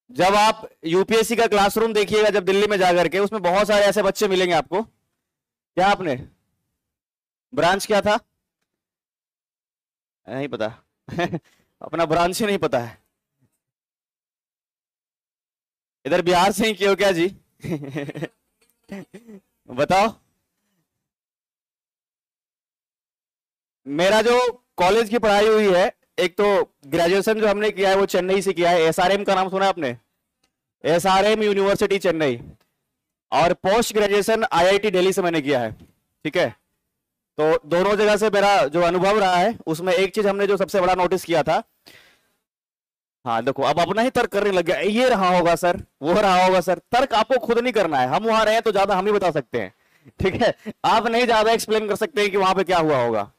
S1: जब आप यूपीएससी का क्लासरूम देखिएगा जब दिल्ली में जाकर के, उसमें बहुत सारे ऐसे बच्चे मिलेंगे आपको। क्या आपने ब्रांच क्या था? नहीं पता अपना ब्रांच ही नहीं पता है। इधर बिहार से ही क्यों क्या जी बताओ। मेरा जो कॉलेज की पढ़ाई हुई है, एक तो ग्रेजुएशन जो हमने किया है वो चेन्नई से किया है। एसआरएम का नाम सुना है आपने? SRM university Chennai. और पोस्ट ग्रेजुएशन आईआईटी दिल्ली से मैंने किया है। ठीक है, तो दोनों जगह से मेरा जो अनुभव रहा है उसमें एक चीज हमने जो सबसे बड़ा नोटिस किया था, हाँ देखो अब अपना ही तर्क करने लग गया, ये रहा होगा सर, वो रहा होगा सर। तर्क आपको खुद नहीं करना है, हम वहां रहे तो ज्यादा हम ही बता सकते हैं। ठीक है, आप नहीं ज्यादा एक्सप्लेन कर सकते हैं कि वहां पे क्या हुआ होगा।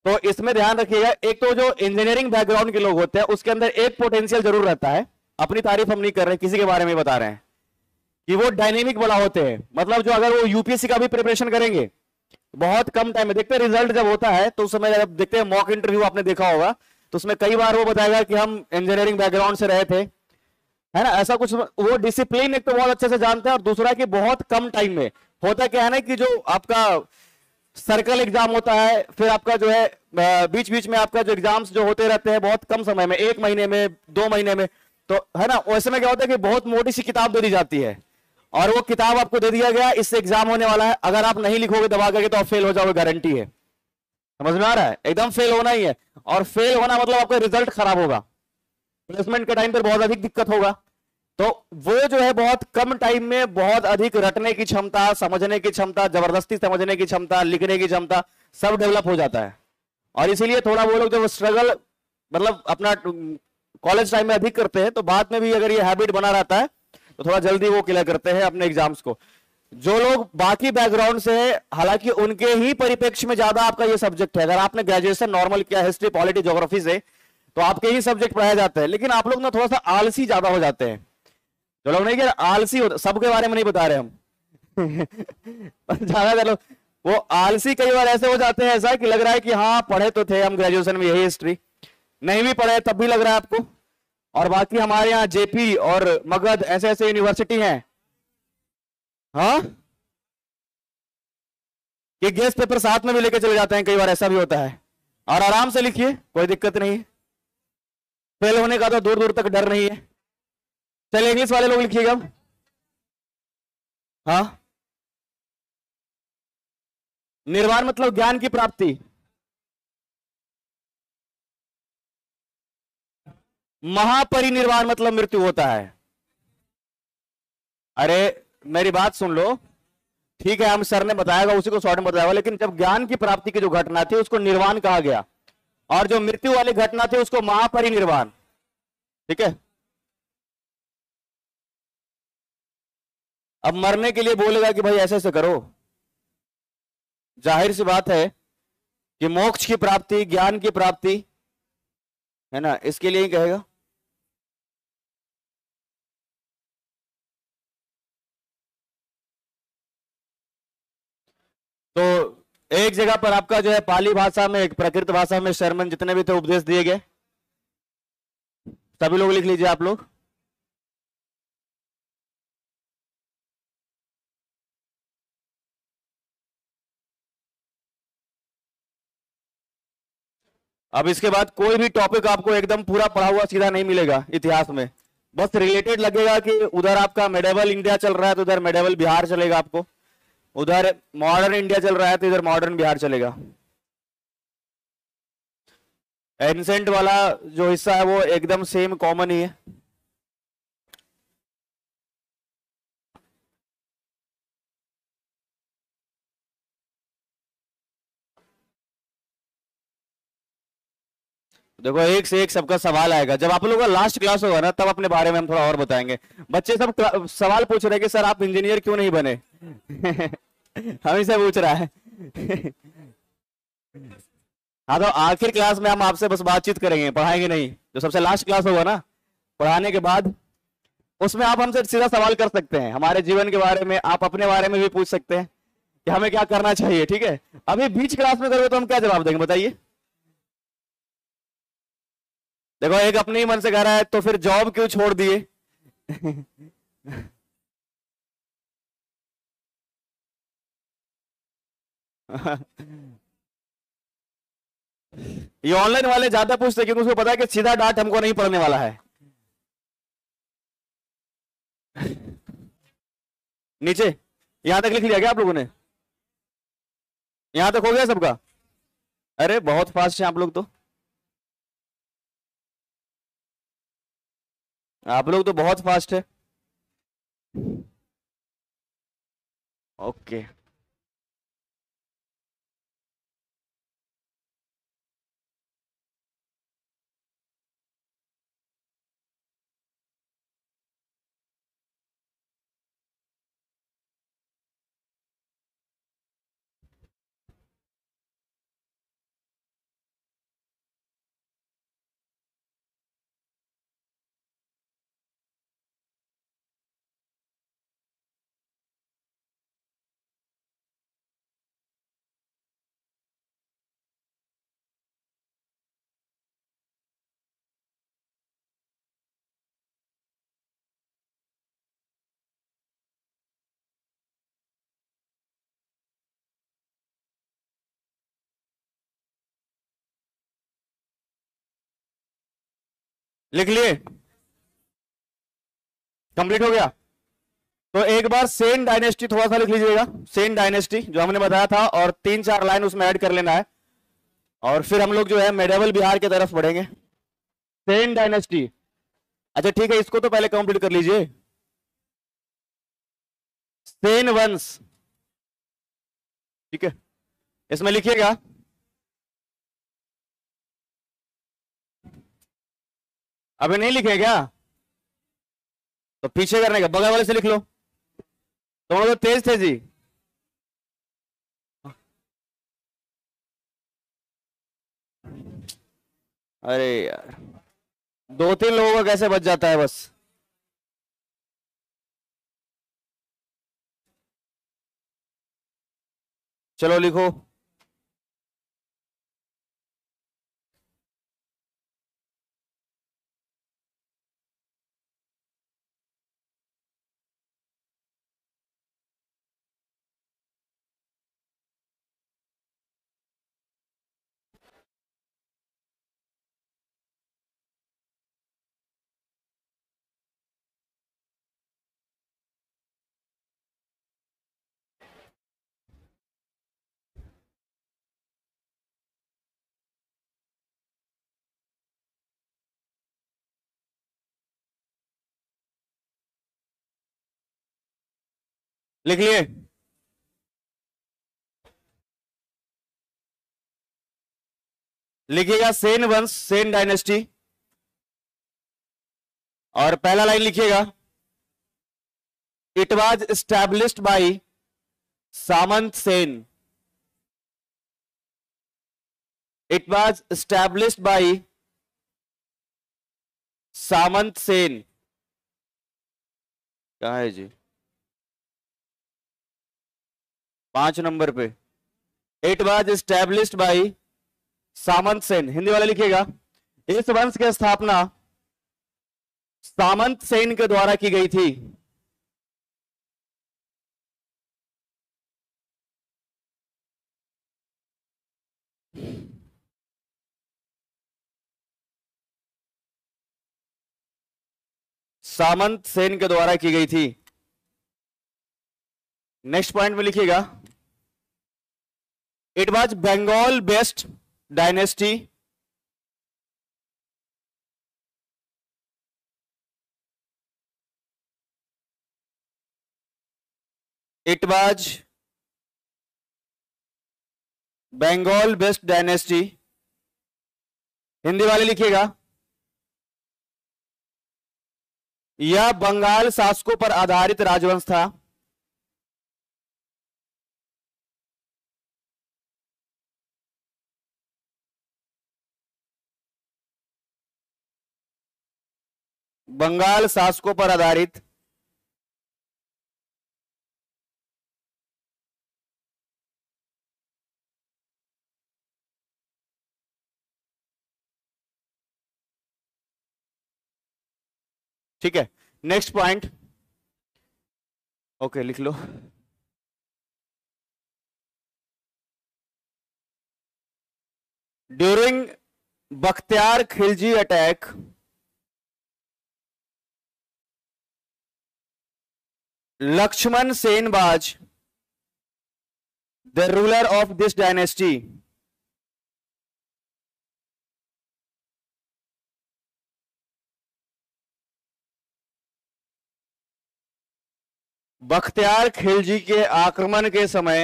S1: तो इसमें ध्यान रखिएगा, एक तो जो इंजीनियरिंग बैकग्राउंड के लोग होते हैं उसके अंदर एक पोटेंशियल जरूर रहता है। अपनी तारीफ हम नहीं कर रहे, किसी के बारे में बता रहे हैं कि वो डायनेमिक बड़ा होते हैं। मतलब जो अगर वो यूपीएससी का भी प्रिपरेशन करेंगे बहुत कम टाइम में, देखते हैं रिजल्ट जब होता है तो उस समय जब देखते हैं मॉक इंटरव्यू आपने देखा होगा, तो उसमें कई बार वो बताएगा कि हम इंजीनियरिंग बैकग्राउंड से रहे थे, है ना, ऐसा कुछ। वो डिसिप्लिन एक तो बहुत अच्छे से जानते हैं, और दूसरा कि बहुत कम टाइम में होता क्या है ना कि जो आपका सर्कल एग्जाम होता है, फिर आपका जो है बीच बीच में आपका जो एग्जाम्स जो होते रहते हैं बहुत कम समय में, 1 महीने में 2 महीने में, तो है ना, वैसे में क्या होता है कि बहुत मोटी सी किताब दे दी जाती है, और वो किताब आपको दे दिया गया इससे एग्जाम होने वाला है, अगर आप नहीं लिखोगे दबा करके तो आप फेल हो जाओगे, गारंटी है। समझ में आ रहा है? एकदम फेल होना ही है, और फेल होना मतलब आपका रिजल्ट खराब होगा, प्लेसमेंट के टाइम पर बहुत अधिक दिक्कत होगा। तो वो जो है बहुत कम टाइम में बहुत अधिक रटने की क्षमता, समझने की क्षमता, जबरदस्ती समझने की क्षमता, लिखने की क्षमता सब डेवलप हो जाता है। और इसीलिए थोड़ा वो लोग जब स्ट्रगल मतलब अपना कॉलेज टाइम में अधिक करते हैं तो बाद में भी अगर ये हैबिट बना रहता है तो थोड़ा जल्दी वो क्लियर करते हैं अपने एग्जाम्स को। जो लोग बाकी बैकग्राउंड से है, हालांकि उनके ही परिप्रेक्ष्य में ज्यादा आपका ये सब्जेक्ट है। अगर आपने ग्रेजुएशन नॉर्मल किया हिस्ट्री पॉलिटी ज्योग्राफी से तो आपके ही सब्जेक्ट पढ़ाए जाते हैं, लेकिन आप लोग ना थोड़ा सा आलसी ज्यादा हो जाते हैं। जो लोग नहीं क्या आलसी होते, सबके बारे में नहीं बता रहे हम ज्यादा लोग वो आलसी कई बार ऐसे हो जाते हैं ऐसा कि लग रहा है कि हाँ पढ़े तो थे हम ग्रेजुएशन में यही हिस्ट्री, नहीं भी पढ़े तब भी लग रहा है आपको। और बाकी हमारे यहाँ जेपी और मगध ऐसे ऐसे यूनिवर्सिटी हैं, हाँ, कि गेस्ट पेपर साथ में भी लेके चले जाते हैं, कई बार ऐसा भी होता है। और आराम से लिखिए, कोई दिक्कत नहीं, फेल होने का तो दूर दूर तक डर नहीं है। चलिए इंग्लिश वाले लोग लिखिएगा। हाँ, निर्वाण मतलब ज्ञान की प्राप्ति, महापरिनिर्वाण मतलब मृत्यु होता है। अरे मेरी बात सुन लो, ठीक है हम सर ने बताएगा उसी को शॉर्ट में बताएगा, लेकिन जब ज्ञान की प्राप्ति की जो घटना थी उसको निर्वाण कहा गया, और जो मृत्यु वाली घटना थी उसको महापरिनिर्वाण। ठीक है, अब मरने के लिए बोलेगा कि भाई ऐसे ऐसे करो, जाहिर सी बात है कि मोक्ष की प्राप्ति, ज्ञान की प्राप्ति है ना, इसके लिए ही कहेगा। तो एक जगह पर आपका जो है पाली भाषा में, एक प्राकृत भाषा में शर्मन जितने भी थे उपदेश दिए गए, सभी लोग लिख लीजिए आप लोग। अब इसके बाद कोई भी टॉपिक आपको एकदम पूरा पढ़ा हुआ सीधा नहीं मिलेगा इतिहास में, बस रिलेटेड लगेगा कि उधर आपका मेडिवल इंडिया चल रहा है तो उधर मेडिवल बिहार चलेगा आपको, उधर मॉडर्न इंडिया चल रहा है तो इधर मॉडर्न बिहार चलेगा। एंसेंट वाला जो हिस्सा है वो एकदम सेम कॉमन ही है। देखो एक से एक सबका सवाल आएगा, जब आप लोगों का लास्ट क्लास होगा ना तब अपने बारे में हम थोड़ा और बताएंगे। बच्चे सब सवाल पूछ रहे हैं कि सर आप इंजीनियर क्यों नहीं बने हम से पूछ रहा है हाँ, तो आखिर क्लास में हम आपसे बस बातचीत करेंगे, पढ़ाएंगे नहीं। जो सबसे लास्ट क्लास होगा ना पढ़ाने के बाद, उसमें आप हमसे सीधा सवाल कर सकते हैं, हमारे जीवन के बारे में, आप अपने बारे में भी पूछ सकते हैं कि हमें क्या करना चाहिए। ठीक है, अभी बीच क्लास में करोगे तो हम क्या जवाब देंगे बताइए। देखो एक अपने ही मन से कह रहा है तो फिर जॉब क्यों छोड़ दिए ये ऑनलाइन वाले ज्यादा पूछते हैं क्योंकि उसको पता है कि सीधा डांट हमको नहीं पड़ने वाला है। नीचे यहां तक लिख लिया क्या आप लोगों ने? यहां तक हो गया सबका? अरे बहुत फास्ट है आप लोग तो, आप लोग तो बहुत फास्ट है। ओके, लिख लिए? कंप्लीट हो गया? तो एक बार सेन डायनेस्टी थोड़ा सा लिख लीजिएगा, सेन डायनेस्टी जो हमने बताया था, और 3-4 लाइन उसमें ऐड कर लेना है, और फिर हम लोग जो है मेडिवल बिहार की तरफ बढ़ेंगे। सेन डायनेस्टी अच्छा ठीक है, इसको तो पहले कंप्लीट कर लीजिए। सेन वंश, ठीक है, इसमें लिखिएगा अभी नहीं लिखे क्या? तो पीछे करने का बगल वाले से लिख लो। तुम लोग तो तेज थे जी। अरे यार, दो तीन लोगों का कैसे बच जाता है बस। चलो लिखो। लिख लिए? लिखिएगा सेन वंश, सेन डायनेस्टी, और पहला लाइन लिखिएगा, it was established by Samant Sen. It was established by Samant Sen. कहा है जी? 5 नंबर पे। It was established by Samant Sen, Hindi वाला लिखिएगा, इस वंश की स्थापना सामंत सेन के द्वारा की गई थी। सामंत सेन के द्वारा की गई थी। नेक्स्ट पॉइंट में लिखिएगा, it was Bengal based dynasty. It was Bengal based dynasty, Hindi वाले लिखिएगा, यह बंगाल शासकों पर आधारित राजवंश था। बंगाल शासकों पर आधारित ठीक है। नेक्स्ट पॉइंट, ओके लिख लो। During Bakhtiyar Khilji attack, Lakshman Sen was the ruler of this dynasty. Bakhtiyar Khilji के आक्रमण के समय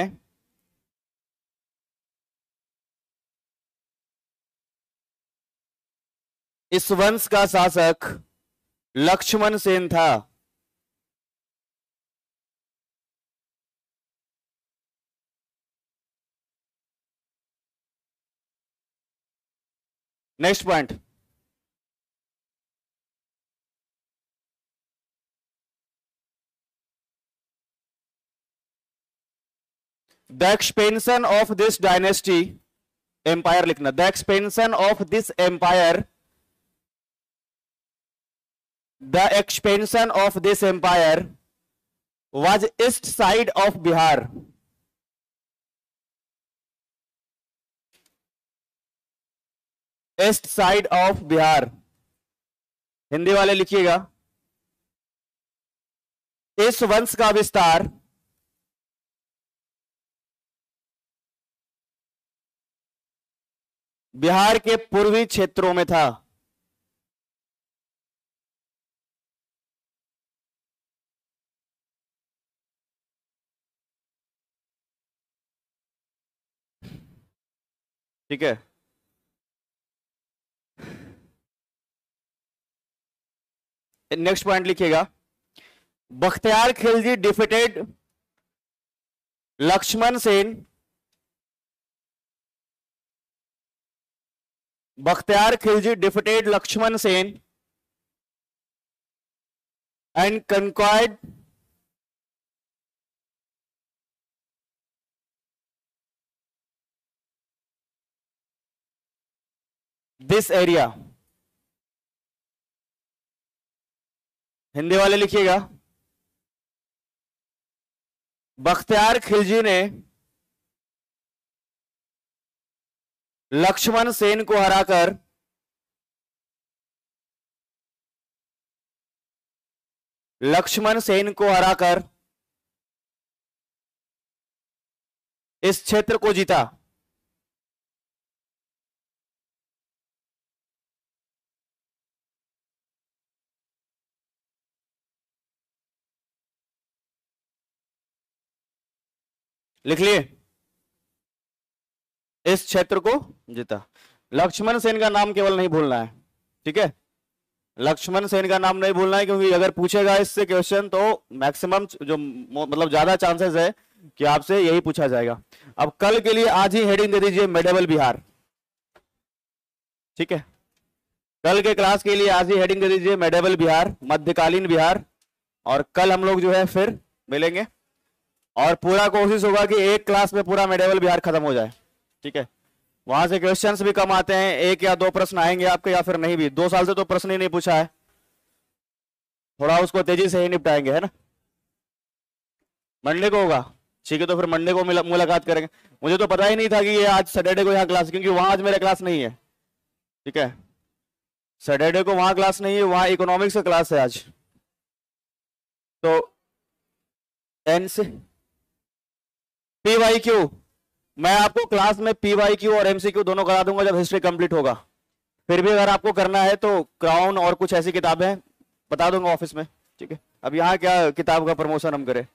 S1: इस वंश का शासक लक्ष्मण सेन था। Next point, the expansion of this dynasty, empire लिखना, the expansion of this empire, the expansion of this empire was east side of Bihar। East side of Bihar, Hindi वाले लिखिएगा, इस वंश का विस्तार बिहार के पूर्वी क्षेत्रों में था। ठीक है। नेक्स्ट पॉइंट लिखिएगा, Bakhtiyar Khilji defeated Lakshman Sen, Bakhtiyar Khilji defeated Lakshman Sen and conquered this area. Hindi वाले लिखिएगा, बख्तियार खिलजी ने लक्ष्मण सेन को हराकर इस क्षेत्र को जीता। लिख लिए, इस क्षेत्र को जीता। लक्ष्मण सेन का नाम केवल नहीं भूलना है, ठीक है, लक्ष्मण सेन का नाम नहीं भूलना है, क्योंकि अगर पूछेगा इससे क्वेश्चन तो मैक्सिमम जो मतलब ज्यादा चांसेस है कि आपसे यही पूछा जाएगा। अब कल के लिए आज ही हेडिंग दे दीजिए मेडिवल बिहार, ठीक है, कल के क्लास के लिए आज ही हेडिंग दे दीजिए मेडिवल बिहार, मध्यकालीन बिहार। और कल हम लोग जो है फिर मिलेंगे और पूरा कोशिश होगा कि एक क्लास में पूरा मेडिवल बिहार खत्म हो जाए, ठीक है। वहां से क्वेश्चंस भी कम आते हैं, 1 या 2 प्रश्न आएंगे आपके, या फिर नहीं भी। 2 साल से तो प्रश्न ही नहीं पूछा है, थोड़ा उसको तेजी से ही निपटाएंगे, है ना। मंडे को होगा, ठीक है, तो फिर मंडे को मुलाकात करेंगे। मुझे तो पता ही नहीं था कि ये आज सैटरडे को यहाँ क्लास, क्योंकि वहां आज मेरा क्लास नहीं है, ठीक है, सैटरडे को वहां क्लास नहीं है, वहां इकोनॉमिक्स का क्लास है आज। तो PYQ मैं आपको क्लास में PYQ और MCQ दोनों करा दूंगा जब हिस्ट्री कंप्लीट होगा। फिर भी अगर आपको करना है तो क्राउन और कुछ ऐसी किताबें बता दूंगा ऑफिस में, ठीक है। अब यहाँ क्या किताब का प्रमोशन हम करें।